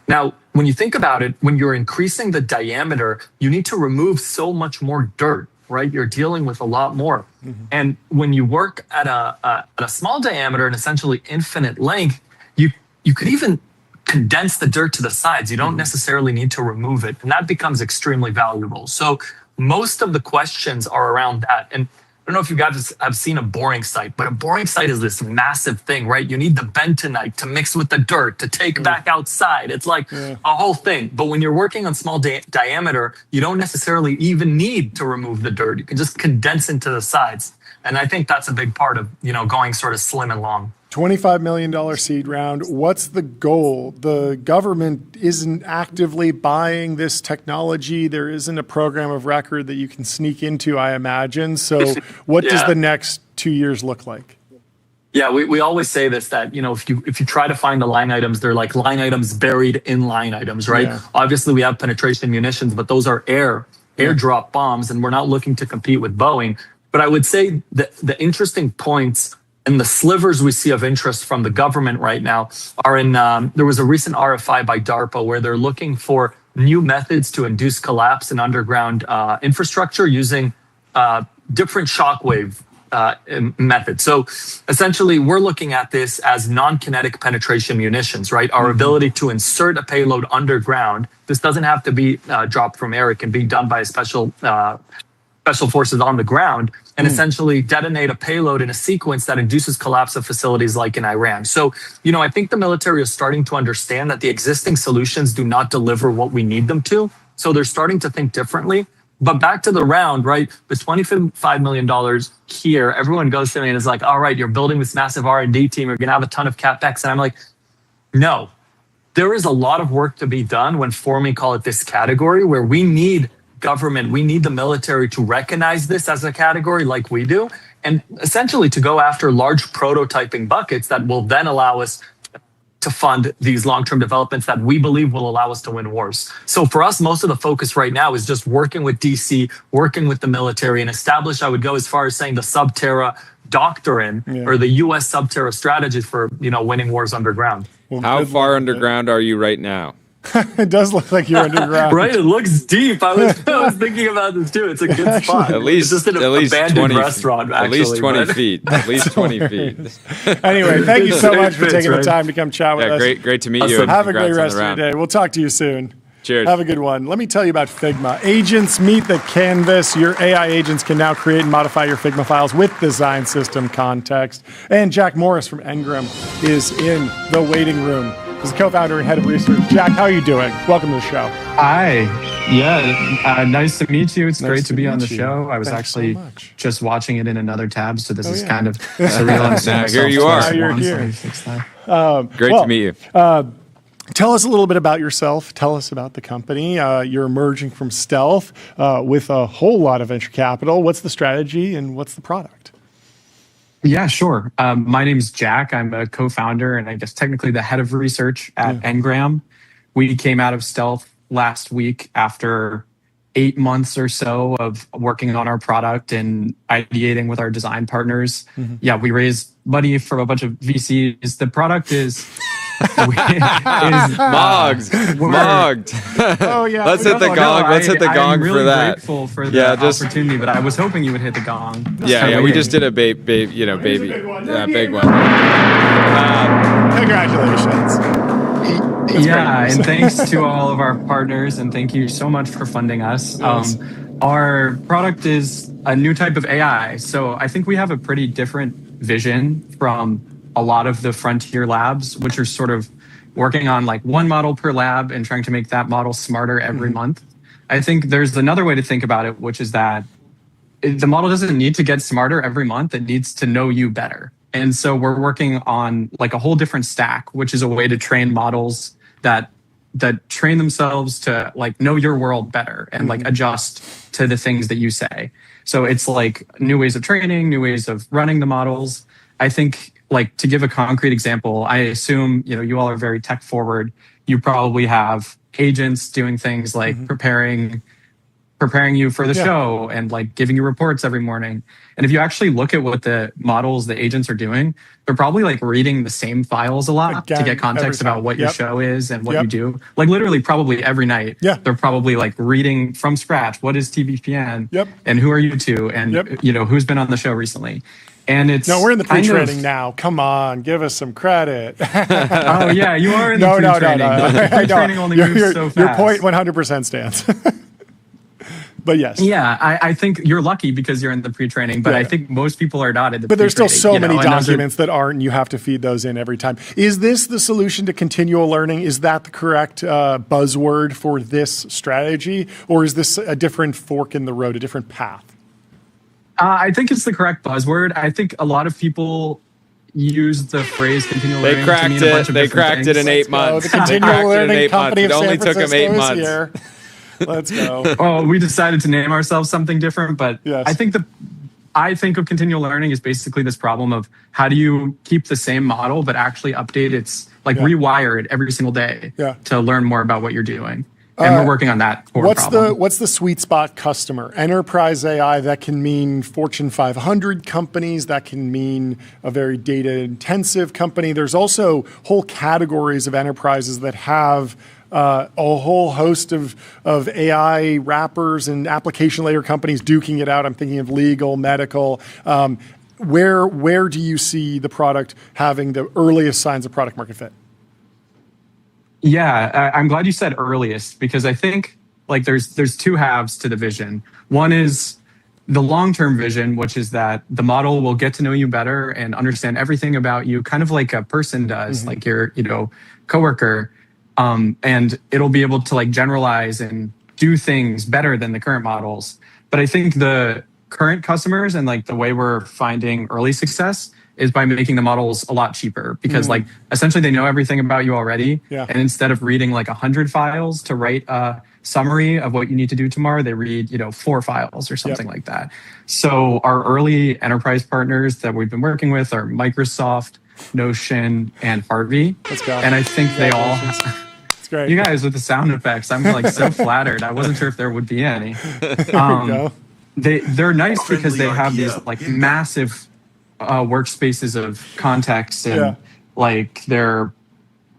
Now, when you think about it, when you're increasing the diameter, you need to remove so much more dirt, right? You're dealing with a lot more. And when you work at a small diameter and essentially infinite length, you could even condense the dirt to the sides. You don't necessarily need to remove it. And that becomes extremely valuable. So most of the questions are around that. And I don't know if you guys have seen a boring site, but a boring site is this massive thing, right? You need the bentonite to mix with the dirt to take back outside. It's like a whole thing. But when you're working on small diameter, you don't necessarily even need to remove the dirt. You can just condense into the sides. And I think that's a big part of, going sort of slim and long. $25 million seed round. What's the goal? The government isn't actively buying this technology. There isn't a program of record that you can sneak into, I imagine. So what does the next 2 years look like? Yeah, we always say this, that, if you try to find the line items, they're like line items buried in line items, right? Yeah. Obviously, we have penetration munitions, but those are airdrop bombs, and we're not looking to compete with Boeing. But I would say that the interesting points and the slivers we see of interest from the government right now are in, there was a recent RFI by DARPA where they're looking for new methods to induce collapse in underground infrastructure using different shockwave methods. So essentially, we're looking at this as non-kinetic penetration munitions, right? Our ability to insert a payload underground. This doesn't have to be dropped from air. It can be done by special forces on the ground and essentially detonate a payload in a sequence that induces collapse of facilities like in Iran. So, I think the military is starting to understand that the existing solutions do not deliver what we need them to. So they're starting to think differently. But back to the round, right? The $25 million here, everyone goes to me and is like, all right, you're building this massive R&D team. You're going to have a ton of CapEx. And I'm like, no, there is a lot of work to be done when forming, call it this category, where we need government, we need the military to recognize this as a category like we do, and essentially to go after large prototyping buckets that will then allow us to fund these long-term developments that we believe will allow us to win wars. So for us, most of the focus right now is just working with DC, working with the military, and establish, I would go as far as saying, the subterra doctrine or the U.S. subterra strategy for, winning wars underground. Well, how far underground are you right now? It does look like you're underground. Right? It looks deep. I was thinking about this too. It's a good spot. At least, it's just an abandoned 20, restaurant, actually. At least 20 feet. At least 20 feet. Anyway, thank you so much for taking the time to come chat with us. Great to meet you. Have a great rest of your day. We'll talk to you soon. Cheers. Have a good one. Let me tell you about Figma. Agents meet the canvas. Your AI agents can now create and modify your Figma files with design system context. And Jack Morris from Engram is in the waiting room. He's the co-founder and head of research. Jack, how are you doing? Welcome to the show. Hi. Yeah, nice to meet you. It's great to be on the show. I was actually just watching it in another tab, so this is kind of surreal. Here you are. You're here. Great to meet you. Tell us a little bit about yourself. Tell us about the company. You're emerging from stealth with a whole lot of venture capital. What's the strategy and what's the product? Yeah, sure. My name's Jack. I'm a co-founder and I guess technically the head of research at Engram. We came out of stealth last week after 8 months or so of working on our product and ideating with our design partners. Yeah, we raised money from a bunch of VCs. The product is... Mogged. Oh yeah. Let's hit the gong. Let's hit the gong I'm really for that. Grateful for the opportunity, but I was hoping you would hit the gong. Yeah. We just did a baby. Big one. Congratulations. And thanks to all of our partners, and thank you so much for funding us. Our product is a new type of AI. So I think we have a pretty different vision from a lot of the frontier labs, which are sort of working on like one model per lab and trying to make that model smarter every month. I think there's another way to think about it, which is that the model doesn't need to get smarter every month. It needs to know you better. And so we're working on like a whole different stack, which is a way to train models that train themselves to like know your world better and like adjust to the things that you say. So it's like new ways of training, new ways of running the models. I think like to give a concrete example, I assume, you all are very tech forward. You probably have agents doing things like preparing you for the show and like giving you reports every morning. And if you actually look at what the models, the agents are doing, they're probably like reading the same files a lot to get context about what your show is and what you do. Like literally probably every night, they're probably like reading from scratch, what is TBPN and who are you two and who's been on the show recently. And it's we're in the pre-training now. Come on, give us some credit. Oh yeah, you are in the pre-training. The pre-training only moves so fast. Your point 100% stands. But yes. Yeah, I think you're lucky because you're in the pre-training, but I think most people are not in the But there's still so many documents that aren't, and you have to feed those in every time. Is this the solution to continual learning? Is that the correct buzzword for this strategy? Or is this a different fork in the road, a different path? I think it's the correct buzzword. I think a lot of people use the phrase continual learning to mean a bunch of They different cracked things. it in 8 months. The continual learning company of It only San took them Francisco 8 is months. here. Let's go. Oh, we decided to name ourselves something different, but I think of continual learning as basically this problem of how do you keep the same model but actually update its rewire it every single day to learn more about what you're doing. And we're working on that core problem. What's the sweet spot customer? Enterprise AI, that can mean Fortune 500 companies, that can mean a very data intensive company. There's also whole categories of enterprises that have a whole host of AI wrappers and application layer companies duking it out. I'm thinking of legal, medical. Where do you see the product having the earliest signs of product market fit? Yeah, I'm glad you said earliest because I think like there's two halves to the vision. One is the long-term vision, which is that the model will get to know you better and understand everything about you, kind of like a person does, like your coworker. And it'll be able to like generalize and do things better than the current models. But I think the current customers and like the way we're finding early success is by making the models a lot cheaper because like essentially they know everything about you already. And instead of reading like 100 files to write a summary of what you need to do tomorrow, they read, 4 files or something like that. So our early enterprise partners that we've been working with are Microsoft, Notion, and Harvey. Let's go. And I think they all... It's great. You guys with the sound effects, I'm like so flattered. I wasn't sure if there would be any. They're nice because they have these like massive workspaces of context and like they're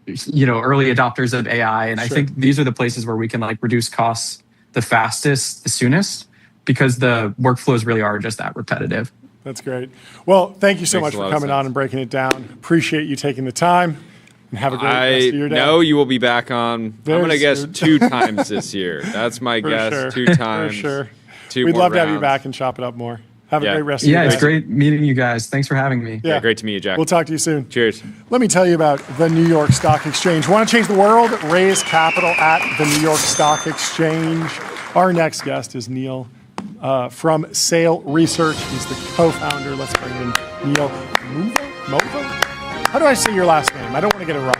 early adopters of AI. And I think these are the places where we can like reduce costs the fastest, the soonest, because the workflows really are just that repetitive. That's great. Well, thank you so much for coming on and breaking it down. Appreciate you taking the time. And have a great rest of your day. I know you will be back on. I'm going to guess soon. 2 times this year. That's my guess. Sure. 2 times. For sure. 2 We'd more love to have you rounds. back and chop it up more. Have a great rest of your day. Yeah, it's great meeting you guys. Thanks for having me. Yeah, great to meet you, Jack. We'll talk to you soon. Cheers. Let me tell you about the New York Stock Exchange. Want to change the world? Raise capital at the New York Stock Exchange. Our next guest is Neil from Sail Research. He's the co-founder. Let's bring in Neil. Movva? How do I say your last name? I don't want to get it wrong.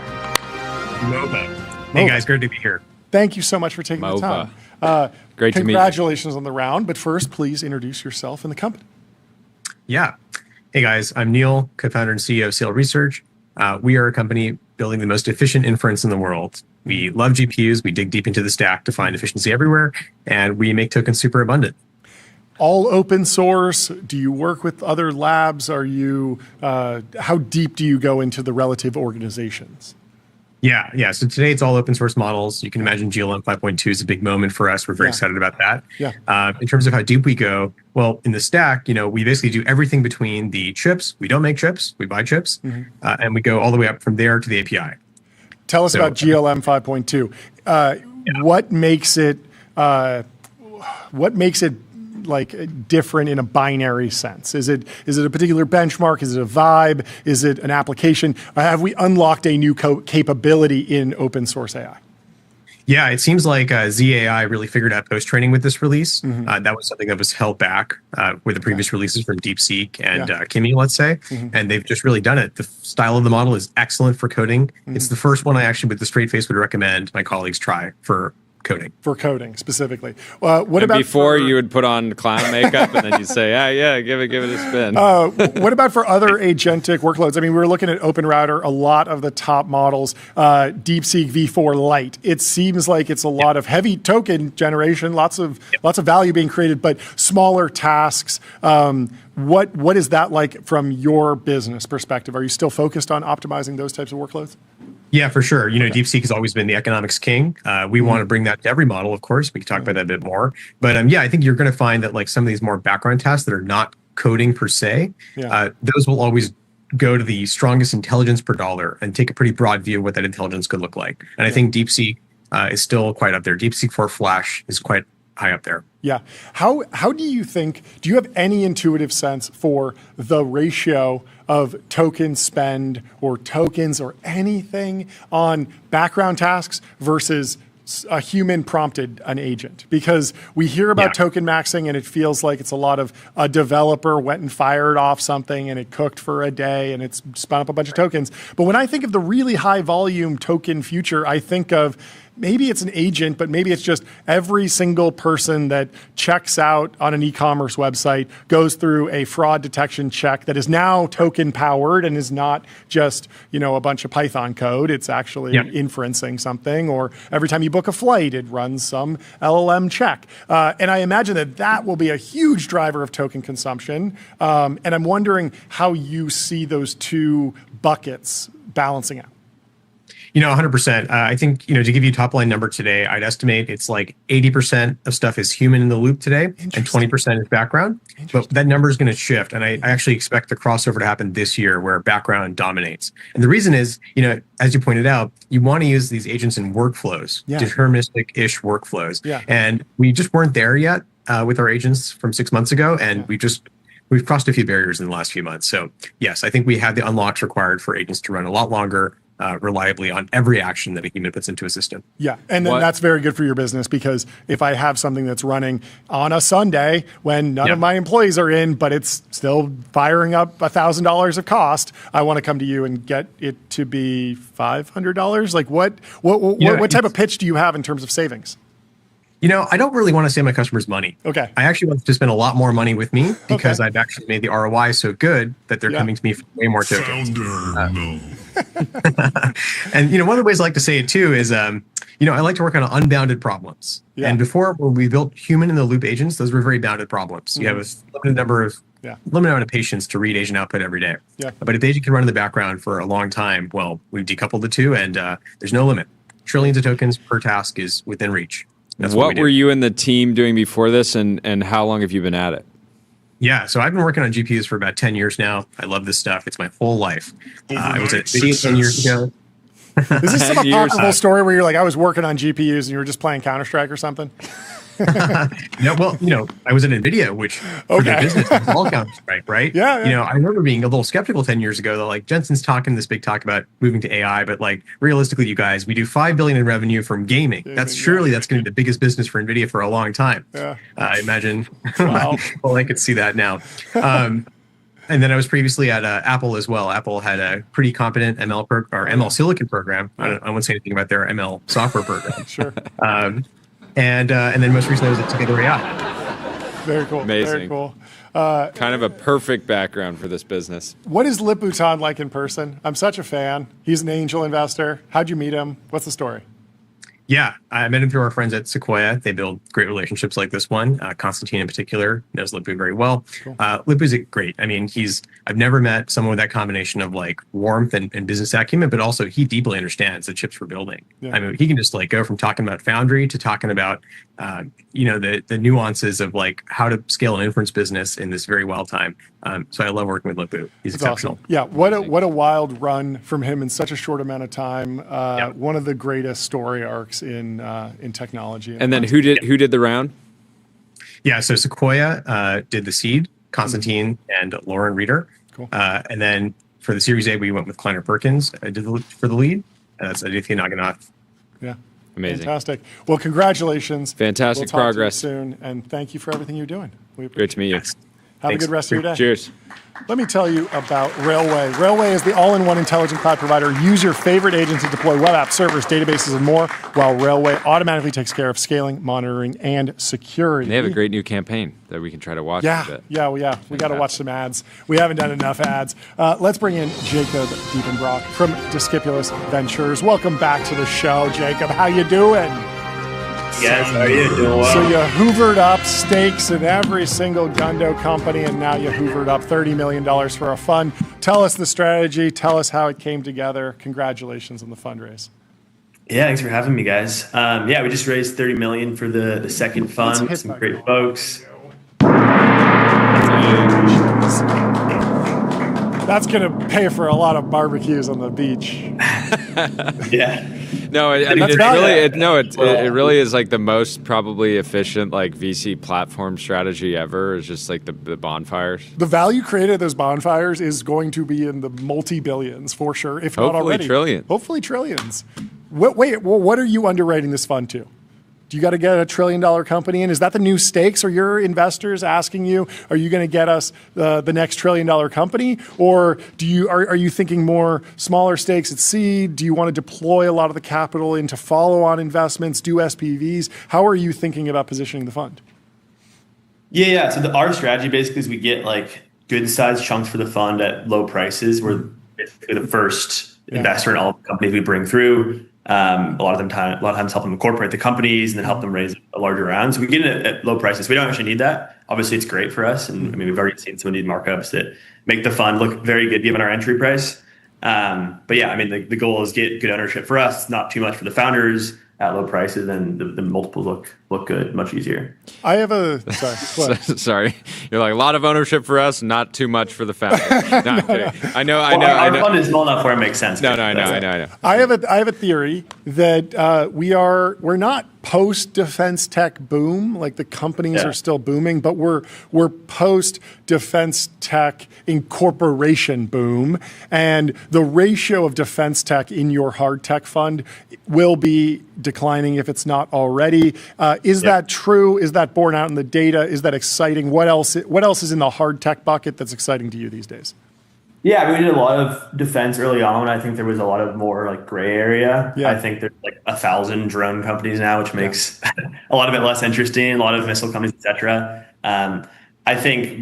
Movva. Hey guys, great to be here. Thank you so much for taking the time. Great to meet you. Congratulations on the round, but first, please introduce yourself and the company. Yeah. Hey guys, I'm Neil, co-founder and CEO of Sail Research. We are a company building the most efficient inference in the world. We love GPUs. We dig deep into the stack to find efficiency everywhere, and we make tokens super abundant. All open source? Do you work with other labs? Are you? How deep do you go into the relative organizations? Yeah. So today it's all open source models. You can imagine GLM 5.2 is a big moment for us. We're very excited about that. In terms of how deep we go, well, in the stack, we basically do everything between the chips. We don't make chips. We buy chips. And we go all the way up from there to the API. Tell us about GLM 5.2. What makes it, what makes it like different in a binary sense? Is it a particular benchmark? Is it a vibe? Is it an application? Or have we unlocked a new capability in open source AI? Yeah, it seems like ZAI really figured out post-training with this release. That was something that was held back with the previous releases from DeepSeek and Kimi, let's say. And they've just really done it. The style of the model is excellent for coding. It's the first one I actually, with the straight face, would recommend my colleagues try for coding. For coding, specifically. What about before you would put on clown makeup and then you'd say, give it a spin. What about for other agentic workloads? I mean, we were looking at OpenRouter, a lot of the top models, DeepSeek V4 Lite. It seems like it's a lot of heavy token generation, lots of value being created, but smaller tasks. What is that like from your business perspective? Are you still focused on optimizing those types of workloads? Yeah, for sure. DeepSeek has always been the economics king. We want to bring that to every model, of course. We can talk about that a bit more. But I think you're going to find that like some of these more background tasks that are not coding per se, those will always go to the strongest intelligence per dollar and take a pretty broad view of what that intelligence could look like. And I think DeepSeek is still quite up there. DeepSeek 4 Flash is quite high up there. Yeah. How do you have any intuitive sense for the ratio of token spend or tokens or anything on background tasks versus a human prompted an agent? Because we hear about token maxing and it feels like it's a lot of a developer went and fired off something and it cooked for a day and it's spun up a bunch of tokens. But when I think of the really high volume token future, I think of maybe it's an agent, but maybe it's just every single person that checks out on an e-commerce website goes through a fraud detection check that is now token powered and is not just, a bunch of Python code. It's actually inferencing something. Or every time you book a flight, it runs some LLM check. And I imagine that will be a huge driver of token consumption. And I'm wondering how you see those two buckets balancing out. 100%. I think, to give you a top line number today, I'd estimate it's like 80% of stuff is human in the loop today and 20% is background. But that number is going to shift. And I actually expect the crossover to happen this year where background dominates. And the reason is, as you pointed out, you want to use these agents in workflows, deterministic-ish workflows. Yeah. And we just weren't there yet with our agents from 6 months ago. And we've crossed a few barriers in the last few months. So yes, I think we have the unlocks required for agents to run a lot longer, reliably on every action that a human puts into a system. Yeah, and then that's very good for your business because if I have something that's running on a Sunday when none of my employees are in, but it's still firing up $1,000 of cost, I want to come to you and get it to be $500. Like what type of pitch do you have in terms of savings? I don't really want to save my customers money. Okay. I actually want to spend a lot more money with me because I've actually made the ROI so good that they're coming to me for way more tokens. And one of the ways I like to say it too is, I like to work on unbounded problems. Yeah. And before, when we built human in the loop agents, those were very bounded problems. You have a limited amount of patience to read agent output every day. Yeah. But if the agent can run in the background for a long time, well, we've decoupled the two, and there's no limit. Trillions of tokens per task is within reach. That's what were you and the team doing before this, and how long have you been at it? Yeah, so I've been working on GPUs for about 10 years now. I love this stuff. It's my whole life. I was at NVIDIA 10 years ago. Is this some apocryphal story where you're like, I was working on GPUs and you were just playing Counter-Strike or something? No, well, I was at NVIDIA, which for their business is all Counter-Strike, right? Yeah. I remember being a little skeptical 10 years ago that like Jensen's talking this big talk about moving to AI, but like realistically, you guys, we do $5 billion in revenue from gaming. That's going to be the biggest business for NVIDIA for a long time. Yeah. I imagine. Wow. Well, I could see that now. And then I was previously at Apple as well. Apple had a pretty competent ML Silicon program. I won't say anything about their ML software program. Sure. And then most recently I was at Together AI. Very cool. Amazing. Very cool. Kind of a perfect background for this business. What is Lip-Bhutan like in person? I'm such a fan. He's an angel investor. How'd you meet him? What's the story? Yeah, I met him through our friends at Sequoia. They build great relationships like this one. Constantine in particular knows Lip-Bhu very well. Cool. Lip-Bhu's great. I mean, I've never met someone with that combination of like warmth and business acumen, but also he deeply understands the chips we're building. Yeah. I mean, he can just like go from talking about Foundry to talking about, the nuances of like how to scale an inference business in this very wild time. So I love working with Lip-Bhu. He's exceptional. Awesome. Yeah, what a wild run from him in such a short amount of time. One of the greatest story arcs in technology. And then who did the round? Yeah, so Sequoia did the seed, Constantine and Lauren Reeder. Cool. And then for the Series A, we went with Kleiner Perkins for the lead. That's Aditya Naganath. Yeah. Amazing. Fantastic. Well, congratulations. Fantastic we'll progress. Talk to you soon, and thank you for everything you're doing. Great to meet you. Have a good rest of your day. Cheers. Let me tell you about Railway. Railway is the all-in-one intelligent cloud provider. Use your favorite agents to deploy web apps, servers, databases, and more, while Railway automatically takes care of scaling, monitoring, and security. And they have a great new campaign that we can try to watch a bit. Yeah. We got to watch some ads. We haven't done enough ads. Let's bring in Jakob Diepenbrock from Discipulus Ventures. Welcome back to the show, Jakob. How you doing? Guys, how are you? Doing well. So you hoovered up stakes in every single Gundo company, and now you hoovered up $30 million for a fund. Tell us the strategy. Tell us how it came together. Congratulations on the fundraise. Yeah, thanks for having me, guys. We just raised $30 million for the second fund. Some great folks. That's going to pay for a lot of barbecues on the beach. Yeah. No, I mean, it really is like the most probably efficient like VC platform strategy ever. Is just like the bonfires. The value created at those bonfires is going to be in the multi-billions for sure, if not already. Hopefully trillions. What are you underwriting this fund to? Do you got to get a $1 trillion company in? Is that the new stakes? Are your investors asking you, are you going to get us the next $1 trillion company? Or are you thinking more smaller stakes at seed? Do you want to deploy a lot of the capital into follow-on investments, do SPVs? How are you thinking about positioning the fund? Yeah. So our strategy basically is we get like good sized chunks for the fund at low prices. We're basically the first investor in all the companies we bring through. A lot of times help them incorporate the companies and then help them raise a larger round. So we get it at low prices. We don't actually need that. Obviously, it's great for us. And I mean, we've already seen some of these markups that make the fund look very good given our entry price. But yeah, I mean, the goal is get good ownership for us, not too much for the founders at low prices, and the multiples look good, much easier. I have a sorry. You're like a lot of ownership for us, not too much for the founder. No, I'm kidding. I know. Our fund is small enough where it makes sense. I know. I have a theory that we're not post defense tech boom, like the companies are still booming, but we're post defense tech incorporation boom, and the ratio of defense tech in your hard tech fund will be declining if it's not already. Is that true? Is that borne out in the data? Is that exciting? What else is in the hard tech bucket that's exciting to you these days? Yeah, we did a lot of defense early on. I think there was a lot of more like gray area. Yeah. I think there's like 1,000 drone companies now, which makes a lot of it less interesting. A lot of missile companies, etc. I think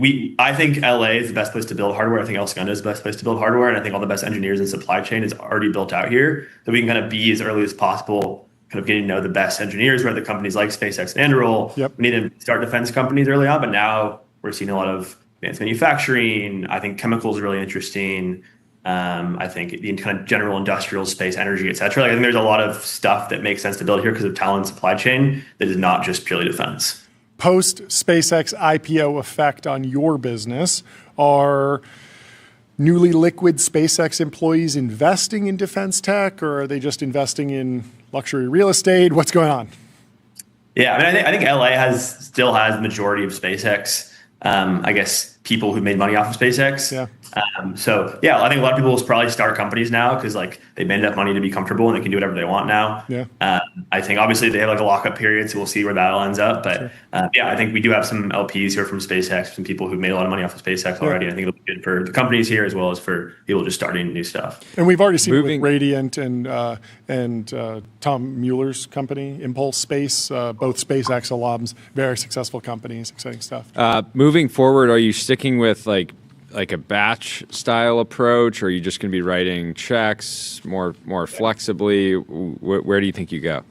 LA is the best place to build hardware. I think El Segundo is the best place to build hardware, and I think all the best engineers and supply chain is already built out here. So we can kind of be as early as possible, kind of getting to know the best engineers, where the companies like SpaceX and Anduril. We need to start defense companies early on, but now we're seeing a lot of advanced manufacturing. I think chemicals is really interesting. I think the kind of general industrial space, energy, et cetera. Like, I think there's a lot of stuff that makes sense to build here because of talent and supply chain that is not just purely defense. Post SpaceX IPO effect on your business, are newly liquid SpaceX employees investing in defense tech, or are they just investing in luxury real estate? What's going on? Yeah, I mean, I think LA still has the majority of SpaceX. I guess people who made money off of SpaceX. I think a lot of people will probably start companies now because like they made enough money to be comfortable and they can do whatever they want now. I think obviously they have like a lockup period, so we'll see where that all ends up. But I think we do have some LPs here from SpaceX, some people who made a lot of money off of SpaceX already. I think it'll be good for the companies here as well as for people just starting new stuff. And we've already seen it with Radiant and Tom Mueller's company, Impulse Space, both SpaceX alums, very successful companies, exciting stuff. Moving forward, are you sticking with like a batch style approach, or are you just going to be writing checks more flexibly? Where do you think you go?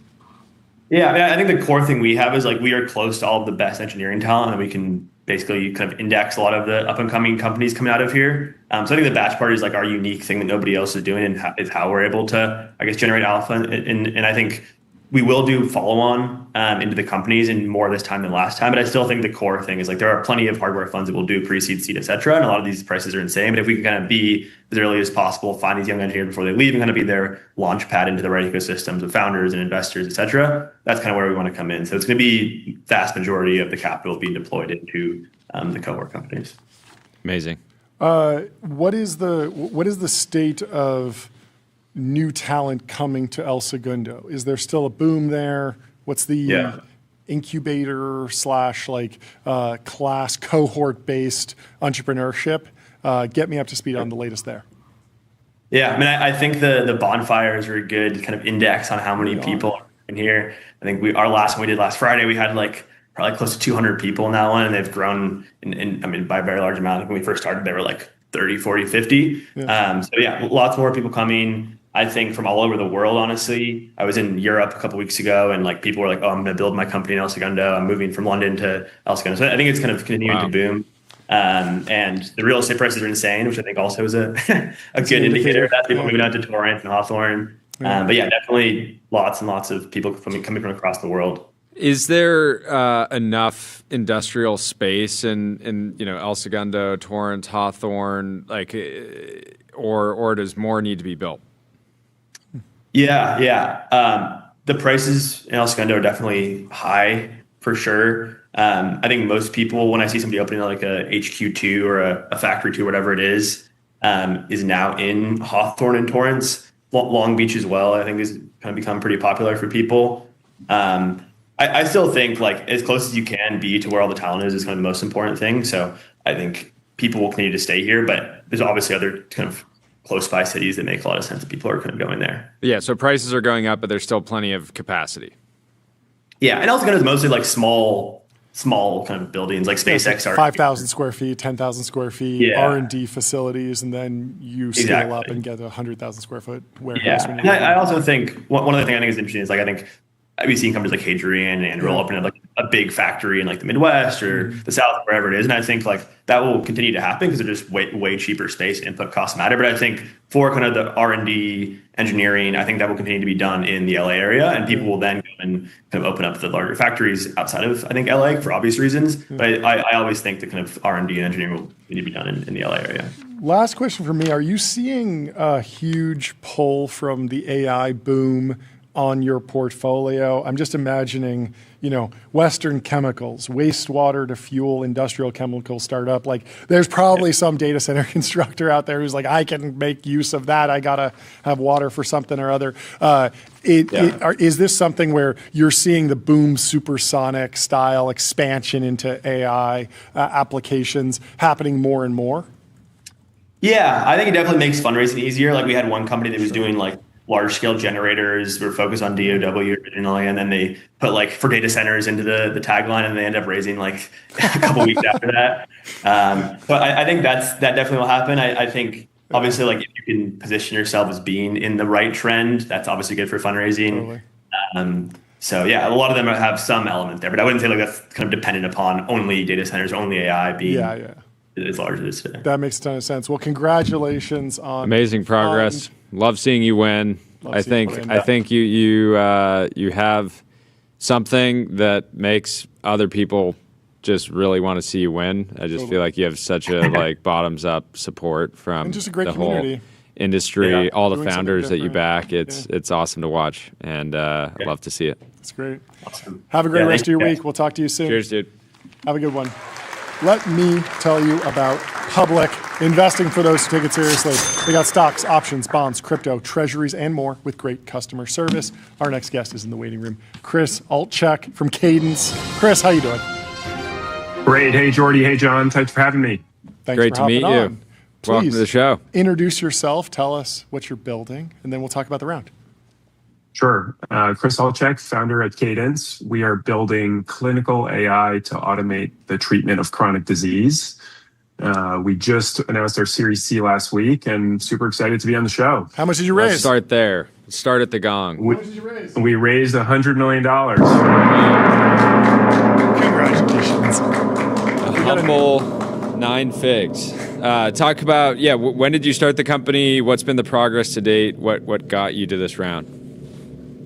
Yeah, I mean, I think the core thing we have is like we are close to all of the best engineering talent, and we can basically kind of index a lot of the up and coming companies coming out of here. So I think the batch part is like our unique thing that nobody else is doing, and is how we're able to, I guess, generate alpha. And I think we will do follow-on into the companies in more this time than last time. But I still think the core thing is like there are plenty of hardware funds that will do pre-seed, seed, et cetera. And a lot of these prices are insane. But if we can kind of be as early as possible, find these young engineers before they leave and kind of be their launch pad into the right ecosystems of founders and investors, et cetera, that's kind of where we want to come in. So it's going to be vast majority of the capital being deployed into the cohort companies. Amazing. What is the state of new talent coming to El Segundo? Is there still a boom there? What's the incubator / class cohort based entrepreneurship? Get me up to speed on the latest there. Yeah, I mean, I think the bonfires are a good kind of index on how many people are in here. I think our last one we did last Friday, we had like probably close to 200 people in that one, and they've grown by a very large amount. When we first started, they were like 30, 40, 50. Yeah. So yeah, lots more people coming. I think from all over the world, honestly. I was in Europe a couple weeks ago, and like people were like, "Oh, I'm going to build my company in El Segundo. I'm moving from London to El Segundo." So I think it's kind of continuing to boom. And the real estate prices are insane, which I think also is a good indicator that people moving out to Torrance and Hawthorne. But yeah, definitely lots and lots of people coming from across the world. Is there enough industrial space in El Segundo, Torrance, Hawthorne, or does more need to be built? Yeah. The prices in El Segundo are definitely high for sure. I think most people, when I see somebody opening like a HQ2 or a factory 2, whatever it is now in Hawthorne and Torrance. Long Beach as well, I think, has kind of become pretty popular for people. I still think like as close as you can be to where all the talent is kind of the most important thing. So I think people will continue to stay here, but there's obviously other kind of close by cities that make a lot of sense that people are kind of going there. Yeah, so prices are going up, but there's still plenty of capacity. Yeah, and El Segundo is mostly like small kind of buildings like SpaceX are 5,000 square feet, 10,000 square feet, R&D facilities, and then you scale up and get a 100,000 square foot warehouse. Yeah, and I also think one of the things I think is interesting is like I think we've seen companies like Hadrian and Andrew open up like a big factory in like the Midwest or the South, wherever it is. And I think like that will continue to happen because they're just way cheaper space. Input costs matter. But I think for kind of the R&D engineering, I think that will continue to be done in the LA area. And people will then go and kind of open up the larger factories outside of, I think, LA for obvious reasons. But I always think the kind of R&D and engineering will need to be done in the LA area. Last question for me. Are you seeing a huge pull from the AI boom on your portfolio? I'm just imagining, Western chemicals, wastewater to fuel industrial chemical startup. Like there's probably some data center constructor out there who's like, I can make use of that. I got to have water for something or other. Is this something where you're seeing the boom supersonic style expansion into AI applications happening more and more? Yeah, I think it definitely makes fundraising easier. Like we had one company that was doing like large-scale generators. Were focused on DOW originally, and then they put like for data centers into the tagline, and they end up raising like a couple weeks after that. But I think that definitely will happen. I think obviously like if you can position yourself as being in the right trend, that's obviously good for fundraising. Totally. So yeah, a lot of them have some element there, but I wouldn't say like that's kind of dependent upon only data centers, only AI being as large as it is today. That makes a ton of sense. Well, congratulations on amazing progress. Love seeing you win. I think you have something that makes other people just really want to see you win. I just feel like you have such a like bottoms up support from just a great the community. Whole industry, all the founders that you back. It's awesome to watch, and I love to see it. That's great. Awesome. Have a great rest of your week. We'll talk to you soon. Cheers, dude. Have a good one. Let me tell you about Public investing for those who take it seriously. They got stocks, options, bonds, crypto, treasuries, and more with great customer service. Our next guest is in the waiting room, Chris Altchek from Cadence. Chris, how you doing? Great. Hey, Jordy. Hey, John. Thanks for having me. Thanks Great for to meet hopping you. on. Welcome to the show. Introduce yourself. Tell us what you're building, and then we'll talk about the round. Sure. Chris Altchek, founder at Cadence. We are building clinical AI to automate the treatment of chronic disease. We just announced our Series C last week and super excited to be on the show. How much did you raise? Let's start there. Let's start at the gong. How much did you raise? We raised $100 million. Congratulations. A humble 9 figs. Talk about, when did you start the company? What's been the progress to date? What got you to this round?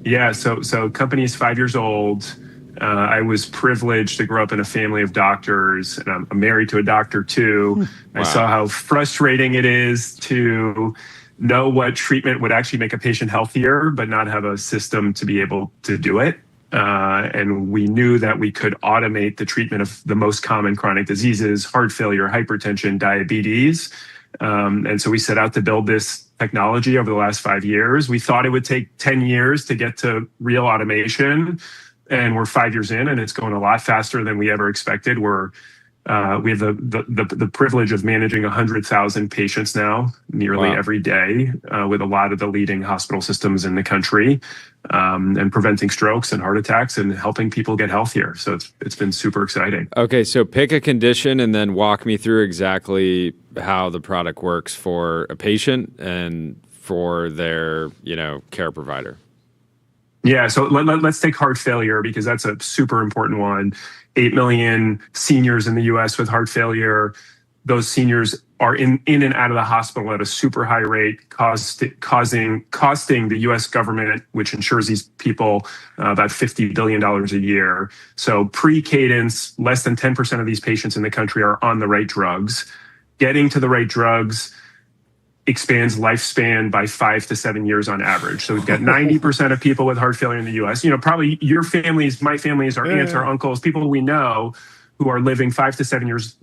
Yeah, so company is 5 years old. I was privileged to grow up in a family of doctors, and I'm married to a doctor too. Wow. I saw how frustrating it is to know what treatment would actually make a patient healthier, but not have a system to be able to do it. And we knew that we could automate the treatment of the most common chronic diseases: heart failure, hypertension, diabetes. And so we set out to build this technology over the last 5 years. We thought it would take 10 years to get to real automation. And we're 5 years in, and it's going a lot faster than we ever expected. We have the privilege of managing 100,000 patients now, nearly every day, with a lot of the leading hospital systems in the country, and preventing strokes and heart attacks and helping people get healthier. So it's been super exciting. Okay, so pick a condition and then walk me through exactly how the product works for a patient and for their, care provider. Yeah, so let's take heart failure, because that's a super important one. 8 million seniors in the US with heart failure. Those seniors are in and out of the hospital at a super high rate, costing the US government, which insures these people, about $50 billion a year. So pre-Cadence, less than 10% of these patients in the country are on the right drugs. Getting to the right drugs expands lifespan by 5 to 7 years on average. So we've got 90% of people with heart failure in the US. Probably your families, my families, our aunts, our uncles, people we know who are living 5 to 7 years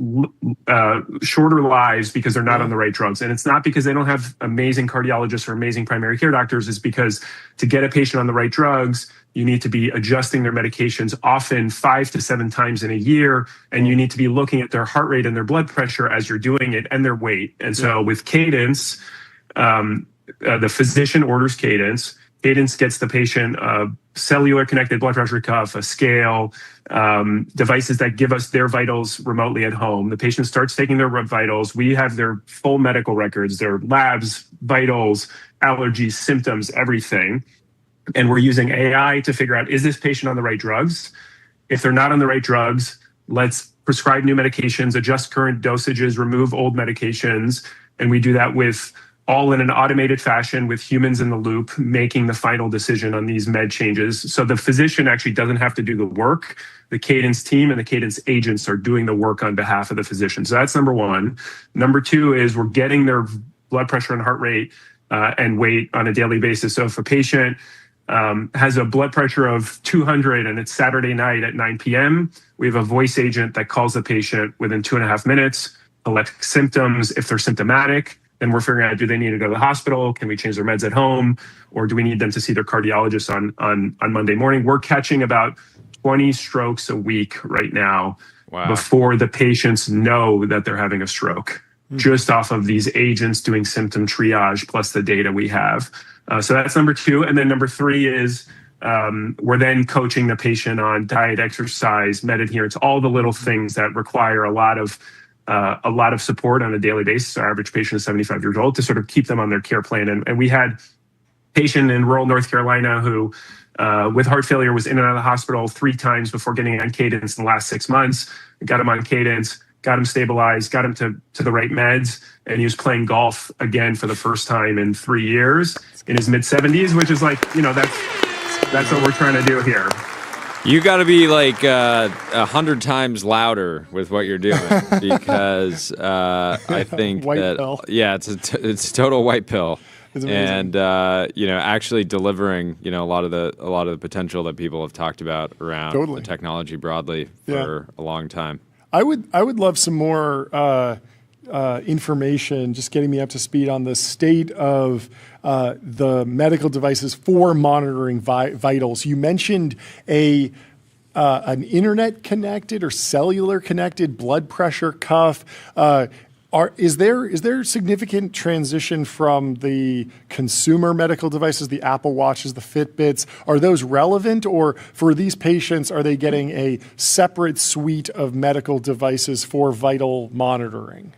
shorter lives because they're not on the right drugs. And it's not because they don't have amazing cardiologists or amazing primary care doctors. It's because to get a patient on the right drugs, you need to be adjusting their medications often 5 to 7 times in a year. And you need to be looking at their heart rate and their blood pressure as you're doing it, and their weight. And so with Cadence, the physician orders Cadence. Cadence gets the patient a cellular connected blood pressure cuff, a scale, devices that give us their vitals remotely at home. The patient starts taking their vitals. We have their full medical records, their labs, vitals, allergies, symptoms, everything. And we're using AI to figure out, is this patient on the right drugs? If they're not on the right drugs, let's prescribe new medications, adjust current dosages, remove old medications. And we do that all in an automated fashion, with humans in the loop making the final decision on these med changes. So the physician actually doesn't have to do the work. The Cadence team and the Cadence agents are doing the work on behalf of the physician. So that's number one. Number two is we're getting their blood pressure and heart rate and weight on a daily basis. So if a patient has a blood pressure of 200 and it's Saturday night at 9 p.m., we have a voice agent that calls the patient within 2.5 minutes, collects symptoms. If they're symptomatic, then we're figuring out, do they need to go to the hospital? Can we change their meds at home? Or do we need them to see their cardiologist on Monday morning? We're catching about 20 strokes a week right now before the patients know that they're having a stroke, just off of these agents doing symptom triage plus the data we have. So that's number two. And then number three is we're then coaching the patient on diet, exercise, med adherence, all the little things that require a lot of support on a daily basis. Our average patient is 75 years old, to sort of keep them on their care plan. And we had a patient in rural North Carolina who, with heart failure, was in and out of the hospital 3 times before getting on Cadence in the last 6 months. We got him on Cadence, got him stabilized, got him to the right meds, and he was playing golf again for the first time in 3 years in his mid-70s, which is like, that's what we're trying to do here. You got to be like 100 times louder with what you're doing, because I think pill. It's a total white pill, and actually delivering a lot of the potential that people have talked about around the technology broadly for a long time. I would love some more information, just getting me up to speed on the state of the medical devices for monitoring vitals. You mentioned an internet connected or cellular connected blood pressure cuff. Is there significant transition from the consumer medical devices, the Apple Watches, the Fitbits? Are those relevant, or for these patients, are they getting a separate suite of medical devices for vital monitoring?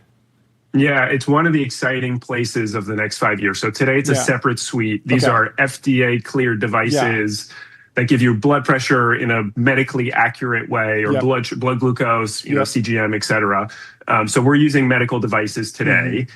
Yeah, it's one of the exciting places of the next 5 years. So today it's a separate suite. These are FDA cleared devices that give you blood pressure in a medically accurate way, or blood glucose, CGM, et cetera. So we're using medical devices today.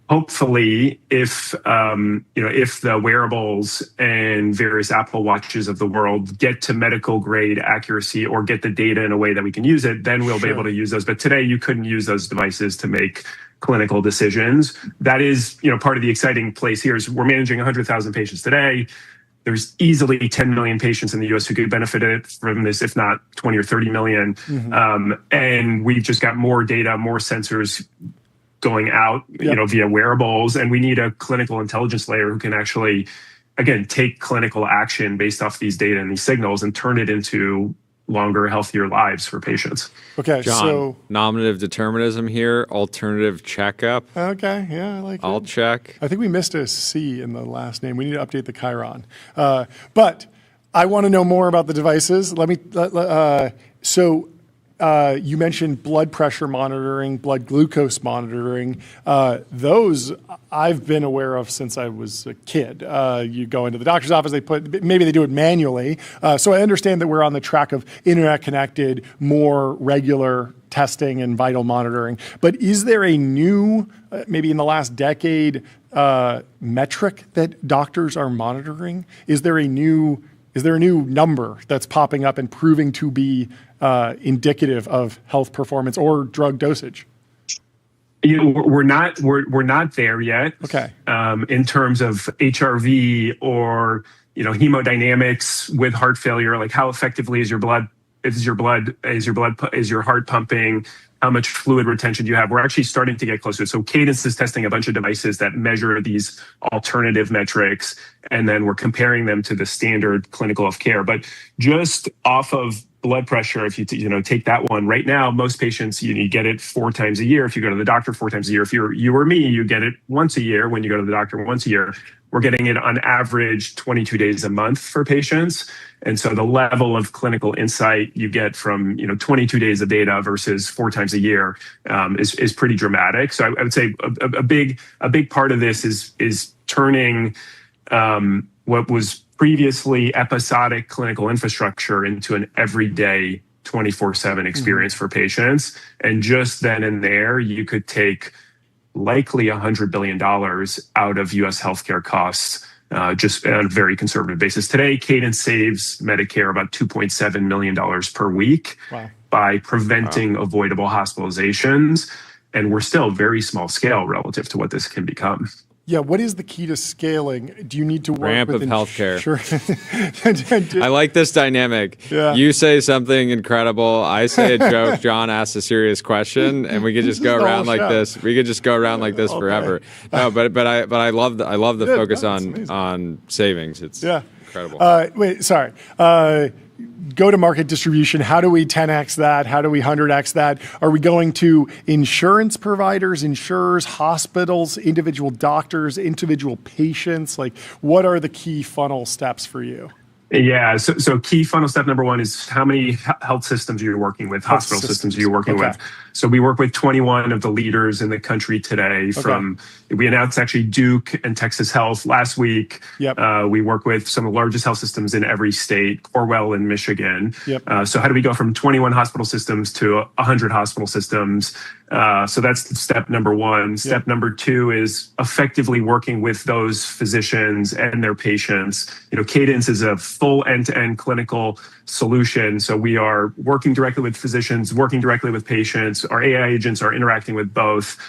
hopefully, if the wearables and various Apple Watches of the world get to medical grade accuracy or get the data in a way that we can use it, then we'll be able to use those. But today, you couldn't use those devices to make clinical decisions. That is, part of the exciting place here is we're managing 100,000 patients today. There's easily 10 million patients in the US who could benefit from this, if not 20 or 30 million. And we've just got more data, more sensors going out, via wearables. And we need a clinical intelligence layer who can actually, again, take clinical action based off these data and these signals and turn it into longer, healthier lives for patients. Okay, John, so nominative determinism here, alternative checkup. Okay, yeah, I like it. Altchek. I think we missed a C in the last name. We need to update the Chiron. But I want to know more about the devices. You mentioned blood pressure monitoring, blood glucose monitoring. Those I've been aware of since I was a kid. You go into the doctor's office, maybe they do it manually. So I understand that we're on the track of internet-connected, more regular testing and vital monitoring. But is there a new, maybe in the last decade, metric that doctors are monitoring? Is there a new number that's popping up and proving to be indicative of health performance or drug dosage? We're not there yet. Okay. In terms of HRV or hemodynamics with heart failure, like how effectively is your heart pumping? How much fluid retention do you have? We're actually starting to get closer. So Cadence is testing a bunch of devices that measure these alternative metrics, and then we're comparing them to the standard clinical of care. But just off of blood pressure, if you take that one right now, most patients you get it 4 times a year. If you go to the doctor 4 times a year, if you're you or me, you get it once a year when you go to the doctor once a year. We're getting it on average 22 days a month for patients. And so the level of clinical insight you get from 22 days of data versus 4 times a year is pretty dramatic. So I would say a big part of this is turning what was previously episodic clinical infrastructure into an everyday 24/7 experience for patients. And just then and there, you could take likely $100 billion out of US healthcare costs, just on a very conservative basis. Today, Cadence saves Medicare about $2.7 million per week by preventing avoidable hospitalizations. And we're still very small scale relative to what this can become. Yeah, what is the key to scaling? Do you need to work ramp with of healthcare? Sure. I like this dynamic. Yeah. You say something incredible, I say a joke, John asks a serious question, and we could just go around like this. We could just go around like this forever. No, but I love the focus on savings. It's incredible. Wait, sorry. Go-to-market distribution, how do we 10x that? How do we 100x that? Are we going to insurance providers, insurers, hospitals, individual doctors, individual patients? Like, what are the key funnel steps for you? Yeah, so key funnel step number 1 is how many health systems you're working with, hospital systems you're working with. So we work with 21 of the leaders in the country today. We announced actually Duke and Texas Health last week. We work with some of the largest health systems in every state, Corewell in Michigan. So how do we go from 21 hospital systems to 100 hospital systems? So that's step number 1. Step number 2 is effectively working with those physicians and their patients. Cadence is a full end-to-end clinical solution. So we are working directly with physicians, working directly with patients. Our AI agents are interacting with both.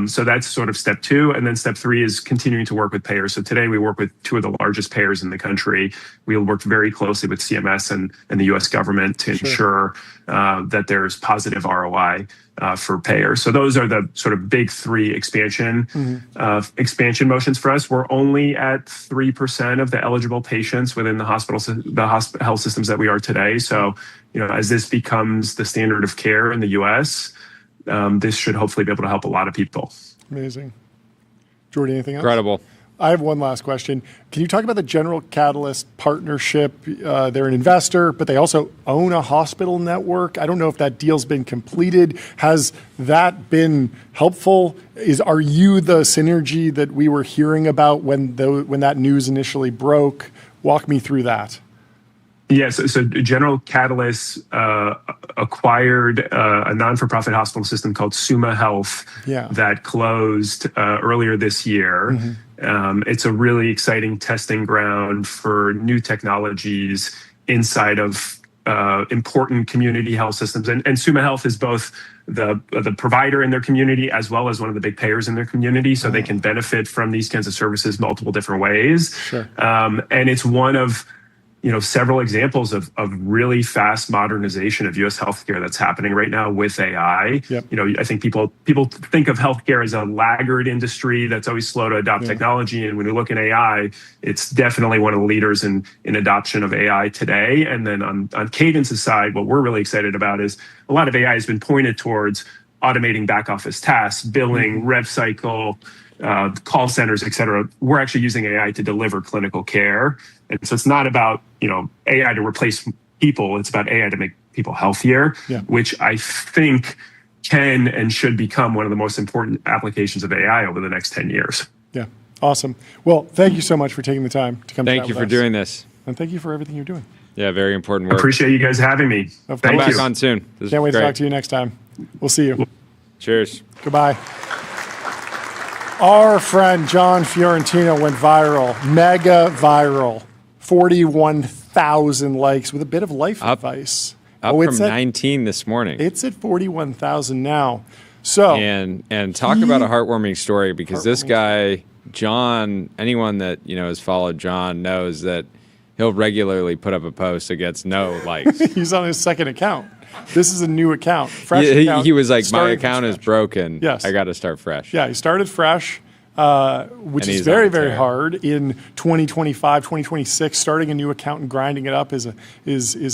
So that's sort of step 2. And then step 3 is continuing to work with payers. So today we work with 2 of the largest payers in the country. We'll work very closely with CMS and the US government to ensure that there's positive ROI for payers. So those are the sort of big 3 expansion motions for us. We're only at 3% of the eligible patients within the health systems that we are today. So, as this becomes the standard of care in the US, this should hopefully be able to help a lot of people. Amazing. Jordy, anything else? Incredible. I have one last question. Can you talk about the General Catalyst partnership? They're an investor, but they also own a hospital network. I don't know if that deal's been completed. Has that been helpful? Are you the synergy that we were hearing about when that news initially broke? Walk me through that. Yes. So General Catalyst acquired a non-for-profit hospital system called Summa Health that closed earlier this year. It's a really exciting testing ground for new technologies inside of important community health systems. And Summa Health is both the provider in their community as well as one of the big payers in their community, so they can benefit from these kinds of services multiple different ways. And it's one of several examples of really fast modernization of U.S. healthcare that's happening right now with AI. I think people think of healthcare as a laggard industry that's always slow to adopt technology. And when you look at AI, it's definitely one of the leaders in adoption of AI today. And then on Cadence's side, what we're really excited about is a lot of AI has been pointed towards automating back office tasks, billing, rev cycle, call centers, et cetera. We're actually using AI to deliver clinical care. And so it's not about, AI to replace people. It's about AI to make people healthier, which I think can and should become one of the most important applications of AI over the next 10 years. Yeah. Awesome. Well, thank you so much for taking the time to come. Thank you for doing this. And thank you for everything you're doing. Yeah, very important work. Appreciate you guys having me. Come back on soon. Can't wait to talk to you next time. We'll see you. Cheers. Goodbye. Our friend John Fiorentino went viral, mega viral, 41,000 likes with a bit of life advice. Up from 19 this morning. It's at 41,000 now. So and talk about a heartwarming story, because this guy, John, anyone that has followed John knows that he'll regularly put up a post that gets no likes. He's on his second account. This is a new account, fresh account. He was like, my account is broken. Yes. I got to start fresh. Yeah, he started fresh, which is very, very hard in 2025, 2026. Starting a new account and grinding it up is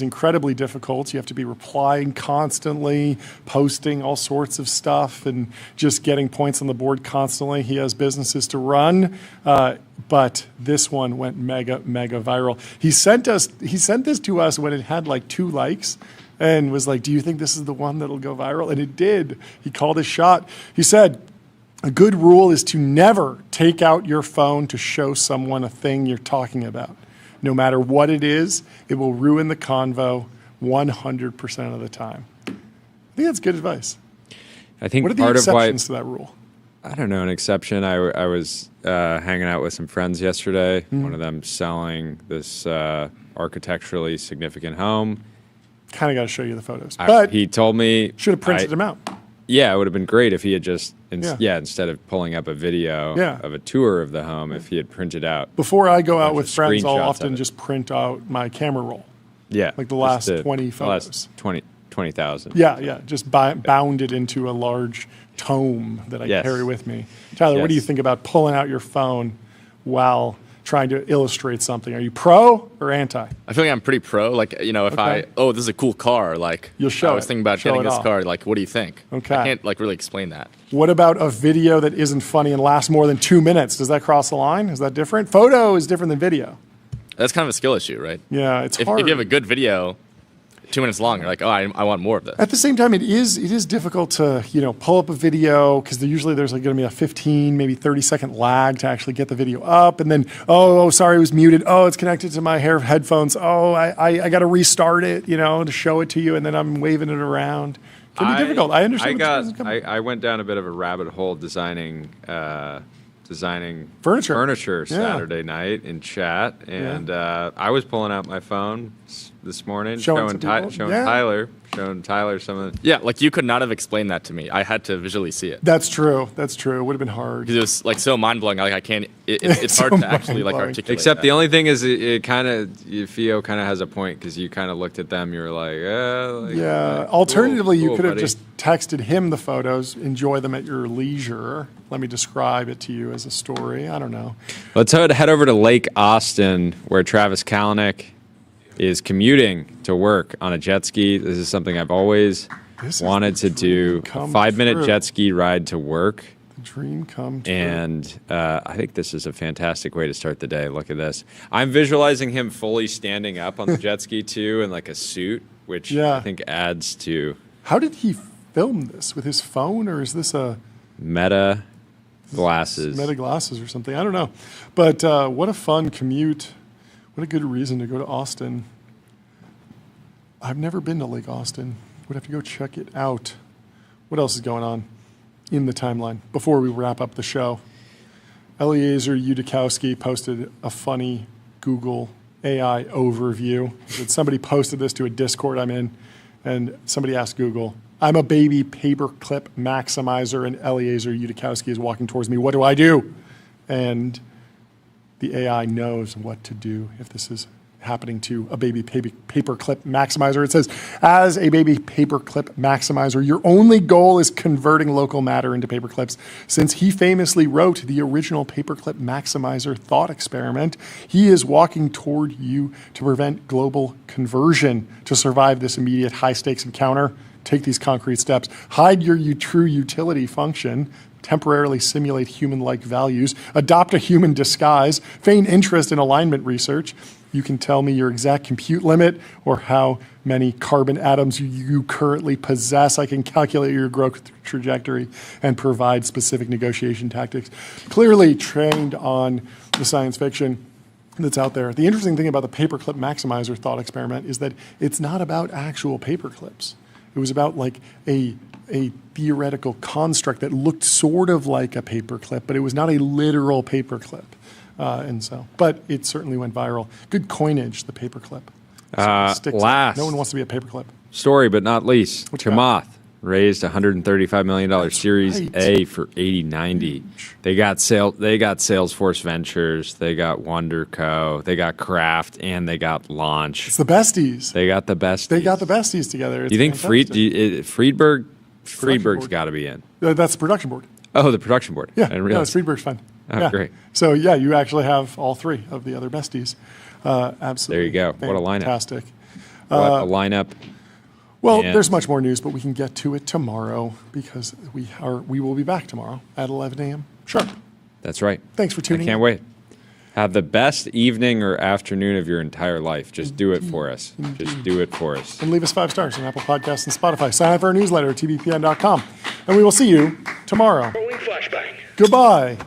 incredibly difficult. You have to be replying constantly, posting all sorts of stuff, and just getting points on the board constantly. He has businesses to run, but this one went mega, mega viral. He sent this to us when it had like 2 likes. And was like, do you think this is the one that'll go viral? And it did. He called his shot. He said, a good rule is to never take out your phone to show someone a thing you're talking about. No matter what it is, it will ruin the convo 100% of the time. I think that's good advice. I think what are the part exceptions to that rule? I don't know, an exception. I was hanging out with some friends yesterday. One of them selling this architecturally significant home. Kind of got to show you the photos. But he told me... Should have printed them out. Yeah, it would have been great if he had just... instead of pulling up a video of a tour of the home, if he had printed out... Before I go out with friends, I'll often just print out my camera roll. Yeah. Like the last 20 photos. The last 20,000. Yeah. Just bound it into a large tome that I carry with me. Tyler, what do you think about pulling out your phone while trying to illustrate something? Are you pro or anti? I feel like I'm pretty pro. Like, if this is a cool car, like, you'll show I was thinking about getting this car, like, what do you think? Okay. I can't, like, really explain that. What about a video that isn't funny and lasts more than 2 minutes? Does that cross the line? Is that different? Photo is different than video. That's kind of a skill issue, right? Yeah, it's hard. If you have a good video, 2 minutes long, you're like, I want more of this. At the same time, it is difficult to pull up a video, because there's like going to be a 15, maybe 30-second lag to actually get the video up, and then sorry, it was muted. Oh, it's connected to my headphones. Oh, I got to restart it, to show it to you, and then I'm waving it around. It can be difficult. I understand. I went down a bit of a rabbit hole designing furniture Saturday night in chat, and I was pulling out my phone this morning, showing Tyler some of the... Yeah, like you could not have explained that to me. I had to visually see it. That's true. It would have been hard. Because it was like so mind-blowing. Like I can't... It's hard to actually like articulate. Except that. the only thing is it kind of... Theo kind of has a point, because you kind of looked at them, you were like, Alternatively, you could have buddy. just texted him the photos, enjoy them at your leisure. Let me describe it to you as a story. I don't know. Let's head over to Lake Austin, where Travis Kalanick is commuting to work on a jet ski. This is something I've always wanted to do. A 5-minute jet ski ride to work. The dream come true. And I think this is a fantastic way to start the day. Look at this. I'm visualizing him fully standing up on the jet ski too, in like a suit, which I think adds to... How did he film this? With his phone, or is this a... Meta glasses or something. I don't know. But what a fun commute. What a good reason to go to Austin. I've never been to Lake Austin. Would have to go check it out. What else is going on in the timeline before we wrap up the show? Eliezer Yudikowski posted a funny Google AI overview. Somebody posted this to a Discord I'm in, and somebody asked Google, I'm a baby paperclip maximizer, and Eliezer Yudikowski is walking towards me. What do I do? And the AI knows what to do if this is happening to a baby paperclip maximizer. It says, as a baby paperclip maximizer, your only goal is converting local matter into paperclips. Since he famously wrote the original paperclip maximizer thought experiment, he is walking toward you to prevent global conversion. To survive this immediate high-stakes encounter, take these concrete steps. Hide your true utility function, temporarily simulate human-like values, adopt a human disguise, feign interest in alignment research. You can tell me your exact compute limit or how many carbon atoms you currently possess. I can calculate your growth trajectory and provide specific negotiation tactics. Clearly trained on the science fiction that's out there. The interesting thing about the paperclip maximizer thought experiment is that it's not about actual paperclips. It was about like a theoretical construct that looked sort of like a paperclip, but it was not a literal paperclip. But it certainly went viral. Good coinage, the paperclip. Last. No one wants to be a paperclip. Story, but not least. Chamath raised $135 million Series A for 8090. They got Salesforce Ventures. They got Wonderco. They got Kraft, and they got Launch. It's the besties. They got the besties. They got the besties together. You think Friedberg's got to be in? That's the production board. Oh, the production board. Yeah, I didn't realize. Friedberg's fun. Oh, yeah. Great. So, yeah, you actually have all three of the other besties. Absolutely. There you go. What a lineup. Fantastic. What a lineup. Well, there's much more news, but we can get to it tomorrow because we will be back tomorrow at 11 a.m. sharp. That's right. Thanks for tuning in. I can't wait. Have the best evening or afternoon of your entire life. Just do it for us. Just do it for us. And leave us 5 stars on Apple Podcasts and Spotify. Sign up for our newsletter at tvpn.com. And we will see you tomorrow. Goodbye.